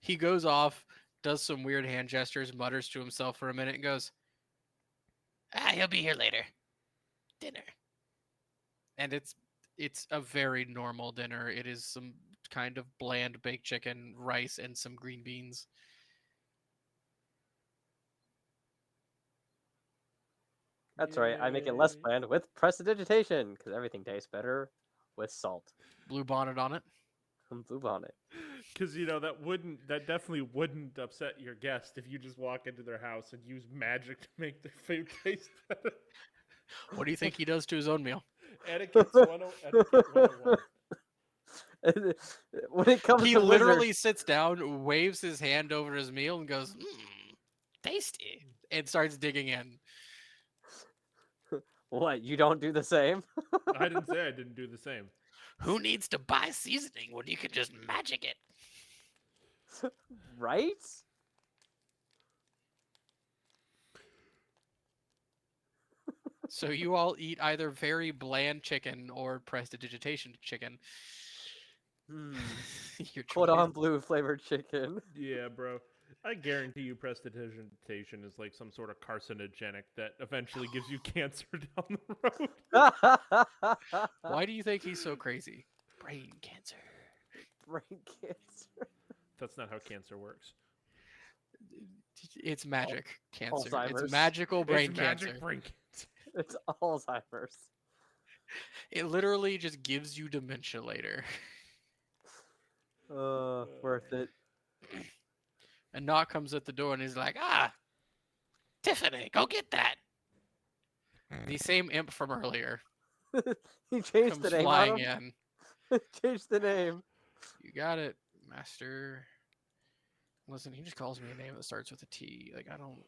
He goes off, does some weird hand gestures, mutters to himself for a minute, and goes, He'll be here later. Dinner. and it's a very normal dinner. It is some kind of bland baked chicken, rice, and some green beans. That's right. I make it less bland with prestidigitation because everything tastes better with salt. Blue bonnet on it. Blue bonnet. Because that definitely wouldn't upset your guest if you just walk into their house and use magic to make their food taste better. What do you think he does to his own meal? Etiquette 101. When it comes He to literally wizards, sits down, waves his hand over his meal, and goes, Tasty. and starts digging in. what, you don't do the same? I didn't say I didn't do the same. Who needs to buy seasoning when you can just magic it? Right? So you all eat either very bland chicken or prestidigitation chicken. Your Quote choice. on blue flavored chicken. Yeah, bro. I guarantee you prestidigitation is like some sort of carcinogenic that eventually gives you cancer down the road. Why do you think he's so crazy? Brain cancer. Brain cancer. That's not how cancer works. It's magic cancer. Alzheimer's. It's magical brain It's cancer. magic brain cancer. It's Alzheimer's. It literally just gives you dementia later. Worth it. A knock comes at the door and he's like, Tiffany, go get that. the same imp from earlier He changed comes the name on flying him. in. Changed the name. You got it, master. Listen, he just calls me a name that starts with a T. Like, I don't...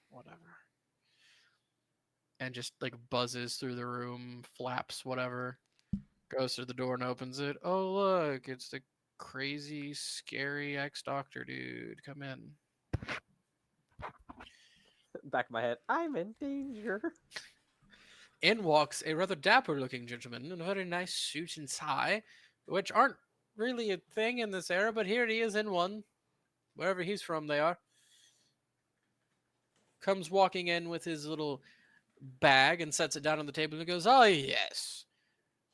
Whatever. And just, like, buzzes through the room, flaps, whatever. Goes through the door and opens it. Oh, look, it's the crazy, scary ex-doctor dude. Come in. Back of my head. I'm in danger. In walks a rather dapper-looking gentleman in a very nice suit and tie, which aren't really a thing in this era, but here he is in one. Wherever he's from, they are. Comes walking in with his little bag and sets it down on the table and goes, "Oh, yes.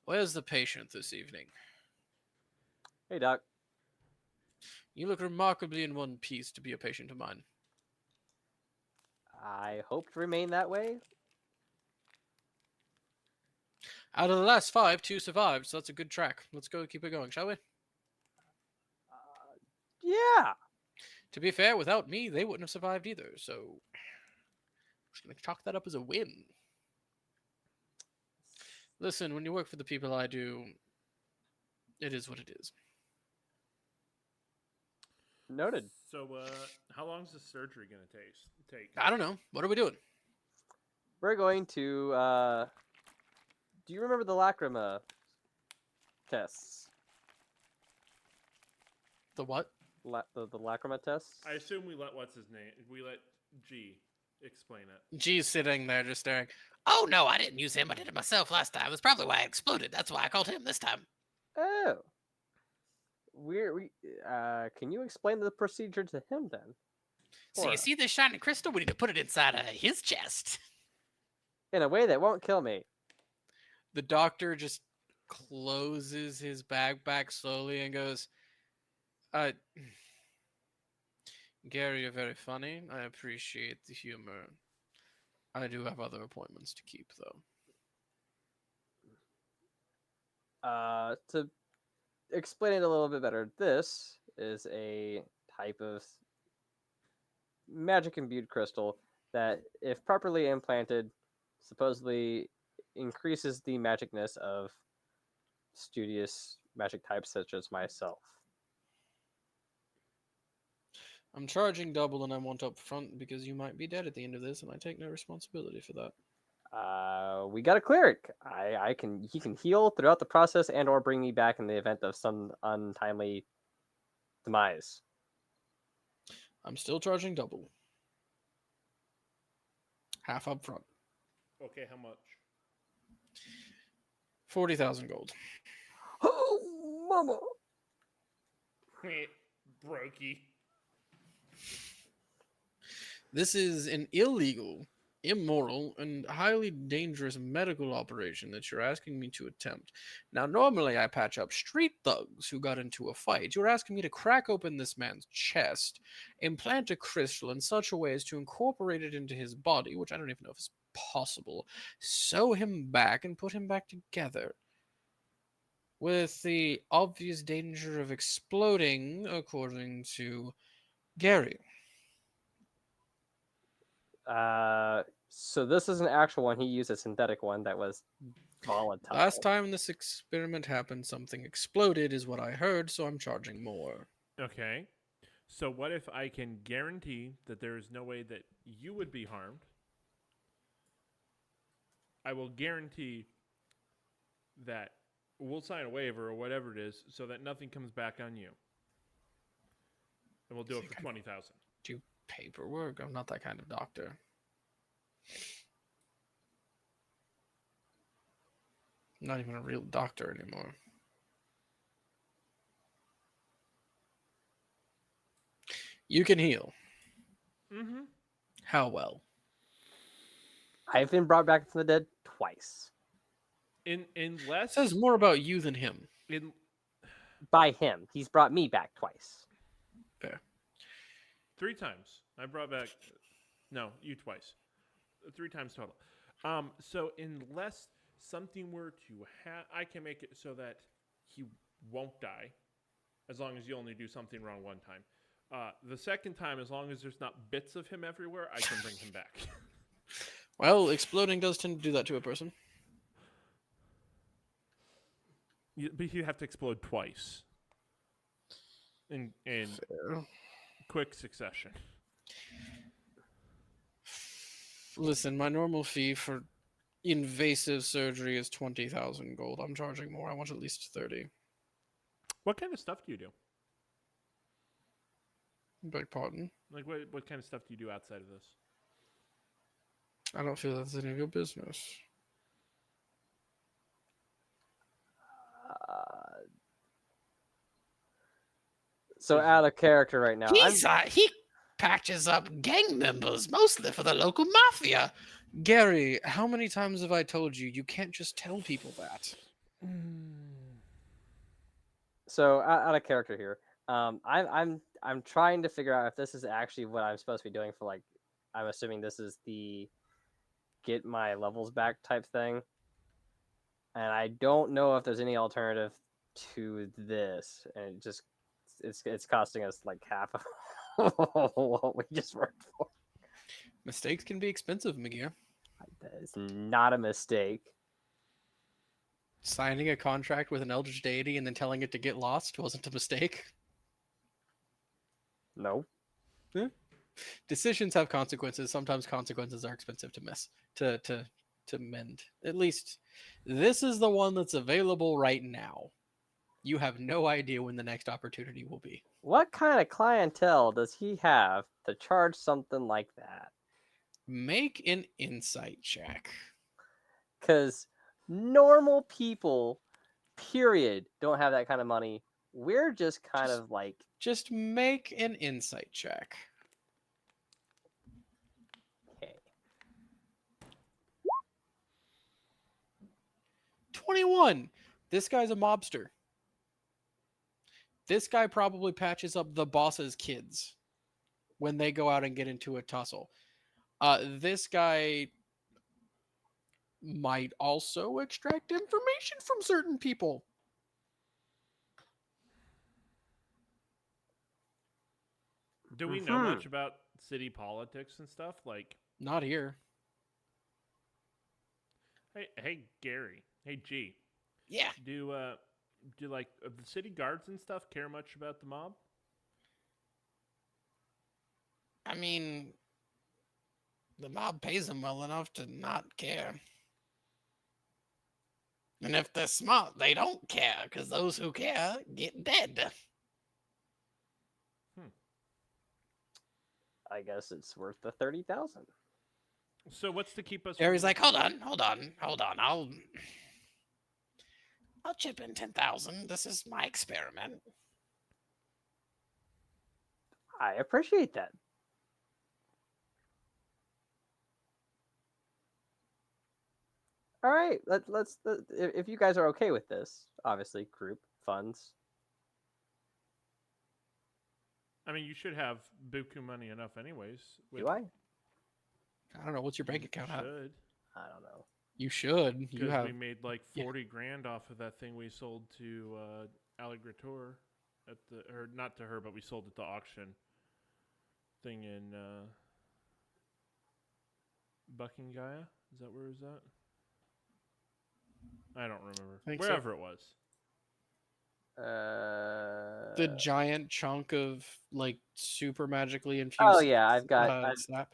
Where's the patient this evening? Hey, Doc. You look remarkably in one piece to be a patient of mine." I hope to remain that way. Out of the last 5, 2 survived, so that's a good track. Let's go keep it going, shall we? Yeah. To be fair, without me, they wouldn't have survived either, so I'm just going to chalk that up as a win. Listen, when you work for the people I do, it is what it is. Noted. So, how long is the surgery gonna take? I don't know. What are we doing? We're going to, do you remember the lacrima tests? The what? The lacrima tests? I assume we let what's his name? We let G explain it. G's sitting there just staring. Oh, no, I didn't use him. I did it myself last time. That's probably why I exploded. That's why I called him this time. Oh. Can you explain the procedure to him then? So you Or see this shiny crystal? We need to put it inside his chest. in a way that won't kill me. The doctor just closes his bag back slowly and goes, Gary, you're very funny. I appreciate the humor. I do have other appointments to keep, though. To explain it a little bit better, this is a type of magic imbued crystal that, if properly implanted, supposedly increases the magicness of studious magic types such as myself. I'm charging double and I want up front because you might be dead at the end of this and I take no responsibility for that. We got a cleric. He can heal throughout the process and or bring me back in the event of some untimely demise. I'm still charging double. Half up front. Okay, how much? 40,000 gold. Oh, mama! Brokey. This is an illegal, immoral, and highly dangerous medical operation that you're asking me to attempt. Now, normally I patch up street thugs who got into a fight. You're asking me to crack open this man's chest, implant a crystal in such a way as to incorporate it into his body, which I don't even know if is possible, sew him back, and put him back together. With the obvious danger of exploding, according to Gary. So this is an actual one. He used a synthetic one that was volatile. Last time this experiment happened, something exploded, is what I heard, so I'm charging more. Okay. So what if I can guarantee that there is no way that you would be harmed? I will guarantee that we'll sign a waiver or whatever it is so that nothing comes back on you. And we'll do it for 20,000. Do paperwork? I'm not that kind of doctor. I'm not even a real doctor anymore. You can heal. Mm-hmm. How well? I've been brought back from the dead twice. Unless Says more about you than him. By him. He's brought me back twice. Fair. 3 times. I brought back. No, you twice. 3 times total. So unless something were to happen, I can make it so that he won't die, as long as you only do something wrong one time. The second time, as long as there's not bits of him everywhere, I can bring him back. Well, exploding does tend to do that to a person. But you have to explode twice in Fair. quick succession. Listen, my normal fee for invasive surgery is 20,000 gold. I'm charging more. I want at least 30. What kind of stuff do you do? Beg pardon? Like, what kind of stuff do you do outside of this? I don't feel that's any of your business. So out of character right now. He patches up gang members, mostly for the local mafia. Gary, how many times have I told you you can't just tell people that? So out of character here. I'm trying to figure out if this is actually what I'm supposed to be doing for, like, I'm assuming this is the get my levels back type thing. And I don't know if there's any alternative to this. And it's costing us like half of what we just worked for. Mistakes can be expensive, McGear. That is not a mistake. Signing a contract with an eldritch deity and then telling it to get lost wasn't a mistake. No. Decisions have consequences. Sometimes consequences are expensive to mend. At least this is the one that's available right now. You have no idea when the next opportunity will be. What kind of clientele does he have to charge something like that? Make an insight check. Because normal people, period, don't have that kind of money We're just kind of like Just make an insight check. okay. 21. This guy's a mobster. This guy probably patches up the boss's kids when they go out and get into a tussle. This guy might also extract information from certain people. Do we know much about city politics and stuff? Like, Not here. hey, Gary. Hey, G. Yeah. Do like the city guards and stuff care much about the mob? I mean, the mob pays them well enough to not care. And if they're smart, they don't care, because those who care get dead. I guess it's worth the 30,000. So what's to keep us? Gary's like, hold on. I'll chip in 10,000. This is my experiment. I appreciate that. All right, let's if you guys are okay with this, obviously group funds. I mean, you should have buku money enough, anyways. Do I? I don't know. What's your bank account at? Should. I don't know. You should. You Because have. we made like Yeah. 40 grand off of that thing we sold to Alligator at the, or not to her, but we sold it to auction thing in Buckingham. Is that where it was at? I don't remember. Think so. Wherever it was. The giant chunk of like super magically infused. Oh yeah, I've got. snap.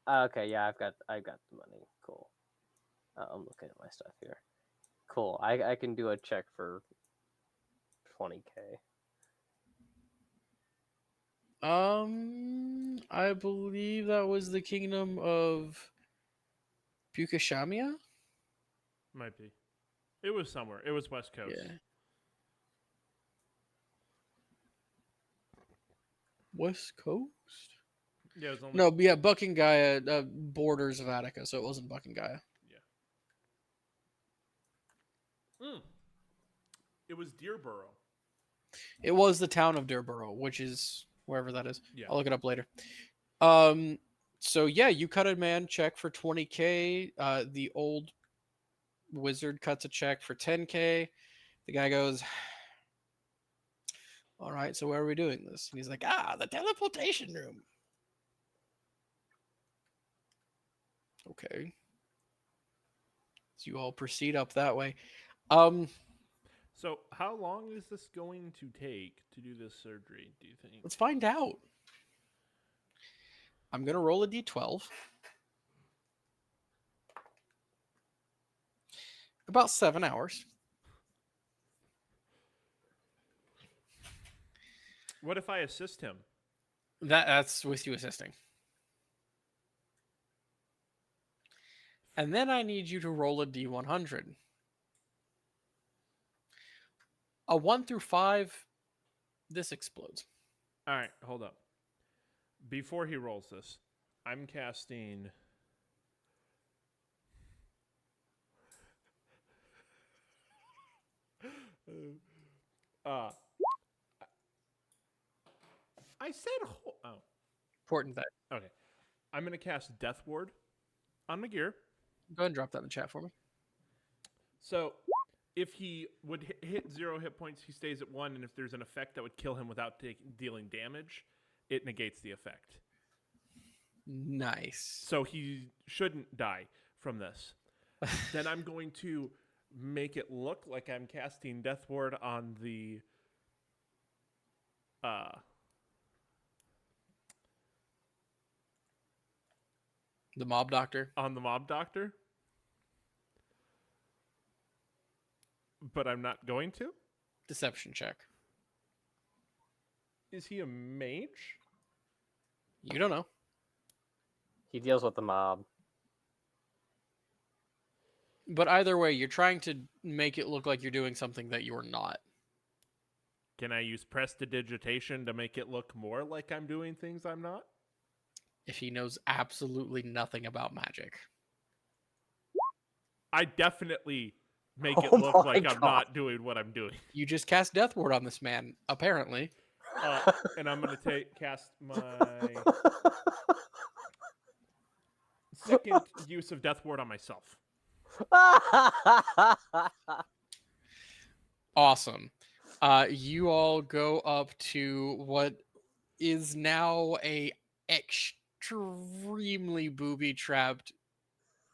Okay, yeah, I've got the money. Cool. I'm looking at my stuff here. Cool. I can do a check for 20K. I believe that was the kingdom of Bukashamia. Might be. It was somewhere. It was West Coast. Yeah. West Coast? Yeah, it was only. No, but yeah, Buckingham borders of Attica, so it wasn't Buckingham. It was Deerborough. It was the town of Derborough, which is wherever that is. Yeah. I'll look it up later. So yeah, you cut a man check for 20K. The old wizard cuts a check for 10K. The guy goes, all right, so where are we doing this? And he's like, The teleportation room. okay. So you all proceed up that way. So, how long is this going to take to do this surgery, do you think? Let's find out. I'm going to roll a d12. About 7 hours. What if I assist him? That's with you assisting. And then I need you to roll a d100. A 1 through 5, this explodes. All right, hold up. Before he rolls this, I'm casting. I said. Oh, Important that. okay. I'm gonna cast Death Ward on McGear. Go ahead and drop that in the chat for me. So, if he would hit 0 hit points, he stays at 1, and if there's an effect that would kill him without dealing damage, it negates the effect. Nice. So he shouldn't die from this. Then I'm going to make it look like I'm casting Death Ward on the mob doctor. on the mob doctor. But I'm not going to. Deception check. Is he a mage? You don't know. He deals with the mob. But either way, you're trying to make it look like you're doing something that you're not. Can I use prestidigitation to make it look more like I'm doing things I'm not? If he knows absolutely nothing about magic. I definitely make it Oh look my like I'm God. not doing what I'm doing. You just cast Death Ward on this man, apparently. And I'm going to cast my second use of Death Ward on myself. Awesome. You all go up to what is now a extremely booby-trapped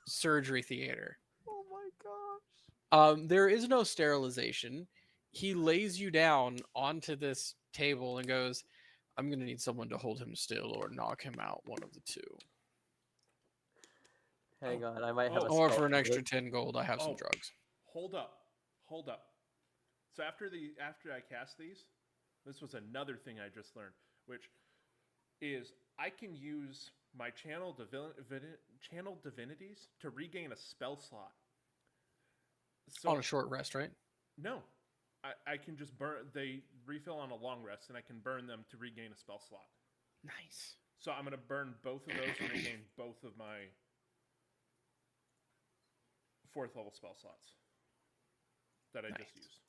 surgery theater. Oh my gosh. There is no sterilization. He lays you down onto this table and goes, I'm going to need someone to hold him still or knock him out, one of the two. Hang on, I might have a Oh. Or spell for an for extra this. 10 gold, I have some Oh. drugs. Hold up. So after I cast these, this was another thing I just learned, which is I can use my channel divinities to regain a spell slot. So On a short rest, right? no, I can just burn. They refill on a long rest, and I can burn them to regain a spell slot. Nice. So I'm gonna burn both of those and regain both of my 4th level spell slots that I just used.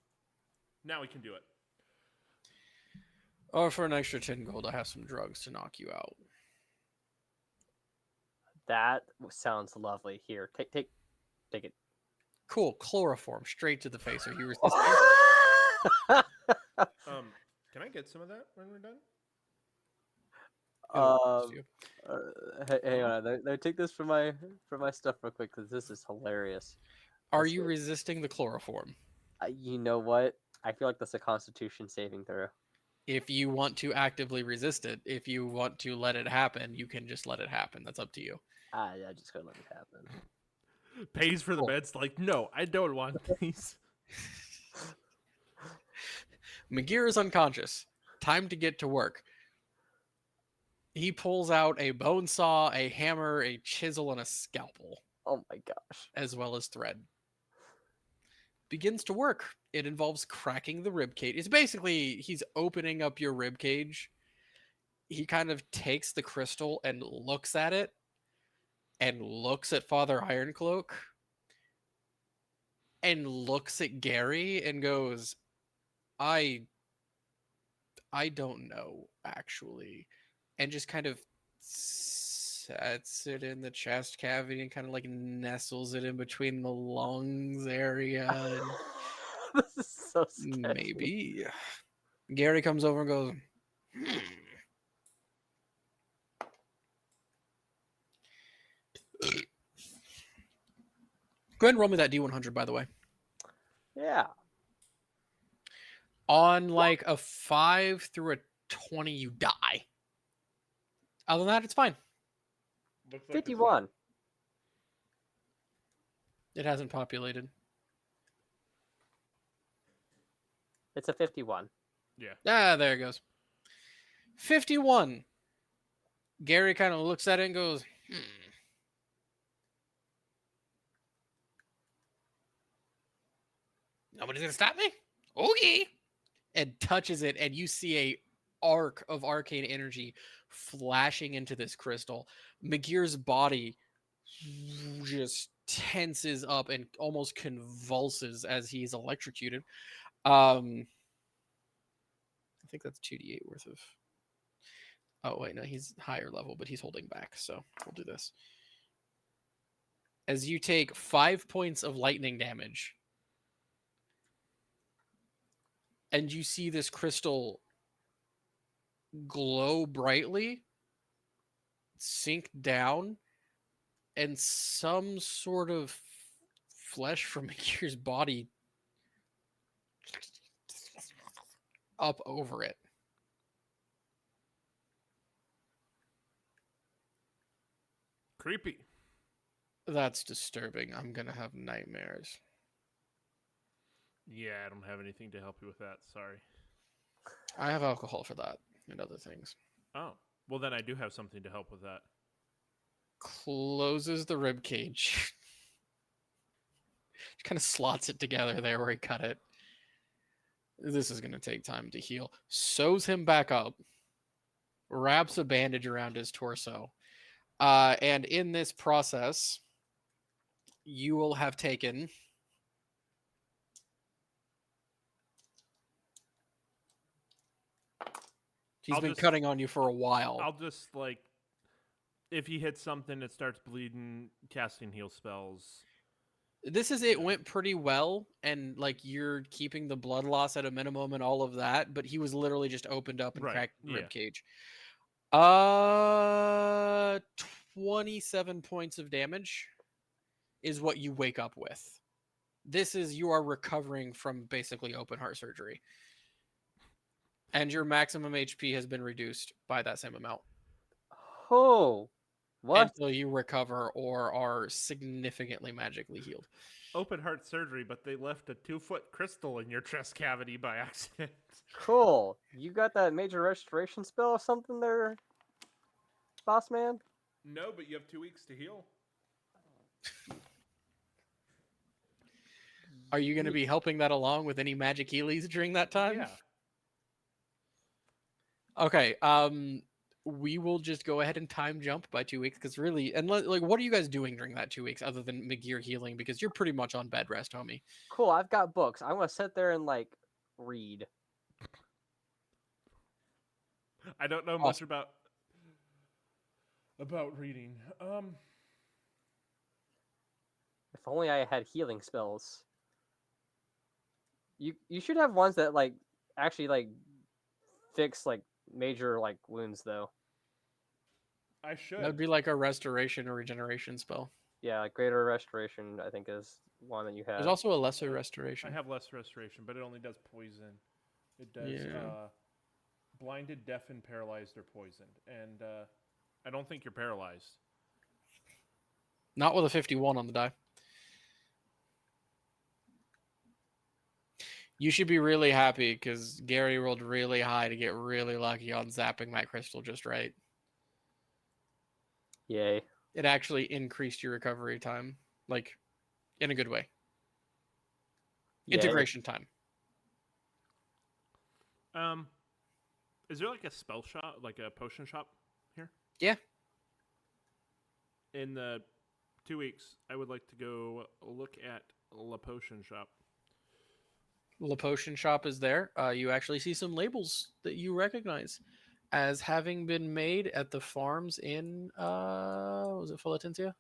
Now we can do it. Or for an extra 10 gold, I have some drugs to knock you out. That sounds lovely. Here, take it. Cool. Chloroform straight to the face. Are you resisting? Can I get some of that when we're done? Hang on. Let me take this from my stuff real quick because this is hilarious. Are Let's you see. resisting the chloroform? You know what? I feel like that's a Constitution saving throw. If you want to actively resist it, if you want to let it happen, you can just let it happen. That's up to you. Yeah, just gonna let it happen. Pays for the Cool. meds. Like, no, I don't want these. Magir is unconscious. Time to get to work. He pulls out a bone saw, a hammer, a chisel, and a scalpel, Oh my gosh. as well as thread. Begins to work. It involves cracking the rib cage. It's basically he's opening up your rib cage. He kind of takes the crystal and looks at it, and looks at Father Ironcloak, and looks at Gary and goes, I don't know, actually. And just kind of sets it in the chest cavity and kind of like nestles it in between the lungs area. And This is so sketchy. maybe. Gary comes over and goes, Go ahead and roll me that D100, by the way. Yeah. On like a 5 through a 20, you die. Other than that, it's fine. Looks like it's 51. It hasn't populated. It's a 51. Yeah. Ah, there it goes. 51. Gary kind of looks at it and goes, Nobody's gonna stop me? Okay. And touches it, and you see a arc of arcane energy flashing into this crystal. Magir's body just tenses up and almost convulses as he's electrocuted. I think that's 2d8 worth of. Oh, wait, no, he's higher level, but he's holding back, so we'll do this. As you take 5 points of lightning damage, and you see this crystal glow brightly, sink down, and some sort of flesh from Magir's body up over it. Creepy. That's disturbing. I'm gonna have nightmares. Yeah, I don't have anything to help you with that. Sorry. I have alcohol for that and other things. Oh, well then I do have something to help with that. Closes the rib cage. Kind of slots it together there where he cut it. This is going to take time to heal. Sews him back up, wraps a bandage around his torso. And in this process, you will have taken. He's I'll been just- cutting on you for a while. I'll just like, if he hits something, it starts bleeding, casting heal spells. This is it went pretty well, and like you're keeping the blood loss at a minimum and all of that, but he was literally just opened up and Right, cracked yeah. rib cage. 27 points of damage is what you wake up with. This is you are recovering from basically open heart surgery. And your maximum HP has been reduced by that same amount Oh, what? until you recover or are significantly magically healed. Open heart surgery, but they left a 2-foot crystal in your chest cavity by accident. Cool. You got that major restoration spell or something there, boss man? No, but you have 2 weeks to heal. Are you going to be helping that along with any magic healies during that time? Yeah. Okay. We will just go ahead and time jump by 2 weeks because really, and like, what are you guys doing during that 2 weeks other than McGear healing? Because you're pretty much on bed rest, homie. Cool. I've got books. I'm gonna sit there and like read. I don't know much about reading. If only I had healing spells. You should have ones that like actually like fix like major like wounds though. I should. That would be like a restoration or regeneration spell. Yeah, like greater restoration I think is one that you have. There's also a lesser restoration. I have less restoration, but it only does poison. It does Yeah. blinded, deafened, paralyzed, or poisoned. And I don't think you're paralyzed. Not with a 51 on the die. You should be really happy because Gary rolled really high to get really lucky on zapping that crystal just right. Yay. It actually increased your recovery time, like in a good way. Yay. Integration time. Is there like a spell shop, like a potion shop here? Yeah. In the 2 weeks, I would like to go look at La Potion Shop. The potion shop is there. You actually see some labels that you recognize as having been made at the farms in was it Philatensia?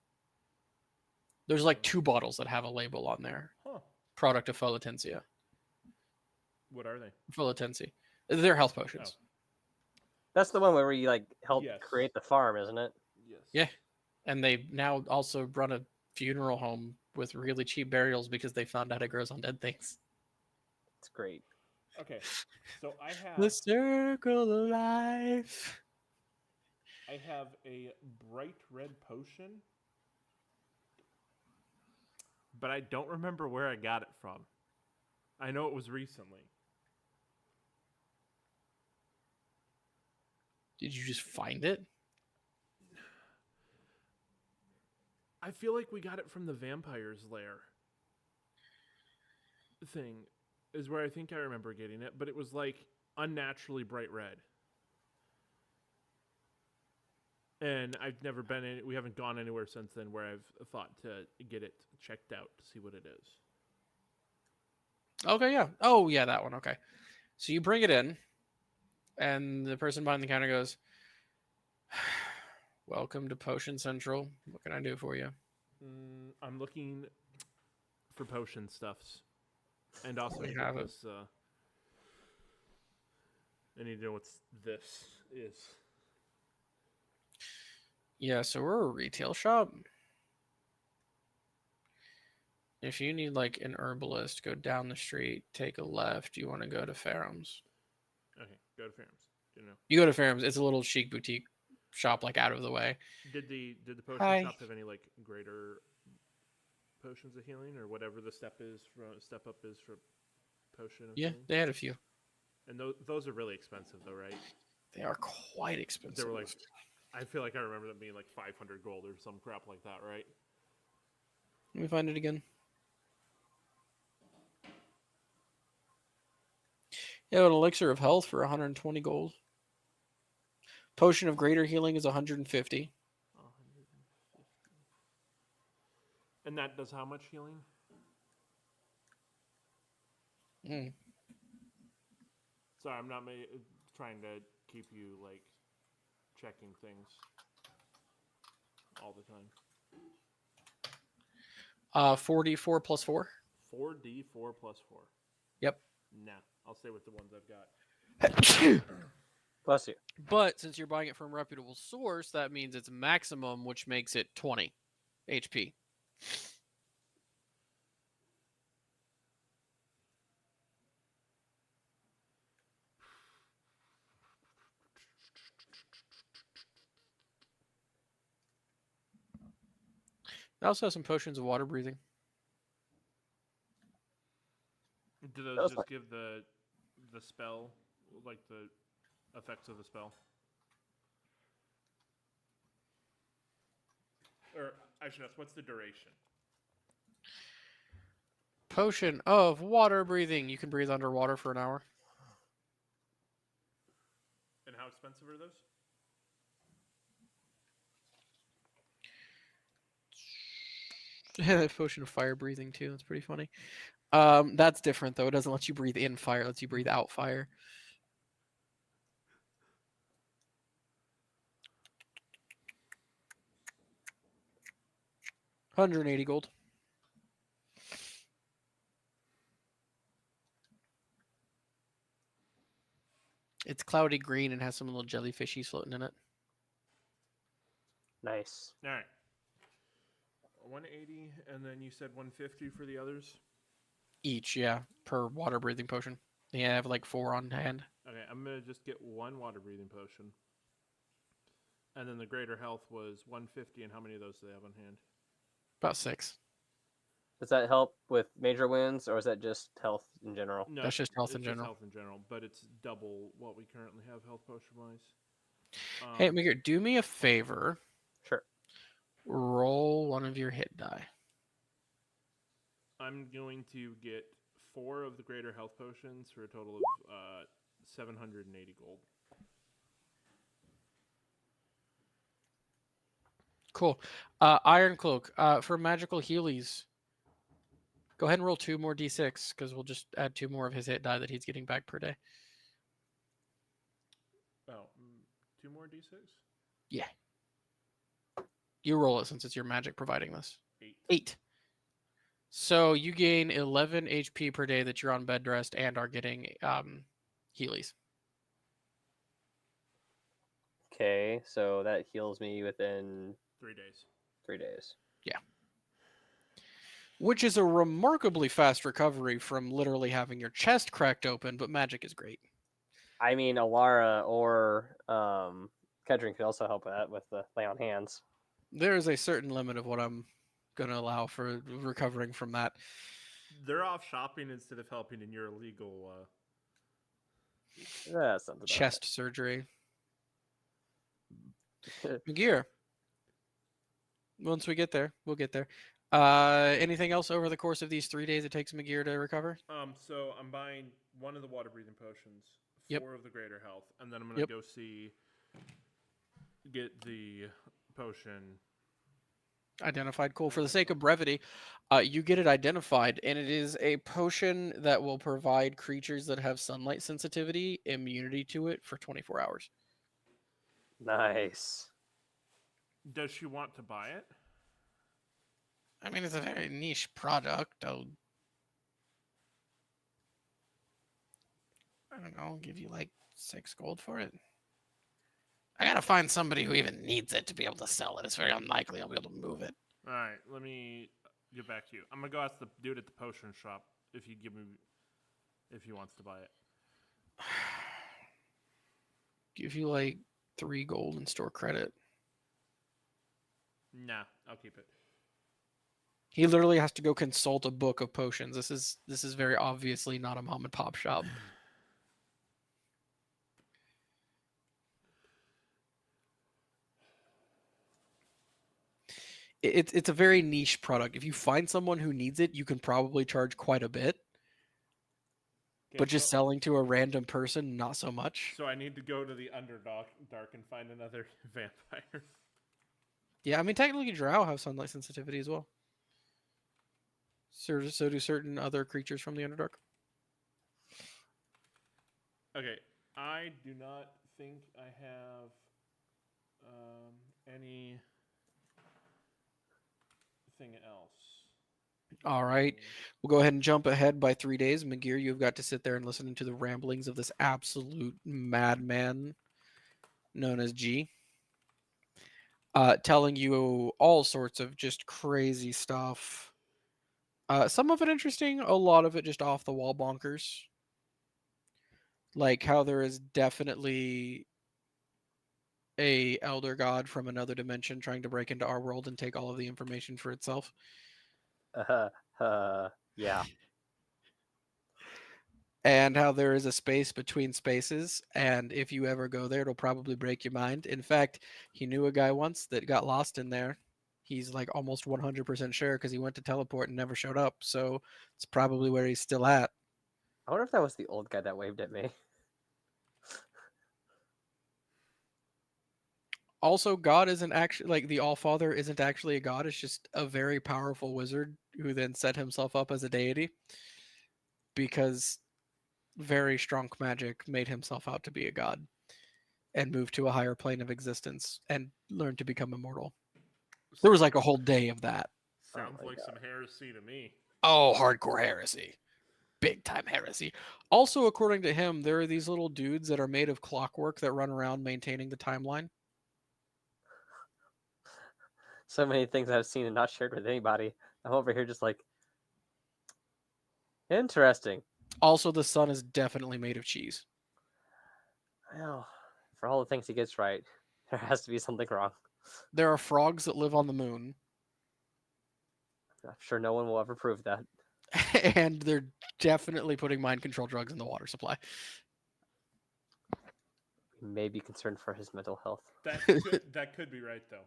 There's like 2 bottles that have a label on there. Huh. Product of Philatensia. What are they? Philatensia. They're health potions. That's the one where you like help Yes. create the farm, isn't it? Yes. Yeah. And they now also run a funeral home with really cheap burials because they found out it grows on dead things. It's great. Okay. So I The have circle of life. a bright red potion, but I don't remember where I got it from. I know it was recently. Did you just find it? I feel like we got it from the vampire's lair thing, is where I think I remember getting it, but it was like unnaturally bright red. And I've never been in, we haven't gone anywhere since then where I've thought to get it checked out to see what it is. Okay, yeah. Oh, yeah, that one. Okay. So you bring it in, and the person behind the counter goes, "Welcome to Potion Central. What can I do for you?" I'm looking for potion stuffs. And also, We I have need it. this, I need to know what this is. Yeah, so we're a retail shop. If you need like an herbalist, go down the street, take a left. You want to go to Ferrum's. Okay, go to Ferrum's. You know, You go to Ferrum's. It's a little chic boutique shop, like out of the way. did the potion Hi. shop have any like greater potions of healing or whatever the step up is for potion of Yeah, healing? they had a few. And those are really expensive though, right? They are quite expensive. They were like, I feel like I remember them being like 500 gold or some crap like that, right? Let me find it again. Yeah, an elixir of health for 120 gold. Potion of greater healing is 150. 150. And that does how much healing? Mm. Sorry, I'm not trying to keep you like checking things all the time. 44 plus 4. 4d4 plus 4. Yep. Nah, I'll stay with the ones I've got. Bless you. But since you're buying it from a reputable source, that means it's maximum, which makes it 20 HP. I also have some potions of water breathing. Do those Those just like- give the spell, like the effects of the spell? Or I should ask, what's the duration? Potion of water breathing. You can breathe underwater for an hour. And how expensive are those? Potion of fire breathing too. That's pretty funny. That's different though. It doesn't let you breathe in fire. It lets you breathe out fire. 180 gold. It's cloudy green and has some little jellyfishies floating in it. Nice. All right. 180, and then you said 150 for the others? Each, yeah, per water breathing potion. Yeah, I have like 4 on hand. Okay, I'm going to just get one water breathing potion. And then the greater health was 150, and how many of those do they have on hand? About 6. Does that help with major wounds, or is that just health in general? No, That's just health it's in just general. health in general, but it's double what we currently have health potion-wise. Hey, Miguel, do me a favor. Sure. Roll one of your hit die. I'm going to get 4 of the greater health potions for a total of 780 gold. Cool. Iron Cloak. For magical healies, go ahead and roll 2 more d6, because we'll just add 2 more of his hit die that he's getting back per day. Oh, 2 more d6? Yeah. You roll it since it's your magic providing this. 8. 8. So you gain 11 HP per day that you're on bed rest and are getting healies. Okay, so that heals me within 3 days. 3 days. Which is a remarkably fast recovery from literally having your chest cracked open, but magic is great. I mean, Alara or Kedrin could also help with that with the lay on hands. There is a certain limit of what I'm going to allow for recovering from that. They're off shopping instead of helping in your illegal... That's something. Chest surgery. Gear. Once we get there, we'll get there. Anything else over the course of these 3 days it takes Magir to recover? So I'm buying 1 of the water breathing potions, 4 Yep. of the greater health, and then I'm going to Yep. go get the potion. Identified. Cool. For the sake of brevity, you get it identified, and it is a potion that will provide creatures that have sunlight sensitivity immunity to it for 24 hours. Nice. Does she want to buy it? I mean, it's a very niche product. I don't know, give you like 6 gold for it. I gotta find somebody who even needs it to be able to sell it. It's very unlikely I'll be able to move it. All right, let me get back to you. I'm going to go ask the dude at the potion shop if he wants to buy it. Give you like 3 gold and store credit. Nah, I'll keep it. He literally has to go consult a book of potions. This is very obviously not a mom and pop shop. It's a very niche product. If you find someone who needs it, you can probably charge quite a bit. but just selling to a random person, not so much. So I need to go to the Underdark and find another vampire. Yeah, I mean, technically, drow have sunlight sensitivity as well. So do certain other creatures from the Underdark. Okay, I do not think I have anything else. All right. We'll go ahead and jump ahead by 3 days. McGear, you've got to sit there and listen to the ramblings of this absolute madman known as G. Telling you all sorts of just crazy stuff. Some of it interesting, a lot of it just off the wall bonkers. Like how there is definitely a elder god from another dimension trying to break into our world and take all of the information for itself. Yeah. And how there is a space between spaces, and if you ever go there, it'll probably break your mind. In fact, he knew a guy once that got lost in there. He's like almost 100% sure because he went to teleport and never showed up. So it's probably where he's still at. I wonder if that was the old guy that waved at me. Also, God isn't actually like the All-Father isn't actually a god. It's just a very powerful wizard who then set himself up as a deity because very strong magic made himself out to be a god and moved to a higher plane of existence and learned to become immortal. There was like a whole day of that. Sounds my like God. some heresy to me. Oh, hardcore heresy. Big time heresy. Also, according to him, there are these little dudes that are made of clockwork that run around maintaining the timeline. So many things I've seen and not shared with anybody. I'm over here just like, interesting. Also, the sun is definitely made of cheese. Well, for all the things he gets right, there has to be something wrong. There are frogs that live on the moon, I'm sure no one will ever prove that. and they're definitely putting mind control drugs in the water supply. We may be concerned for his mental health. That could be right though.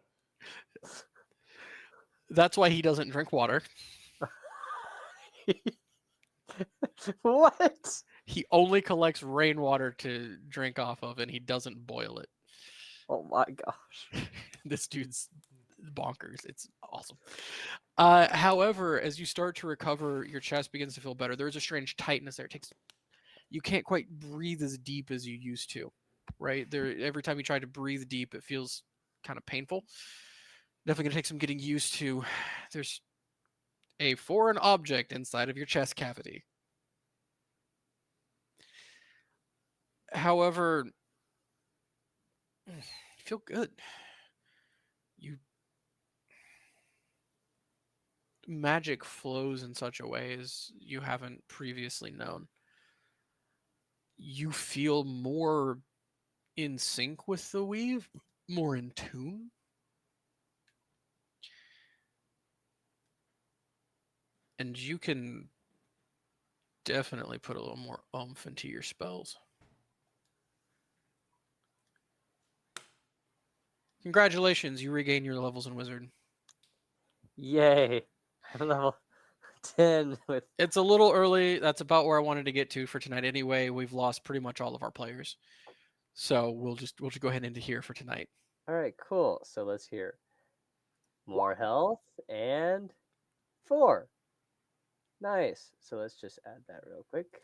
That's why he doesn't drink water. What? He only collects rainwater to drink off of, and he doesn't boil it. Oh my gosh. This dude's bonkers. It's awesome. However, as you start to recover, your chest begins to feel better. There's a strange tightness there. You can't quite breathe as deep as you used to, right? Every time you try to breathe deep, it feels kind of painful. Definitely gonna take some getting used to. There's a foreign object inside of your chest cavity. However, you feel good. Magic flows in such a way as you haven't previously known. You feel more in sync with the weave, more in tune. And you can definitely put a little more oomph into your spells. Congratulations, you regain your levels in Wizard. Yay. I'm level 10 with. It's a little early. That's about where I wanted to get to for tonight anyway. We've lost pretty much all of our players. So we'll just go ahead into here for tonight. All right, cool. So let's hear more health and 4. Nice. So let's just add that real quick.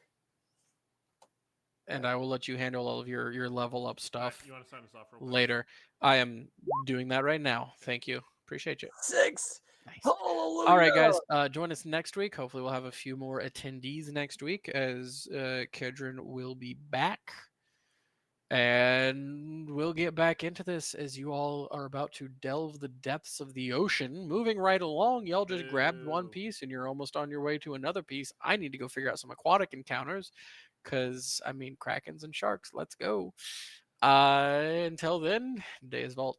And I will let you handle all of your level up stuff You want to sign us off real quick? later. I am doing that right now. Thank you. Appreciate you. 6. Nice. Hallelujah. All right, guys. Join us next week. Hopefully, we'll have a few more attendees next week as Kedron will be back. And we'll get back into this as you all are about to delve the depths of the ocean. Moving right along, y'all just grabbed one Boo. piece and you're almost on your way to another piece. I need to go figure out some aquatic encounters because, I mean, krakens and sharks. Let's go. Until then, Deus Vault.